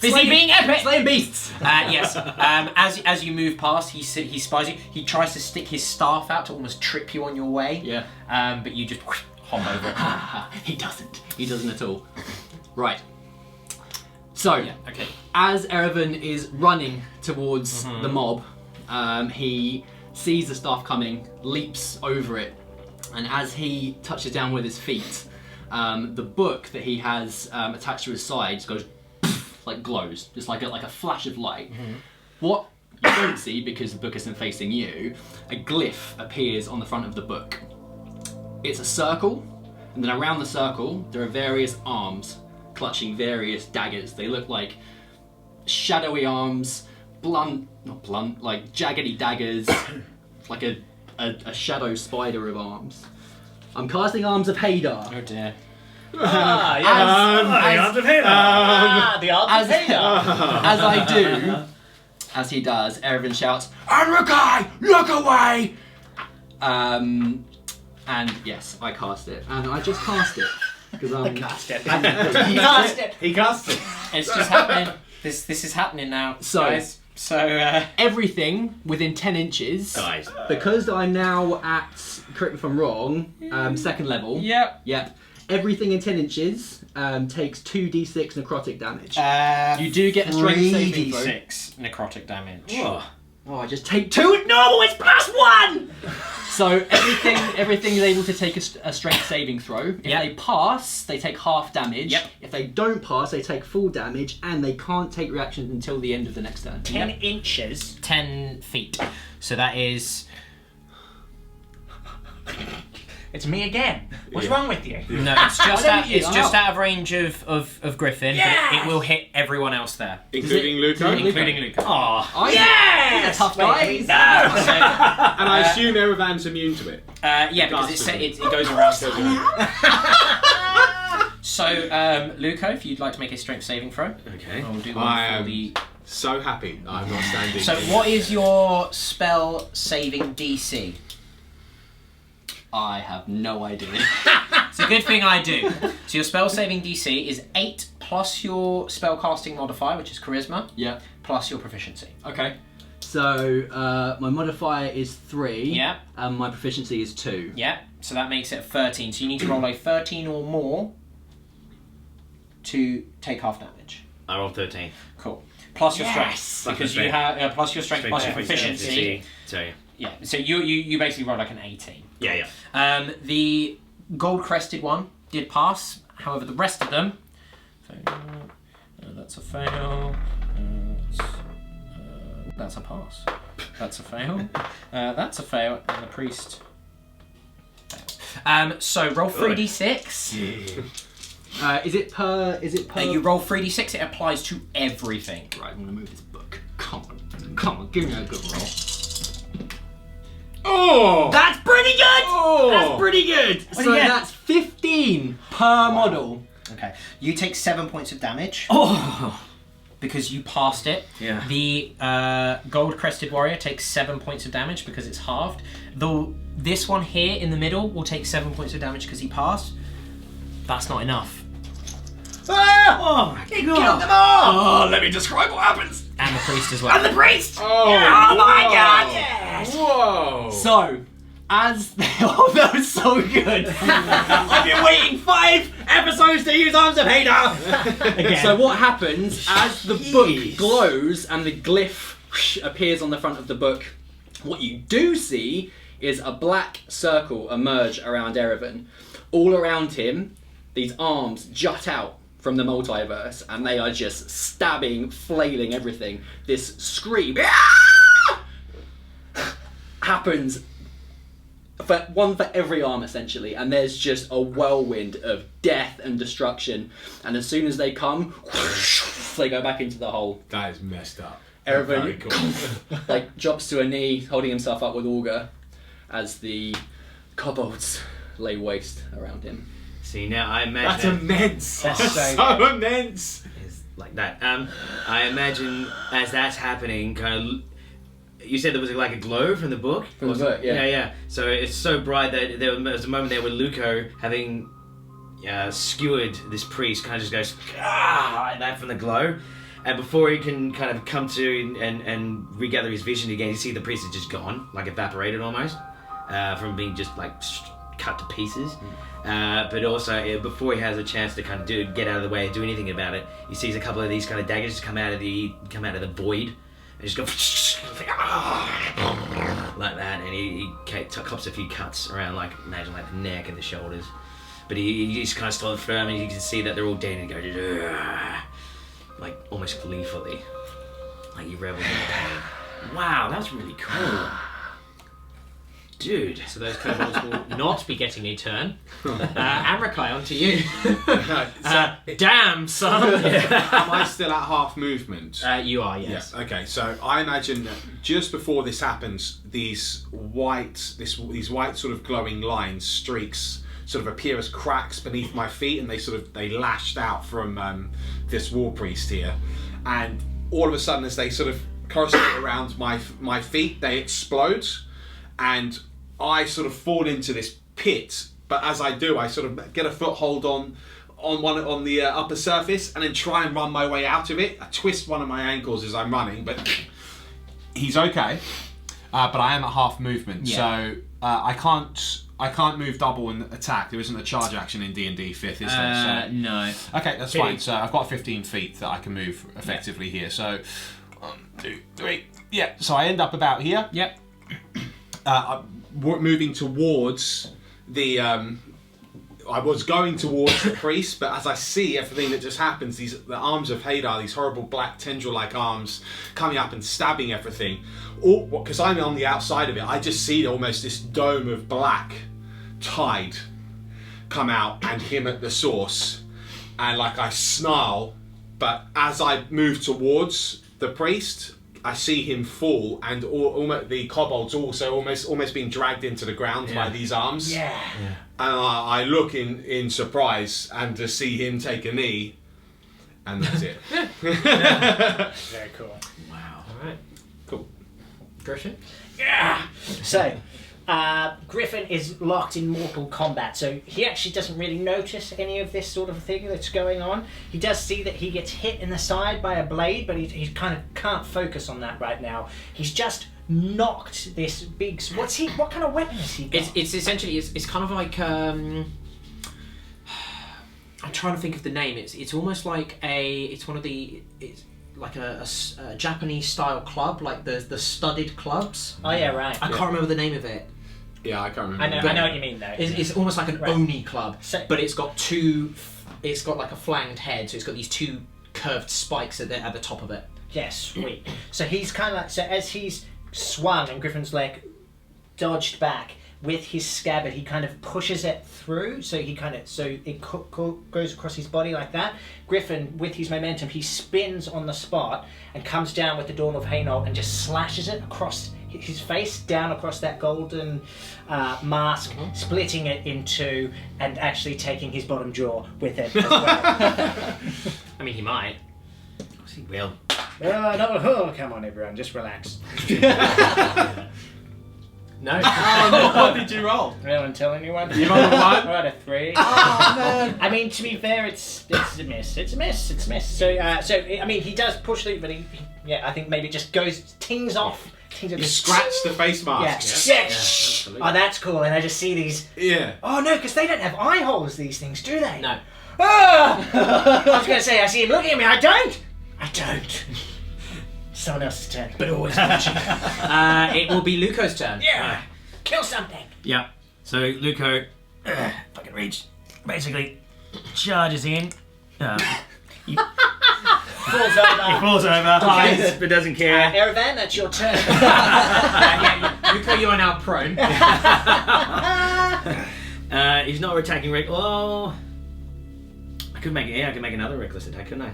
busy being epic! Slaying beasts! Yes. As you move past, he spies you. He tries to stick his staff out to almost trip you on your way. Yeah. But you just hop over it. He doesn't. He doesn't at all. Right. So, Yeah, okay. as Erevan is running towards the mob, he sees the staff coming, leaps over it, and as he touches down with his feet, the book that he has attached to his side goes like glows, just like a flash of light. What you don't see, because the book isn't facing you, a glyph appears on the front of the book. It's a circle, and then around the circle there are various arms clutching various daggers. They look like shadowy arms, not blunt, like jaggedy daggers, like a shadow spider of arms. I'm casting Arms of Hadar. Oh dear. The arms of Hadar. As I do, as he does, Erevan shouts, "Anrakai, look away!" And yes, I cast it, and I just cast it because I'm. He cast it. He cast it. It's just happening. This is happening now. So, guys. So everything within 10 inches, Guys. because I'm now at, correct me if I'm wrong, second level. Yep. Everything in 10 inches takes 2d6 necrotic damage. You do get a strength saving throw. 3d6 necrotic damage. Oh, I just take 2 normal, it's +1! So everything is able to take a strength saving throw. If they pass, they take half damage. Yep. If they don't pass, they take full damage, and they can't take reactions until the end of the next turn. 10 inches. 10 feet. So that is... It's me again. What's wrong with you? No, it's just out of range of Griffin, but it will hit everyone else there. Including Luca? Including Luca. Oh, Yes! He's a tough guy. No! And I assume Erevan's immune to it. Yeah, because it goes around. So, Luca, if you'd like to make a strength saving throw. Okay. I'll do I one for am the... so happy I'm not standing. So what is your spell saving DC? I have no idea. It's a good thing I do. So your spell saving DC is 8 plus your spell casting modifier, which is charisma, Yeah. plus your proficiency. Okay. So my modifier is 3. Yeah. And my proficiency is 2. Yeah, so that makes it 13. So you need to roll a 13 or more to take half damage. I rolled 13. Cool. Plus your strength, Plus because my you strength. have plus your strength plus your proficiency. So yeah. Yeah. So you basically roll like an 18. Yeah. The gold crested one did pass. However, the rest of them That's a fail. That's a pass. That's a fail. That's a fail, and the priest. So roll 3d6. Is it per? You roll 3d6. It applies to everything. Right, I'm gonna move this book. Come on, give me a good roll. Oh! That's pretty good. Oh! That's pretty good. What So do you get? that's 15 per model. Okay. You take 7 points of damage Oh. because you passed it. Yeah. The gold-crested warrior takes 7 points of damage because it's halved. Though this one here in the middle will take 7 points of damage because he passed. That's not enough. Oh my god. them all! Oh, let me describe what happens. And the priest as well. And the priest. Oh, Oh my whoa. god. Yes. Whoa! So, as oh, that was so good. I've been waiting 5 episodes to use Arms of Hater. So what happens as the book glows and the glyph appears on the front of the book? What you do see is a black circle emerge around Erevan. All around him, these arms jut out from the multiverse, and they are just stabbing, flailing everything. This scream happens for every arm essentially, and there's just a whirlwind of death and destruction. And as soon as they come, they go back into the hole. That is messed up. Erevan Very cool. like drops to a knee, holding himself up with Augur, as the kobolds lay waste around him. See, now I That's imagine immense. That's so so immense. it's like that. I imagine as that's happening, kind of. You said there was like a glow from the book. From the book, yeah. Yeah. So it's so bright that there was a moment there where Luco, having skewered this priest, kind of just goes like that from the glow. And before he can kind of come to and regather his vision again, you see the priest is just gone, like evaporated almost, from being just like cut to pieces. But also, before he has a chance to kind of get out of the way and do anything about it, he sees a couple of these kind of daggers come out of the void and just go like that, and he cops a few cuts around, like imagine like the neck and the shoulders. But he's kind of still firm, and you can see that they're all dead, and he goes like almost gleefully, like he revels in pain. Wow, that's really cool. Dude. So those kobolds will not be getting a turn. Amrakai, on to you. Damn, son! Am I still at half movement? You are, yes. Yeah. Okay. So I imagine that just before this happens, these white sort of glowing lines, streaks, sort of appear as cracks beneath my feet, and they lashed out from this war priest here, and all of a sudden, as they sort of coruscate around my feet, they explode, and I sort of fall into this pit. But as I do, I sort of get a foothold on the upper surface, and then try and run my way out of it. I twist one of my ankles as I'm running, but he's okay. But I am at half movement, so I can't move double and attack. There isn't a charge action in D&D 5th, is there? So, No. okay, that's fine. So I've got 15 feet that I can move effectively here. So 1, 2, 3. Yeah. So I end up about here. Yep. Moving towards the. I was going towards the priest, but as I see everything that just happens, the arms of Hadar, these horrible black tendril-like arms, coming up and stabbing everything. Because I'm on the outside of it, I just see almost this dome of black tide come out and him at the source, and like I snarl, but as I move towards the priest, I see him fall, and almost the kobolds also almost being dragged into the ground by these arms. Yeah. And I look in surprise and to see him take a knee, and that's it. Very cool. Wow. Alright. Cool. Griffin? Yeah. So, Griffin is locked in mortal combat, so he actually doesn't really notice any of this sort of thing that's going on. He does see that he gets hit in the side by a blade, but he kind of can't focus on that right now. He's just knocked this big. What kind of weapon is he got? It's essentially it's kind of like I'm trying to think of the name. It's almost like it's like a Japanese style club, like the studded clubs. Oh yeah, right. I can't remember the name of it. Yeah, I can't remember. I know what you mean though. It's almost like an Oni club, So- but it's got two. It's got like a flanged head, so it's got these two curved spikes at the top of it. Yes, sweet. So he's kind of like, so as he's swung and Griffin's leg dodged back, with his scabbard he kind of pushes it through, so he kind of, so it goes across his body like that. Griffin, with his momentum, he spins on the spot and comes down with the Dawn of Hainault and just slashes it across his face, down across that golden mask, splitting it in two and actually taking his bottom jaw with it as well. I mean, he might. He will. Come on everyone, just relax. No. What did you roll? I don't tell anyone. You rolled a 1? I got a 3. Oh man! I mean, to be fair, it's a miss. It's a miss. So I mean, he does push through, but I think maybe it just tings off. You scratch the face mask. Yeah. absolutely. Oh, that's cool. And I just see these. Yeah. Oh no, because they don't have eye holes. These things, do they? No. Ah! I was gonna say, I see him looking at me. I don't. Someone else's turn. But always watching. It will be Luco's turn. Yeah. Kill something. Yeah. So Luco, if I can reach, basically charges in. Falls over. Falls over, dies, but doesn't care. Erevan, that's your turn. Luco, you are now prone. He's not attacking Oh, I could make it. Yeah, I could make another reckless attack, couldn't I?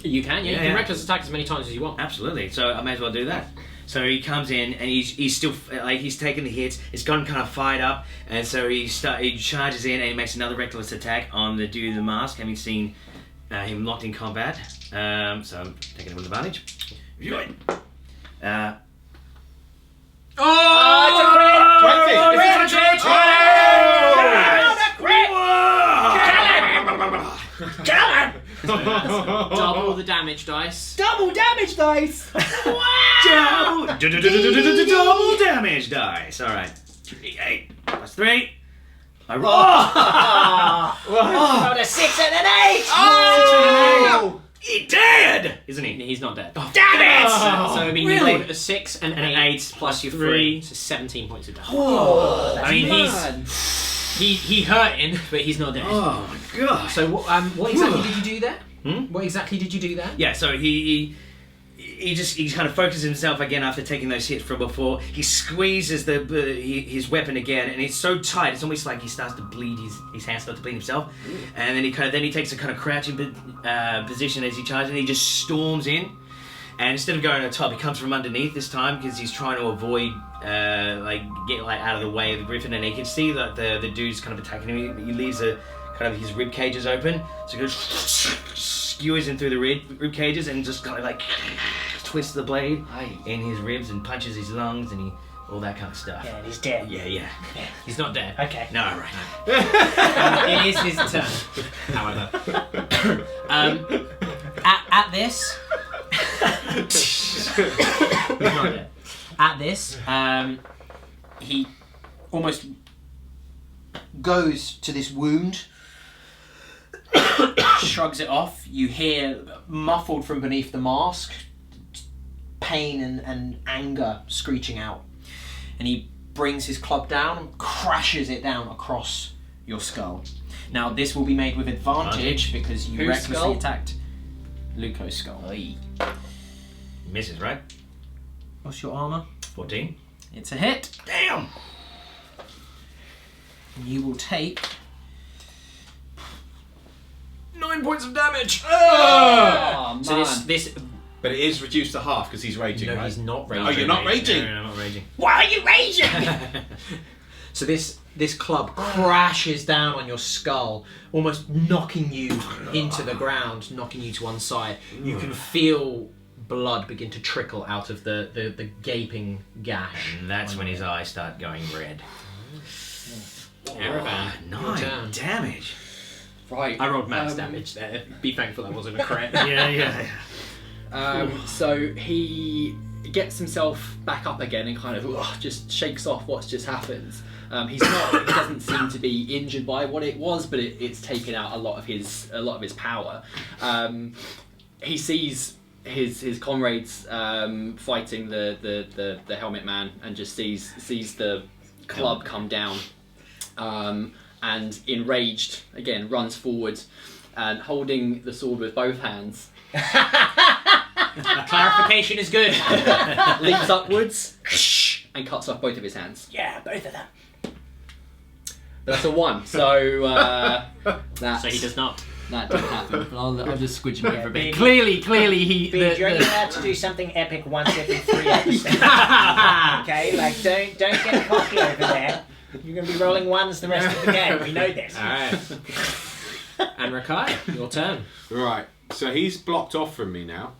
You can, yeah. You Yeah, can yeah. reckless attack as many times as you want. Absolutely. So I may as well do that. So he comes in and he's still like he's taking the hits. It's gone kind of fired up, and so he charges in and he makes another reckless attack on the dude in the mask. Having seen him locked in combat, so I'm taking him with advantage. Oh! Double the damage dice. Double damage dice. Double damage dice. All right. 3d8 plus 3. I roll. Rolled a 6 and an 8. Oh! He dead, isn't he? He's not dead. Oh, damn it! So I mean, Really? you rolled a 6 and an 8 plus your 3, so 17 points of damage. I mean, He hurting, but he's not dead. Oh my god. So what exactly did you do there? Hmm? What exactly did you do there? Yeah, so he kind of focuses himself again after taking those hits from before. He squeezes his weapon again, and it's so tight. It's almost like he starts to bleed. His hands start to bleed himself, and then he takes a kind of crouching position as he charges, and he just storms in. And instead of going on top, he comes from underneath this time because he's trying to avoid get out of the way of the griffin, and he can see that the dude's kind of attacking him. He leaves kind of his rib cages open, so he goes skewers in through the rib cages and just kind of like twists the blade in his ribs and punches his lungs and all that kind of stuff. Yeah, he's dead. Yeah. He's not dead. Okay. No, right. It is his turn. However, At this. he's not dead. At this, he almost goes to this wound, shrugs it off. You hear, muffled from beneath the mask, pain and anger screeching out. And he brings his club down and crashes it down across your skull. Now, this will be made with advantage because you Whose recklessly skull? attacked Luco's skull. Misses, right? What's your armor? 14. It's a hit. Damn! You will take 9 points of damage! Oh, man. So this. But it is reduced to half because he's raging, No, right? he's not raging. Oh, you're not raging? No, I'm not raging. Why are you raging? So this club crashes down on your skull, almost knocking you into the ground, knocking you to one side. You can feel blood begin to trickle out of the gaping gash. And that's when his eyes start going red. Erevan, your 9 turn. damage. Right. I rolled max damage there. Be thankful that wasn't a crit. Yeah. So he gets himself back up again and kind of just shakes off what's just happened. He doesn't seem to be injured by what it was, but it's taken out a lot of his power. He sees his comrades fighting the helmet man and just sees the club come down, and enraged again runs forward and holding the sword with both hands. Clarification is good. Leaps upwards and cuts off both of his hands. Yeah, both of them. That's a 1, so that's, So he does not. that didn't happen. But I'll just squidge him Yeah, over a bit. Bede- Clearly he. Bede, you're only allowed to do something epic once every 3 episodes. Okay, like don't get cocky over there. You're going to be rolling ones the rest of the game. We know this. Alright. And Rakai, your turn. Right. So he's blocked off from me now.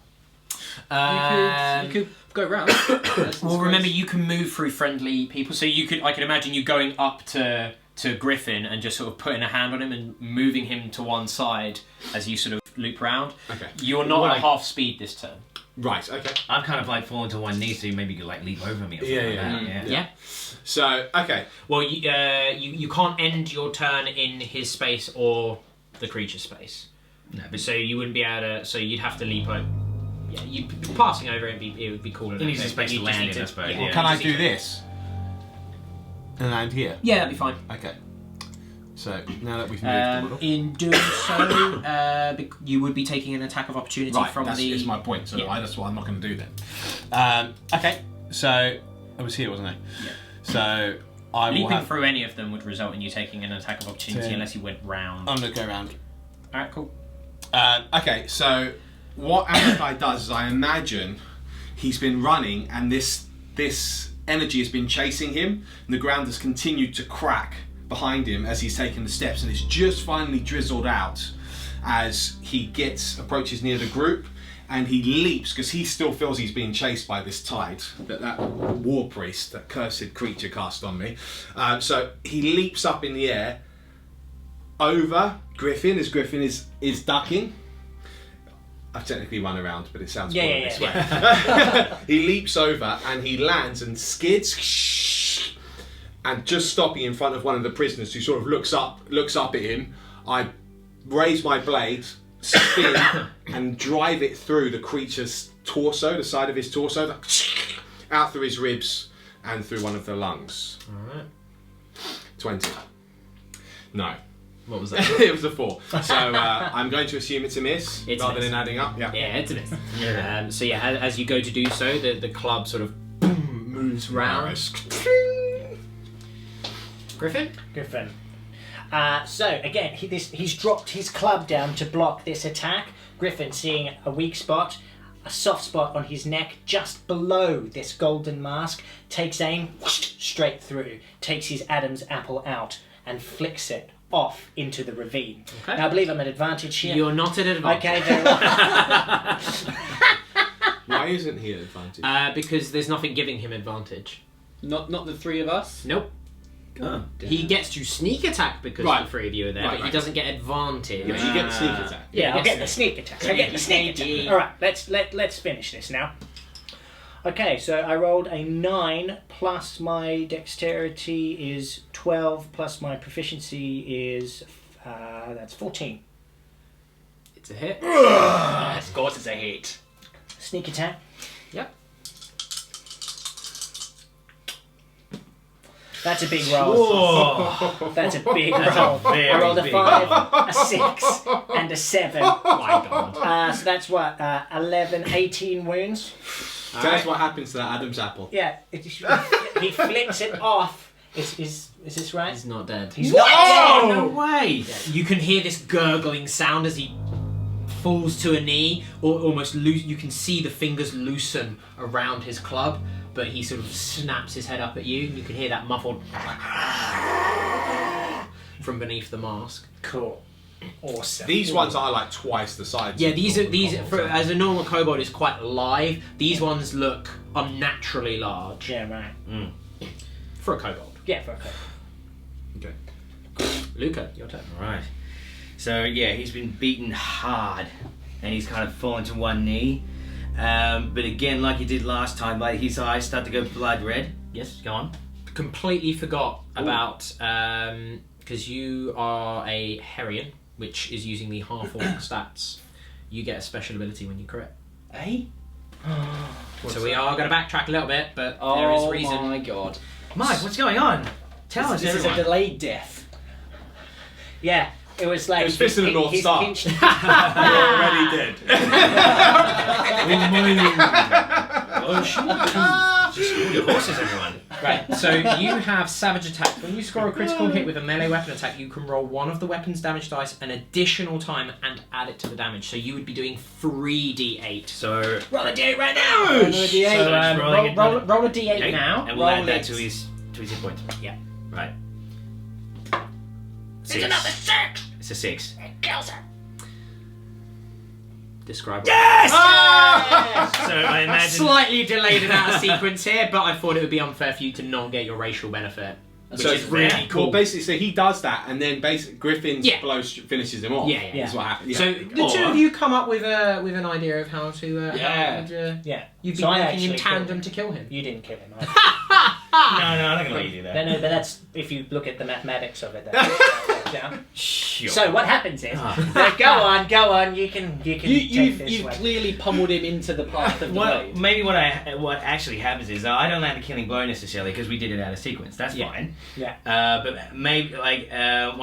You could Go round. Well, remember, you can move through friendly people, so I can imagine you going up to Griffin and just sort of putting a hand on him and moving him to one side as you sort of loop round. Okay. You're not Well, at half speed this turn. Right. Okay. I'm kind of like falling to one knee, so maybe you could like leap over me or something like that. Yeah. So okay. Well, you can't end your turn in his space or the creature's space. No, but So you wouldn't be able to. So you'd have to leap over. Yeah, you passing over it would be cool enough. He needs a space You to just land need in, I suppose, yeah. yeah. Can I do this? And land here. Yeah, that'd be fine. Okay. So now that we've moved a little. In doing so, you would be taking an attack of opportunity Right, from that's the. is my point. So Yeah. that's what I'm not going to do then. Okay, so I was here, wasn't I? Yeah. So I will Leaping have. through any of them would result in you taking an attack of opportunity 10. unless you went round. I'm going to go around. Alright, cool. Okay, so what Amakai does is I imagine he's been running and this energy has been chasing him and the ground has continued to crack behind him as he's taken the steps, and it's just finally drizzled out as he approaches near the group, and he leaps because he still feels he's being chased by this tide that war priest, that cursed creature, cast on me. So he leaps up in the air over Griffin as Griffin is ducking. I've technically run around, but it sounds cooler this way. He leaps over and he lands and skids, and just stopping in front of one of the prisoners who sort of looks up at him. I raise my blade, spin, and drive it through the creature's torso, the side of his torso, out through his ribs and through one of the lungs. Alright. 20. No. What was that? It was a 4. So I'm going to assume it's a miss It's a rather miss. than adding up. Yeah. Yeah, it's a miss. So yeah, as you go to do so, the club sort of boom, moves round. Griffin? Griffin. So again, he's dropped his club down to block this attack. Griffin, seeing a weak spot, a soft spot on his neck just below this golden mask, takes aim, whoosh, straight through, takes his Adam's apple out and flicks it off into the ravine. Okay. Now I believe I'm at advantage here. You're not at advantage. Okay, very well. Why isn't he at advantage? Because there's nothing giving him advantage. Not the 3 of us. Nope. Oh, He gets to sneak attack because Right. the 3 of you are there, Right, but he right. doesn't get advantage. Yeah, you get the sneak attack. Yeah, I'll Yes. get the sneak attack. I'll get the sneak attack. All right, let's finish this now. Okay, so I rolled a 9 plus my dexterity is 12 plus my proficiency is that's 14. It's a hit. Of course, it's a hit. Sneak attack. Yep. That's a big roll. That's a big roll. I rolled a 5, a 6, and a 7. My God. So that's what 11, 18 wounds. Tell us what happens to that Adam's apple. Yeah, he flips it off. Is this right? He's not dead. He's not no way! You can hear this gurgling sound as he falls to a knee, or almost loose. You can see the fingers loosen around his club, but he sort of snaps his head up at you, and you can hear that muffled from beneath the mask. Cool. Awesome. These ones are like twice the size. Yeah, of these normal are kobolds, for, aren't they? as a normal kobold is quite live. These ones look unnaturally large Yeah, right. for a kobold. Yeah, for a couple. Okay. Luca, your turn. Right. So yeah, he's been beaten hard, and he's kind of fallen to one knee. But again, like he did last time, like his eyes start to go blood red. Yes, go on. Completely forgot about because you are a Herian, which is using the half-orc stats. You get a special ability when you crit. Eh? So we are going to backtrack a little bit, but there is reason. Oh my god. Mike, what's going on? Tell us, This is a everyone. delayed death. Yeah, it was like It was Fist of the North he's Star. pinched- You're already dead. Oh, shoot. Just hold your horses, everyone. Right, so you have savage attack. When you score a critical hit with a melee weapon attack, you can roll one of the weapon's damage dice an additional time and add it to the damage. So you would be doing 3d8. So, Roll a d8 right now! Roll a D8. So it's rolling it- roll a D8 now. and we'll roll add that it. to his hit points. Yeah. Right. It's 6. another 6! It's a 6. It kills her. Describe it. Yes! So I imagine. Slightly delayed and out of sequence here, but I thought it would be unfair for you to not get your racial benefit. Which So is really fair. cool. Well, basically, so he does that, and then basically Griffin's Yeah. blow finishes him off. Yeah. Is what happens. So Yeah. the two of you come up with an idea of how to Yeah. Yeah. you'd be So I working in actually tandem killed to kill him. You didn't kill him. No, I'm not going to let you do that. No, but that's if you look at the mathematics of it. That's down. Sure. So what happens is, Ah. go on. You can take this You've way. clearly pummeled him into the path of the Well, blade. maybe what actually happens is I don't land a killing blow necessarily because we did it out of sequence. That's fine. Yeah. But maybe what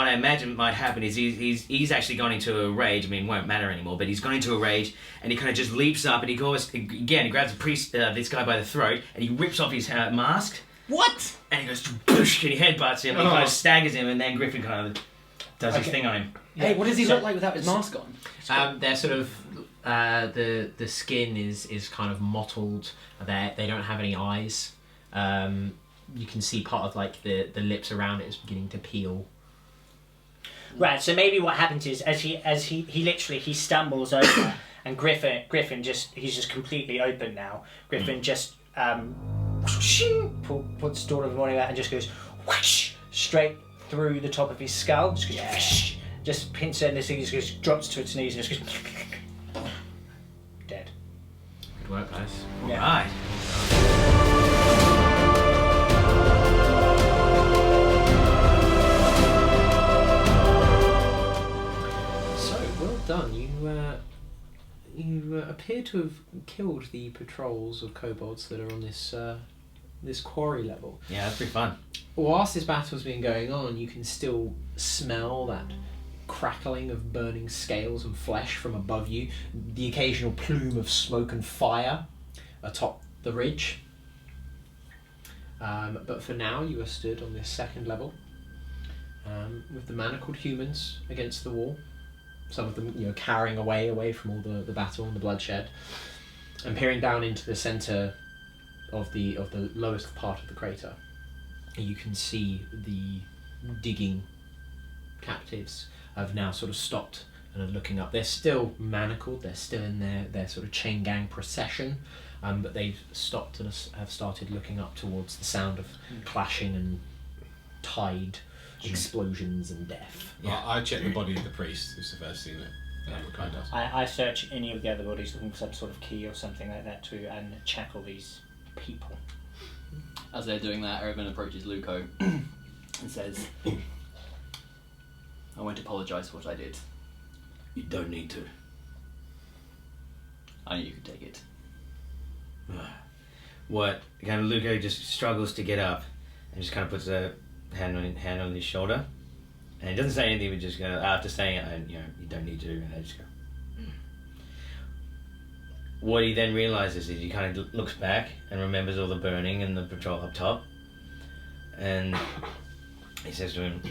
I imagine might happen is he's actually gone into a rage. I mean, it won't matter anymore. But he's gone into a rage and he kind of just leaps up and he goes again. He grabs the priest, this guy by the throat, and he rips off his mask. What? And he goes boosh, and he headbutts him. And he kind of staggers him, and then Griffin kind of does his thing on him. Hey, what does he look like without his mask on? They're sort of the skin is kind of mottled. They don't have any eyes. You can see part of like the lips around it is beginning to peel. Right. So maybe what happens is as he literally stumbles over and Griffin he's just completely open now. Griffin just puts Dawn of the Morning out and just goes whoosh, straight through the top of his skull. Just goes whoosh, just pinch it and this thing just goes, drops to its knees and just goes dead. Good work, guys. Yeah. Right. So well done. You appear to have killed the patrols of kobolds that are on this quarry level. Yeah, that's pretty fun. Whilst this battle's been going on, you can still smell that crackling of burning scales and flesh from above you, the occasional plume of smoke and fire atop the ridge. But for now, you are stood on this second level with the manacled humans against the wall. Some of them, carrying away from all the battle and the bloodshed, and peering down into the centre of the lowest part of the crater. You can see the digging captives have now sort of stopped and are looking up. They're still manacled. They're still in their sort of chain gang procession, but they've stopped and have started looking up towards the sound of clashing and tide explosions and death. Yeah. I check the body of the priest. It's the first thing that Mackay does. I search any of the other bodies looking for some sort of key or something like that to check all these people. As they're doing that, Erevan approaches Luco and says, I won't apologise for what I did. You don't need to. I knew you could take it. What? Kind of Luco just struggles to get up and just kind of puts a hand on his shoulder, and he doesn't say anything. But just after saying it, you don't need to. And I just go. What he then realizes is he kind of looks back and remembers all the burning and the patrol up top, and he says to him,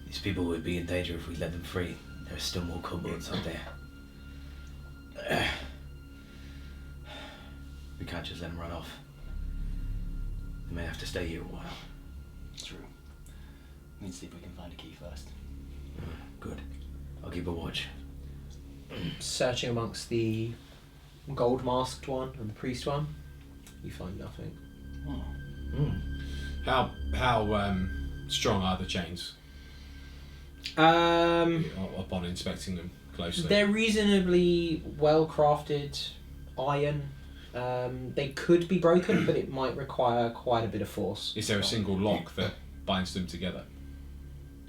"These people would be in danger if we let them free. There are still more kobolds up there. We can't just let them run off. They may have to stay here a while." True. We need to see if we can find a key first. Good. I'll keep a watch. Searching amongst the gold masked one and the priest one, you find nothing. How strong are the chains upon inspecting them closely? They're reasonably well crafted iron. They could be broken, but it might require quite a bit of force. Is there a single lock that binds them together?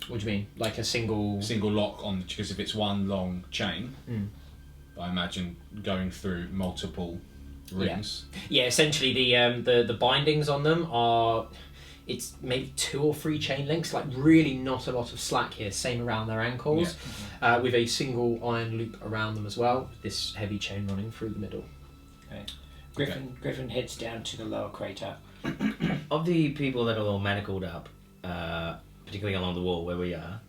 What do you mean? Like a single Lock on, because if it's one long chain, Mm. I imagine going through multiple rings. Yeah, essentially the bindings on them are, it's maybe 2 or 3 chain links, like really not a lot of slack here. Same around their ankles, with a single iron loop around them as well. This heavy chain running through the middle. Okay. Griffin heads down to the lower crater. Of the people that are all manacled up, particularly along the wall where we are,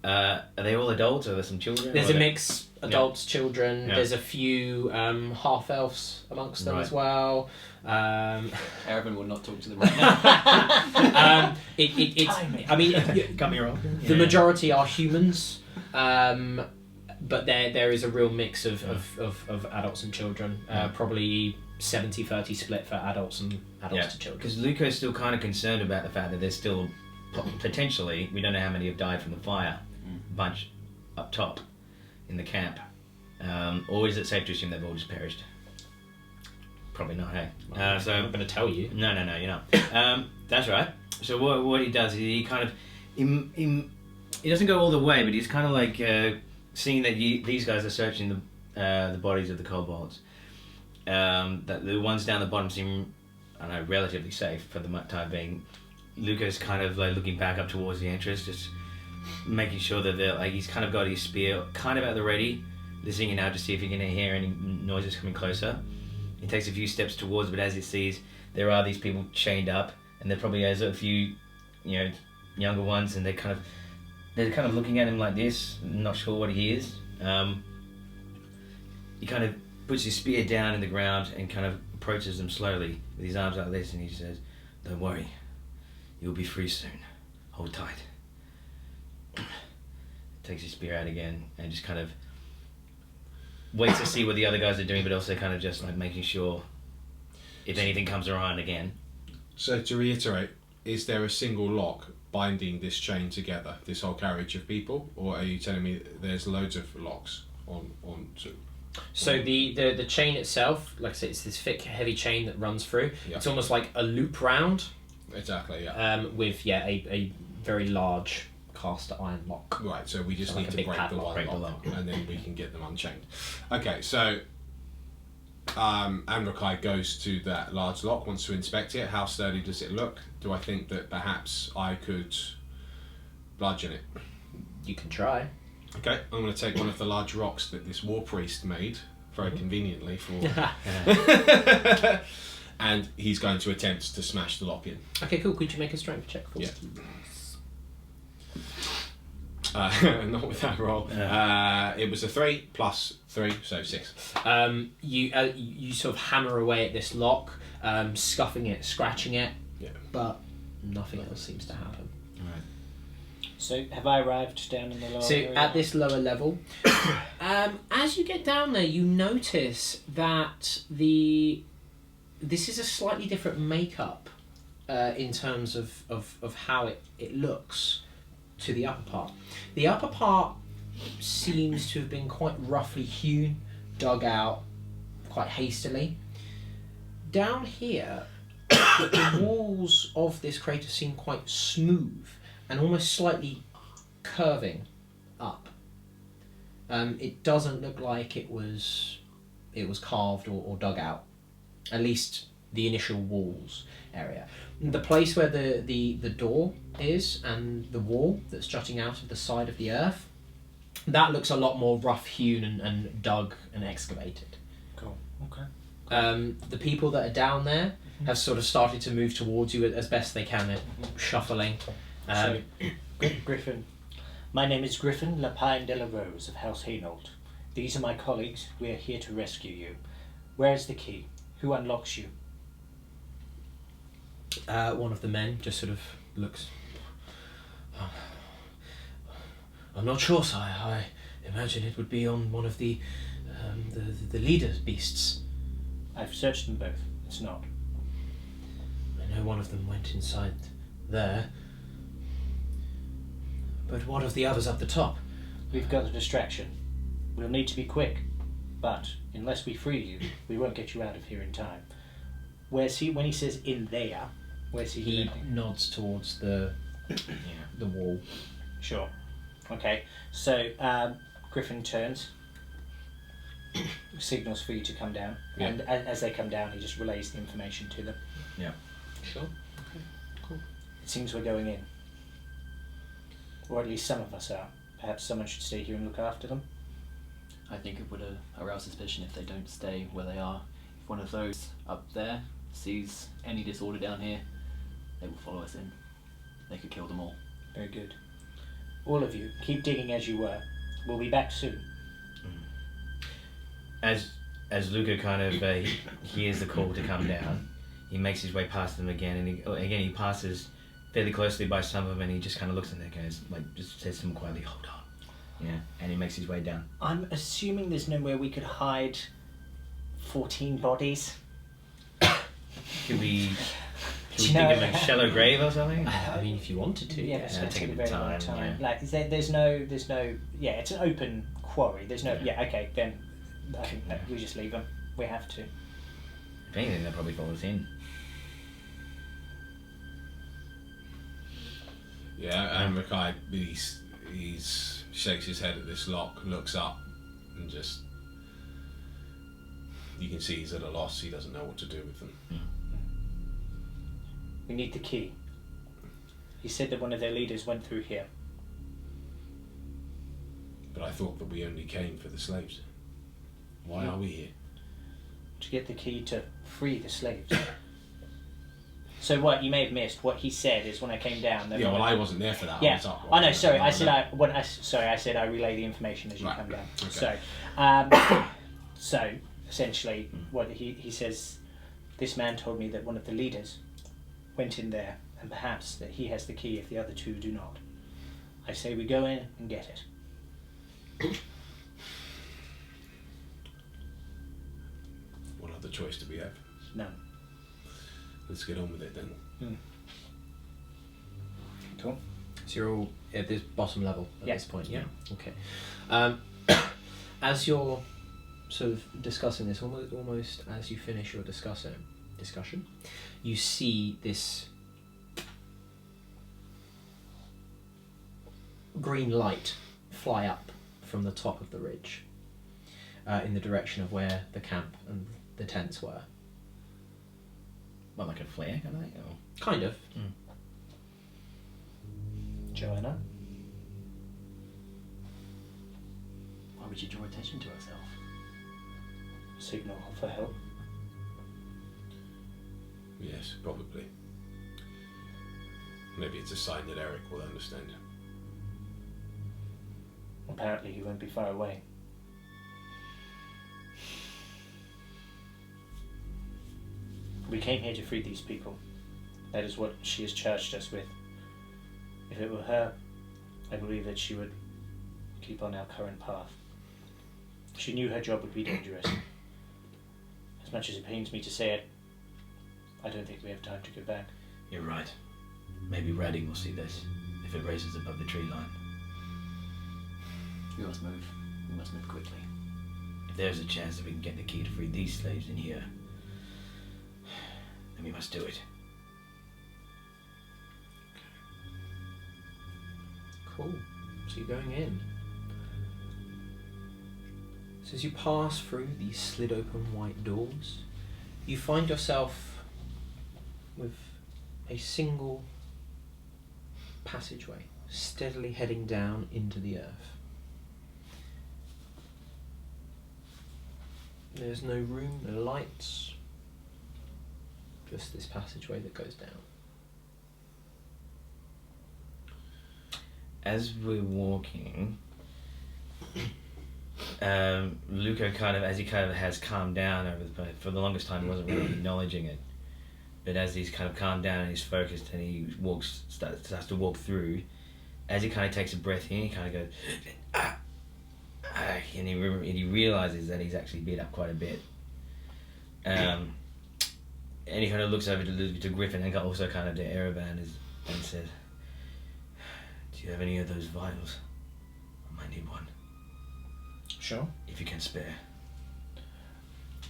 are they all adults or are there some children? There's a mix, adults, children. Yeah. There's a few half-elves amongst them as well. Erevan will not talk to them right now. I mean, Cut me wrong. the majority are humans, but there is a real mix of adults and children. Probably 70-30 split for adults and adults to children. Because Luco's still kind of concerned about the fact that there's still potentially, we don't know how many have died from the fire, bunch up top in the camp. Or is it safe to assume they've all just perished? Probably not, hey? So I'm not going to tell you. No, you're not. That's right. So what he does is he kind of... He doesn't go all the way, but he's kind of like seeing that these guys are searching the bodies of the kobolds. That the ones down the bottom seem, I don't know, relatively safe for the time being. Luca's kind of like looking back up towards the entrance, just making sure that they're like, he's kind of got his spear kind of at the ready, listening out to see if he can hear any noises coming closer. He takes a few steps towards, but as he sees there are these people chained up, and there probably has a few, younger ones, and they're kind of looking at him like this, not sure what he is. He kind of puts his spear down in the ground and kind of approaches them slowly with his arms like this, and he says, "Don't worry, you'll be free soon. Hold tight." Takes his spear out again and just kind of waits to see what the other guys are doing, but also kind of just like making sure if anything comes around again. So to reiterate, is there a single lock binding this chain together, this whole carriage of people, or are you telling me there's loads of locks on to? So the chain itself, like I said, it's this thick, heavy chain that runs through. Yeah. It's almost like a loop round. Exactly, yeah. With a very large cast iron lock. Right, so we just So need like a to big break the padlock. one lock, and then we can get them unchained. Okay, so Amrakai goes to that large lock, wants to inspect it. How sturdy does it look? Do I think that perhaps I could bludgeon it? You can try. Okay, I'm going to take one of the large rocks that this war priest made, very conveniently for... and he's going to attempt to smash the lock in. Okay, cool. Could you make a strength check for me? Not with that roll. It was a 3 plus 3, so 6. You sort of hammer away at this lock, scuffing it, scratching it, but nothing else seems to happen. So, have I arrived down in the lower area? At this lower level, as you get down there, you notice that this is a slightly different makeup in terms of how it looks to the upper part. The upper part seems to have been quite roughly hewn, dug out quite hastily. Down here, the walls of this crater seem quite smooth and almost slightly curving up. It doesn't look like it was carved or dug out, at least the initial walls area. The place where the door is and the wall that's jutting out of the side of the earth, that looks a lot more rough hewn and dug and excavated. Cool. Okay. The people that are down there have sort of started to move towards you as best they can, shuffling. So, Griffin. My name is Griffin Lapine de la Rose of House Hainault. These are my colleagues. We are here to rescue you. Where is the key? Who unlocks you? One of the men just sort of looks. I'm not sure, sire. I imagine it would be on one of the leader beasts. I've searched them both. It's not. I know one of them went inside there. But what of the others up the top? We've got a distraction. We'll need to be quick. But unless we free you, we won't get you out of here in time. Where's he? When he says in there, where's he? He nods towards the wall. Sure. Okay. So Griffin turns. signals for you to come down, Yeah. and as they come down, he just relays the information to them. Sure. Okay. Cool. It seems we're going in, or at least some of us are. Perhaps someone should stay here and look after them. I think it would arouse suspicion if they don't stay where they are. If one of those up there sees any disorder down here, they will follow us in. They could kill them all. Very good. All of you, keep digging as you were. We'll be back soon. As Luca kind of hears the call to come down, he makes his way past them again, and he passes fairly closely by some of them, and he just kind of looks at them and goes, just says to them quietly, "Hold on." Yeah, and he makes his way down. I'm assuming there's nowhere we could hide 14 bodies. Could we Do you dig know- him a shallow grave or something? I mean, if you wanted to. Yeah, but it's going to take take a a bit very of long time, time. yeah. Like, there's no, yeah, it's an open quarry. There's no, okay, then I think that we just leave them. We have to. If anything, they'll probably follow us in. Yeah, and Rakai, he's shakes his head at this lock, looks up, and just... You can see he's at a loss. He doesn't know what to do with them. We need the key. He said that one of their leaders went through here. But I thought that we only came for the slaves. Why are we here? To get the key to free the slaves. So what you may have missed, what he said is when I came down. Yeah, well, I wasn't there for that. Yeah. I was up. Oh no, sorry. I said I relay the information as you Right. come down. Okay. So essentially, what he says, this man told me that one of the leaders went in there, and perhaps that he has the key if the other two do not. I say we go in and get it. What other choice do we have? None. Let's get on with it then. Cool. So you're all at this bottom level at Yeah. this point, yeah? Okay. As you're sort of discussing this, almost as you finish your discussion, you see this green light fly up from the top of the ridge in the direction of where the camp and the tents were. Well, like a flare, kind of thing? Or... Kind of. Joanna? Why would you draw attention to herself? Signal for help. Yes, probably. Maybe it's a sign that Eric will understand. Apparently he won't be far away. We came here to free these people. That is what she has charged us with. If it were her, I believe that she would keep on our current path. She knew her job would be dangerous. As much as it pains me to say it, I don't think we have time to go back. You're right. Maybe Redding will see this, if it raises above the tree line. We must move. We must move quickly. If there's a chance that we can get the key to free these slaves in here, then we must do it. Cool. So you're going in. So as you pass through these slid open white doors, you find yourself with a single passageway steadily heading down into the earth. There's no room, no lights, just this passageway that goes down. As we're walking, Luca as he has calmed down for the longest time, he wasn't really acknowledging it. But as he's kind of calmed down and he's focused and he starts to walk through, as he kind of takes a breath in, he kind of goes, and he realizes that he's actually beat up quite a bit. And he kind of looks over to Griffin and also kind of to Erevan and said, "Do you have any of those vials? I might need one. Sure. If you can spare."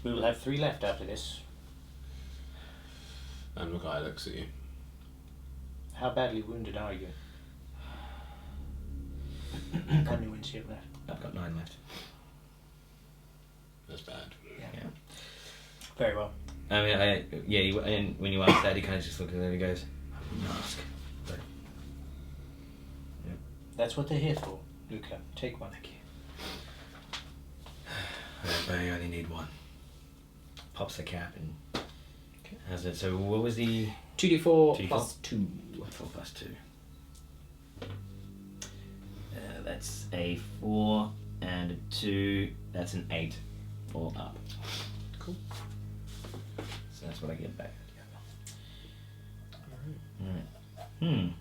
We will have 3 left after this. And Mackay looks at you. How badly wounded are you? How many wounds do you have left? I've got 9 left. as bad. Very well. I mean, and when you ask that, he kind of just looks at it and he goes, "I wouldn't ask." But That's what they're here for, Luca. Take one. thank you. I only need one. Pops the cap and has it. So what was the 2d4 2d4? plus 2. 4 plus 2? That's a 4 and a 2. That's an 8 or up. Cool. So that's what I get back. Alright.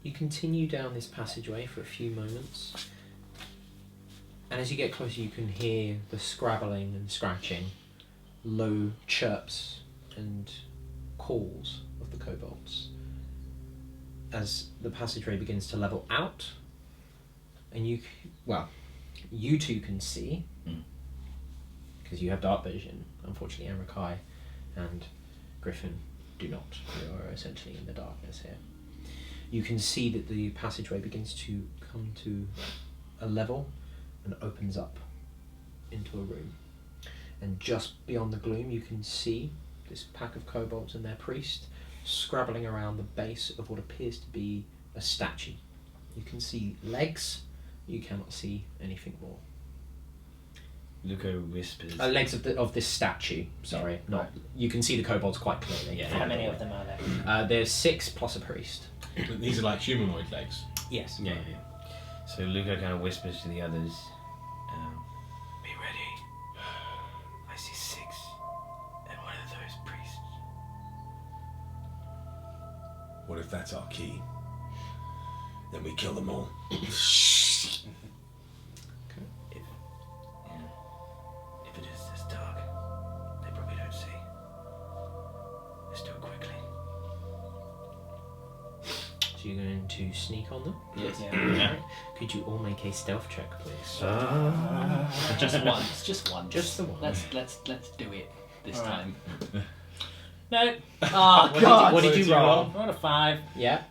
You continue down this passageway for a few moments, and as you get closer you can hear the scrabbling and scratching, low chirps and calls of the kobolds as the passageway begins to level out, and you two can see, because you have dark vision. Unfortunately, Amrakai and Griffin do not. You are essentially in the darkness here. You can see that the passageway begins to come to a level and opens up into a room. And just beyond the gloom you can see this pack of kobolds and their priest scrabbling around the base of what appears to be a statue. You can see legs, you cannot see anything more. Luca whispers. Legs of this statue, sorry. Not. You can see the kobolds quite clearly. Yeah. How many of them are there? There's 6 plus a priest. These are like humanoid legs. Yes. Yeah. So Luca kind of whispers to the others, "Be ready. I see 6 and one of those priests." What if that's our key? Then we kill them all. If it is this dark, they probably don't see. Let's do it quickly. So you're going to sneak on them? Yes. Yeah. Alright. Could you all make a stealth check, please? Just once. Just once. Just the one. Let's do it this All right. time. No. Oh What did you roll? Roll a 5. Yeah.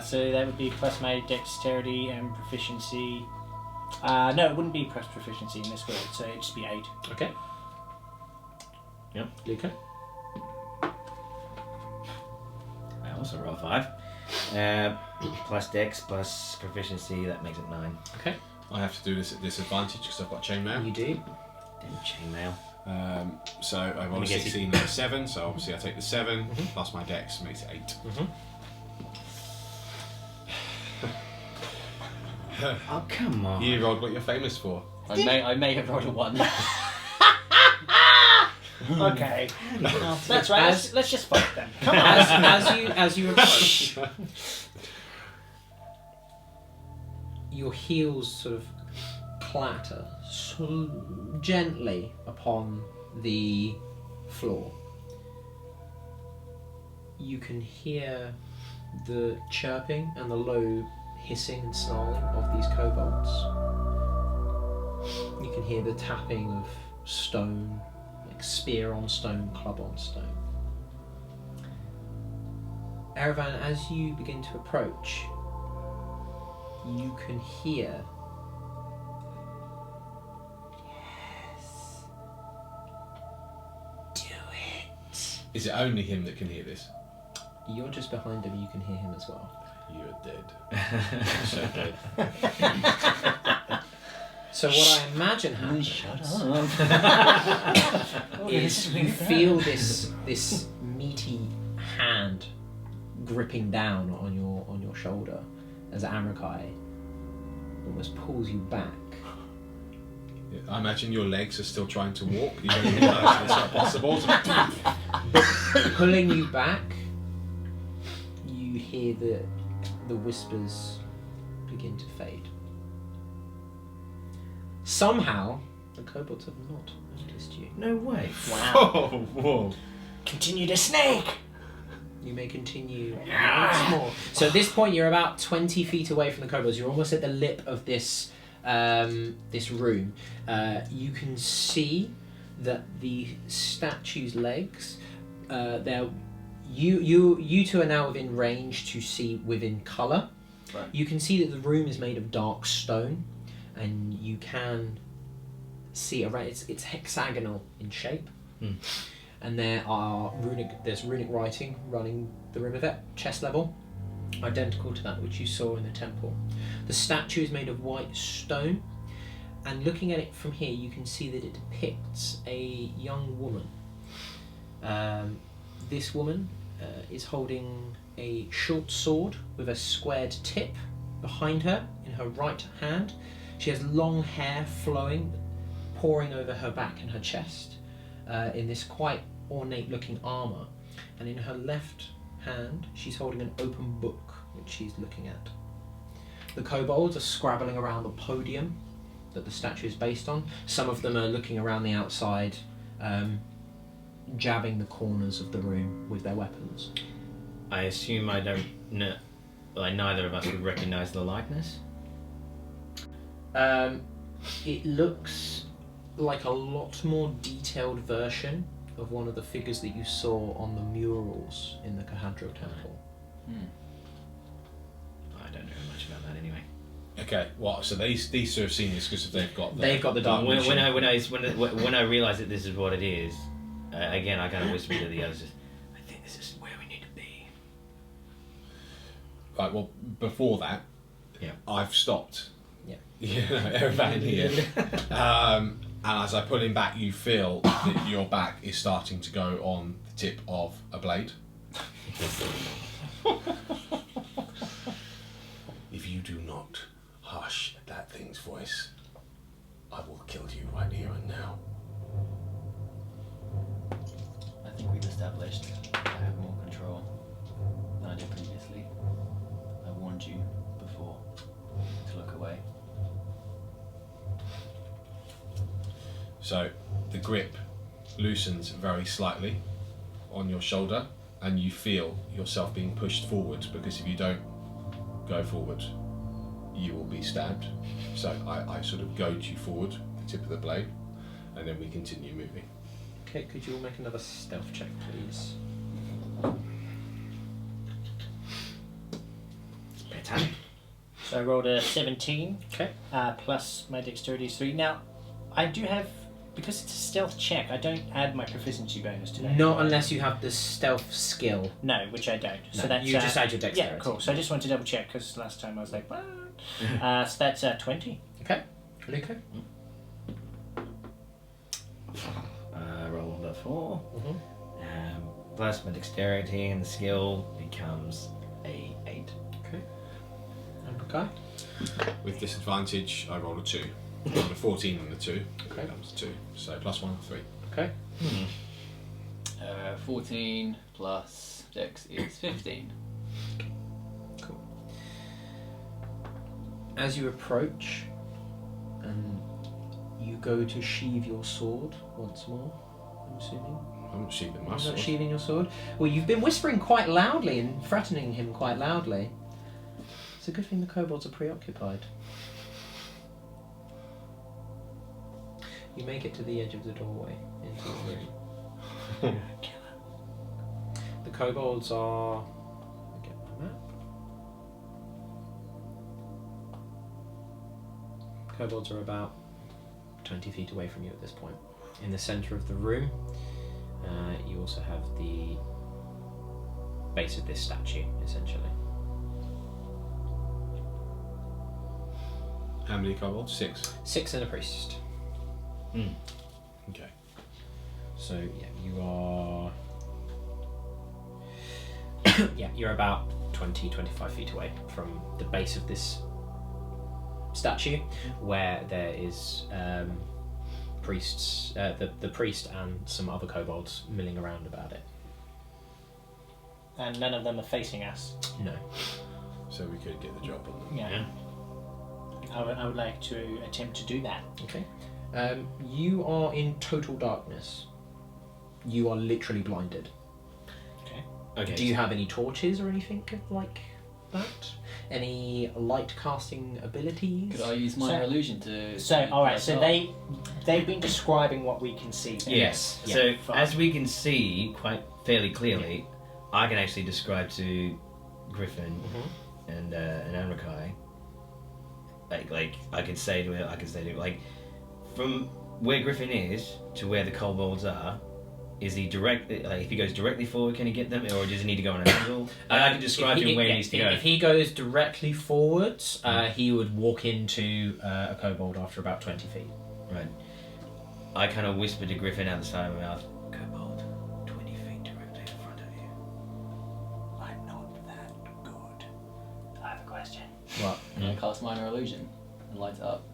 So that would be plus my dexterity and proficiency. No, it wouldn't be plus proficiency in this world, so it'd just be 8. Okay. Yep. Luca? I also roll 5. Plus dex, plus proficiency, that makes it 9. Okay. I have to do this at disadvantage because I've got chainmail. You do. Damn chainmail. So I rolled a guess 16 and a 7, so obviously I take the 7 plus my dex makes it 8. Oh, come on. You rolled what you're famous for. I may have rolled a 1. Okay. That's right. Let's just fight them. Come on. As you approach, your heels sort of clatter gently upon the floor. You can hear the chirping and the low hissing and snarling of these kobolds. You can hear the tapping of stone, like spear on stone, club on stone. Erevan, as you begin to approach, you can hear Is it only him that can hear this? You're just behind him, you can hear him as well. You're dead. So dead. So what I imagine happens is you feel this meaty hand gripping down on your shoulder as Amrakai almost pulls you back. I imagine your legs are still trying to walk. You don't realise it's not possible. Pulling you back, you hear the whispers begin to fade. Somehow, the kobolds have not noticed you. No way. Wow. Oh, whoa. Continue to snake. You may continue once more. So at this point, you're about 20 feet away from the kobolds. You're almost at the lip of this room. You can see that the statue's legs, you two are now within range to see within colour. Right. You can see that the room is made of dark stone, and you can see around. It's hexagonal in shape, Hmm. and there's runic writing running the rim of it, chest level, identical to that which you saw in the temple. The statue is made of white stone, and looking at it from here, you can see that it depicts a young woman. This woman is holding a short sword with a squared tip behind her in her right hand. She has long hair flowing, pouring over her back and her chest in this quite ornate looking armour. And in her left hand, she's holding an open book which she's looking at. The kobolds are scrabbling around the podium that the statue is based on. Some of them are looking around the outside, jabbing the corners of the room with their weapons. I assume I don't know. Like neither of us would recognise the likeness. It looks like a lot more detailed version of one of the figures that you saw on the murals in the Cahadril temple. I don't know much about that anyway. Okay, what? So these two have seen this because they've got the dark When vision. I realise that this is what it is, again I kind of whisper to the others, I think this is where we need to be. Right. Well, before that, Yeah. I've stopped. Yeah. Erevan here. And as I pull him back, you feel that your back is starting to go on the tip of a blade. If you do not hush at that thing's voice, I will kill you right here and now. I think we've established I have more control than I did previously. I warned you before to look away. So the grip loosens very slightly on your shoulder, and you feel yourself being pushed forward, because if you don't go forward, you will be stabbed. So I sort of goad you forward, the tip of the blade, and then we continue moving. Okay, could you all make another stealth check, please? So I rolled a 17. Okay. Plus my dexterity is 3. Now, I do have, because it's a stealth check, I don't add my proficiency bonus to that. Not unless you have the stealth skill. No, which I don't. No, So that's you just add your dexterity. Yeah, cool. So I just want to double check, because last time I was like, what? So that's 20. Okay. Luca? Rolled a 4. Mm-hmm. Plus my dexterity and the skill becomes a 8. Okay. And Rukai? With disadvantage, I rolled a 2. I rolled a 14 on the 2. Okay. That was 2. So plus 1, 3. Okay. 14 plus dex is 15. Cool. As you approach, and you go to sheathe your sword once more, I'm assuming. I'm not sheathing my You're not sword. sheathing your sword? Well, you've been whispering quite loudly and threatening him quite loudly. It's a good thing the kobolds are preoccupied. You make it to the edge of the doorway into the room. The kobolds are... Let me get my map. Kobolds are about 20 feet away from you at this point. In the centre of the room, you also have the base of this statue, essentially. How many kobolds? 6. 6 and a priest. Okay. So yeah, you are. Yeah, you're about 20-25 feet away from the base of this statue, where there is priests, the priest and some other kobolds milling around about it. And none of them are facing us. No. So we could get the job on them. Yeah. I would like to attempt to do that. Okay. You are in total darkness. You are literally blinded. Okay. Do you have any torches or anything like that? Any light casting abilities? Could I use minor illusion to... So, alright, so they've been describing what we can see. Yes. Yeah, So fine. as we can see quite fairly clearly, I can actually describe to Griffin and Amrakai. Like I could say to it, like from where Griffin is to where the kobolds are, is he direct? If he goes directly forward, can he get them, or does he need to go on an angle? I can describe to him where he needs to go. If he goes directly forwards, he would walk into a kobold after about 20 feet. Right. I kind of whisper to Griffin out the side of my mouth, Kobold, 20 feet directly in front of you. I'm not that good. I have a question. What? I cast minor illusion and light it up.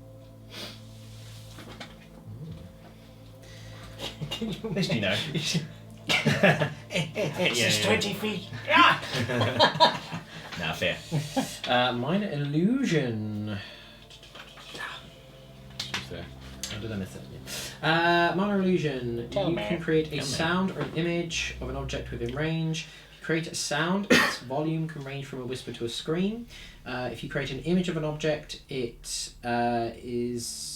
Can you At least you know. It's just 20 feet. Nah, fair. Minor illusion. Who's there? I did anything. Minor illusion. Tell You me. can create a Tell me. sound or an image of an object within range. If you create a sound, its volume can range from a whisper to a scream. If you create an image of an object, it is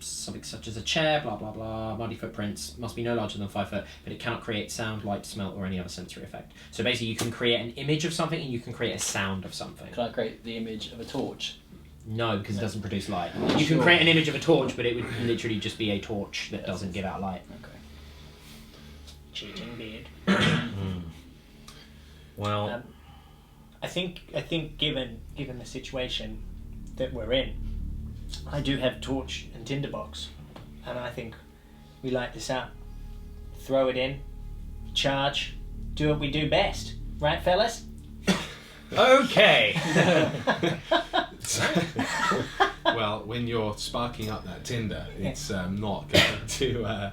something such as a chair, blah blah blah, muddy footprints, must be no larger than 5 foot, but it cannot create sound, light, smell, or any other sensory effect. So basically you can create an image of something and you can create a sound of something. Can I create the image of a torch? No, because it doesn't produce light. You Sure. can create an image of a torch, but it would literally just be a torch that doesn't give out light. Okay. Cheating beard. Well, I think given the situation that we're in, I do have torch and tinderbox, and I think we light this up, throw it in, charge, do what we do best, right, fellas? Okay. Well, when you're sparking up that tinder, it's not going to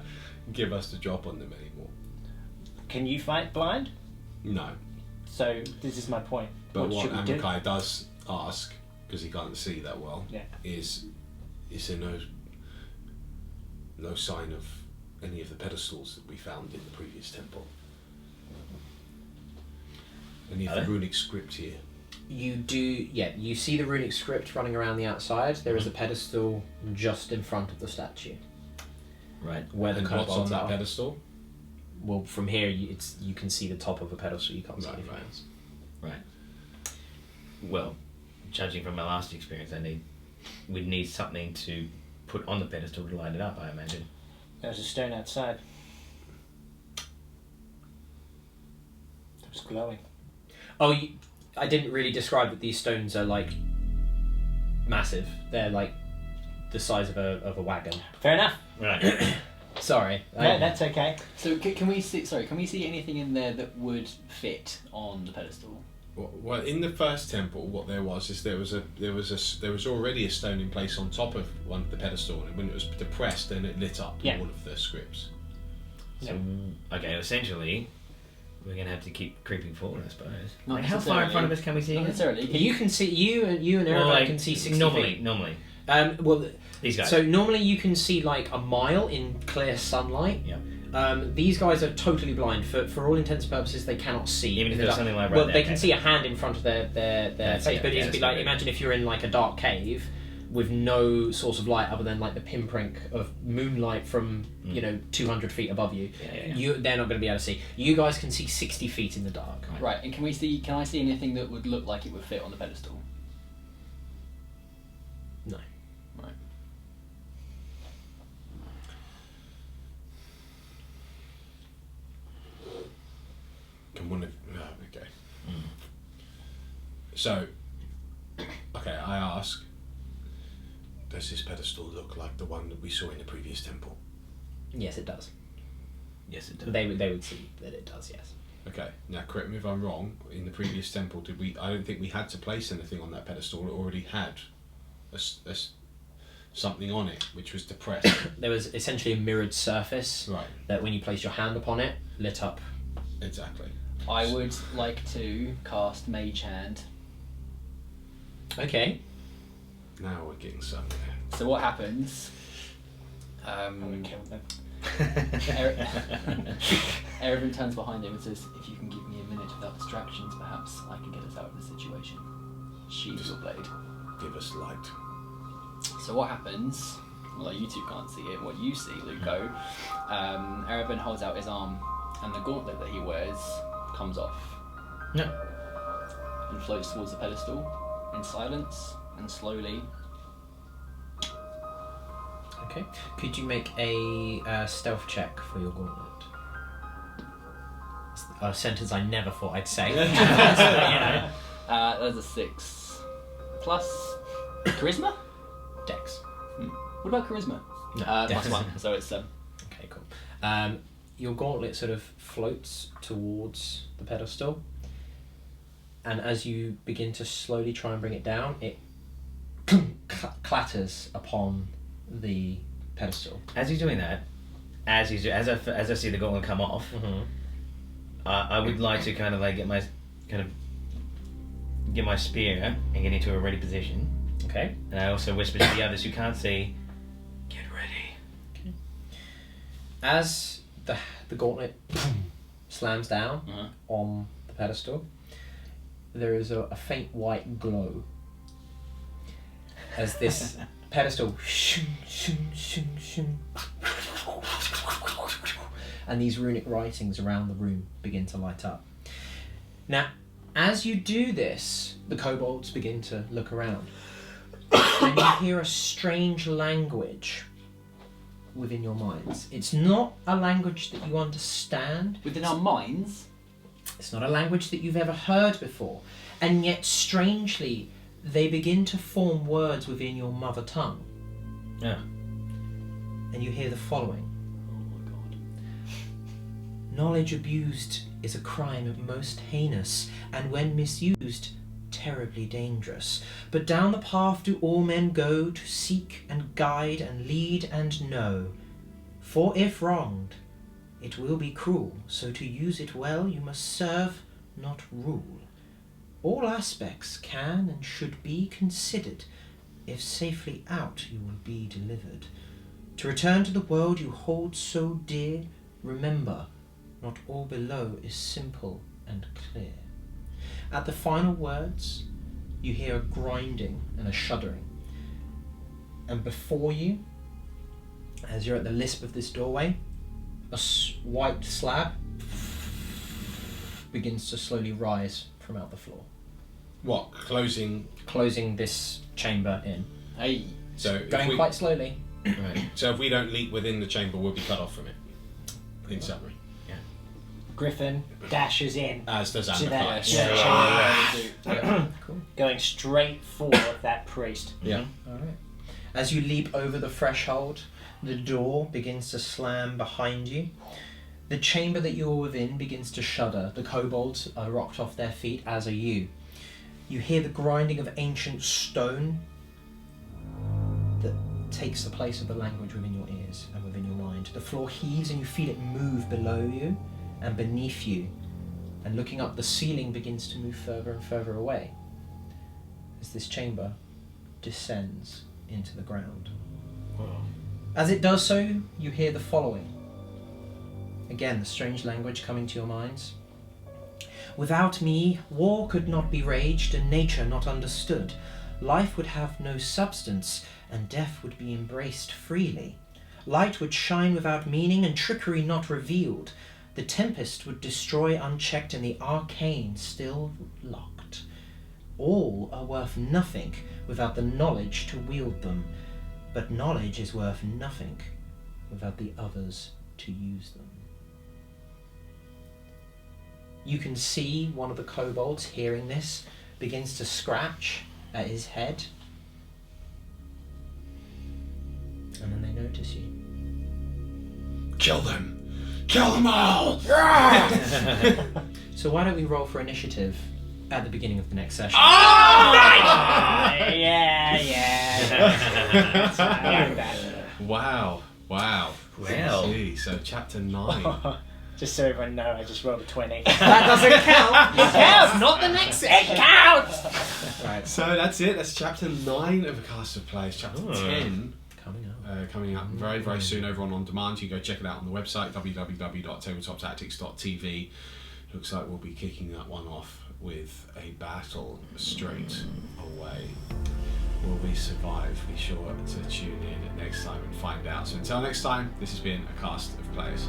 give us the drop on them anymore. Can you fight blind? No. So this is my point. But what should we do? Amakai does ask, because he can't see that well, Yeah. is there no sign of any of the pedestals that we found in the previous temple? Any of the runic script here? You do, yeah, you see the runic script running around the outside. There is a pedestal just in front of the statue. right. Where the And what's on kobolds that are. pedestal? Well, from here, you can see the top of a pedestal, you can't see Right, anything right. else. Right. Well, judging from my last experience, we'd need something to put on the pedestal to light it up, I imagine. There's a stone outside. It was glowing. Oh, I didn't really describe that these stones are, like, massive. They're, like, the size of a wagon. Fair enough. Right. Sorry. No, that's okay. So can we see? Sorry, can we see anything in there that would fit on the pedestal? Well, in the first temple, what there was is there was already a stone in place on top of one of the pedestal, and when it was depressed, then it lit up Yeah. all of the scripts. So, okay, essentially, we're going to have to keep creeping forward, I suppose. Not How far in front of us can we see? Not again? necessarily. You can see, you and Erebor can see 60 feet. Normally. Well, These guys. so normally you can see like a mile in clear sunlight. Yeah. These guys are totally blind. For all intents and purposes, they cannot see. Even if in the there's dark. something like right well, there, they can okay. see a hand in front of their That's face, it, but yeah, it'd be that's like good. imagine if you're in like a dark cave with no source of light other than like the pinprick of moonlight from 200 feet above you. Yeah. They're not going to be able to see. You guys can see 60 feet in the dark. Right, and can I see anything that would look like it would fit on the pedestal? No. Right. Okay. So, okay, I ask, does this pedestal look like the one that we saw in the previous temple? Yes, it does. Yes, it does. They would see that it does. Yes. Okay, now correct me if I'm wrong. In the previous temple, I don't think we had to place anything on that pedestal. It already had something on it, which was depressed. There was essentially a mirrored surface Right. that when you placed your hand upon it, lit up. Exactly. I would like to cast Mage Hand. Okay. Now we're getting somewhere. So what happens? I'm gonna kill them. Erebor turns behind him and says, "If you can give me a minute without distractions, perhaps I can get us out of this situation." Sheathe your blade. Give us light. So what happens? Although you two can't see it, what you see, Luco, Erebor holds out his arm, and the gauntlet that he wears comes off. No. And floats towards the pedestal in silence and slowly. Okay. Could you make a stealth check for your gauntlet? It's a sentence I never thought I'd say. That's a 6 plus charisma. Dex. What about charisma? No, Plus Dex. 1, so it's Okay, cool. Your gauntlet sort of floats towards the pedestal, and as you begin to slowly try and bring it down, it clatters upon the pedestal. As he's doing that, as I see the gauntlet come off, I would like to kind of like get my spear and get into a ready position. Okay. And I also whisper to the others who can't see, "Get ready." Okay. As the gauntlet slams down on the pedestal, there is a faint white glow as this pedestal and these runic writings around the room begin to light up. Now, as you do this, the kobolds begin to look around, and you hear a strange language within your minds. It's not a language that you understand. within our minds. It's not a language that you've ever heard before. And yet, strangely, they begin to form words within your mother tongue. Yeah. And you hear the following. Oh my god. Knowledge abused is a crime most heinous, and when misused, terribly dangerous. But down the path do all men go to seek and guide and lead and know. For if wronged, it will be cruel, so to use it well you must serve, not rule. All aspects can and should be considered. If safely out you will be delivered. To return to the world you hold so dear, remember, not all below is simple and clear. At the final words, you hear a grinding and a shuddering. And before you, as you're at the lisp of this doorway, a white slab begins to slowly rise from out the floor, What? Closing. closing this chamber in. Hey. So if Going we, quite slowly. right. So if we don't leap within the chamber, we'll be cut off from it. In summary, Griffin dashes in, as does To that- Amplifier. Cool. going straight for that priest. Yeah. Alright. As you leap over the threshold, the door begins to slam behind you. The chamber that you're within begins to shudder. The kobolds are rocked off their feet, as are you. You hear the grinding of ancient stone that takes the place of the language within your ears and within your mind. The floor heaves and you feel it move below you and beneath you. And looking up, the ceiling begins to move further and further away as this chamber descends into the ground. As it does so, you hear the following. Again, the strange language coming to your minds. Without me, war could not be raged and nature not understood. Life would have no substance and death would be embraced freely. Light would shine without meaning and trickery not revealed. The tempest would destroy unchecked and the arcane still locked. All are worth nothing without the knowledge to wield them, but knowledge is worth nothing without the others to use them. You can see one of the kobolds, hearing this, begins to scratch at his head. And then they notice you. Kill them! Kill them all! So why don't we roll for initiative at the beginning of the next session? Yeah. Wow. Well. Gee, so chapter 9. Just so everyone knows, I just rolled a 20. That doesn't count! It counts, not the next. It counts. Right, So that's it. That's chapter 9 of A Cast of Plays. Chapter 10 coming up. very, very soon over on demand. You can go check it out on the website, www.tabletoptactics.tv. Looks like we'll be kicking that one off with a battle straight away. Will we survive? Be sure to tune in next time and find out. So until next time, this has been A Cast of Plays.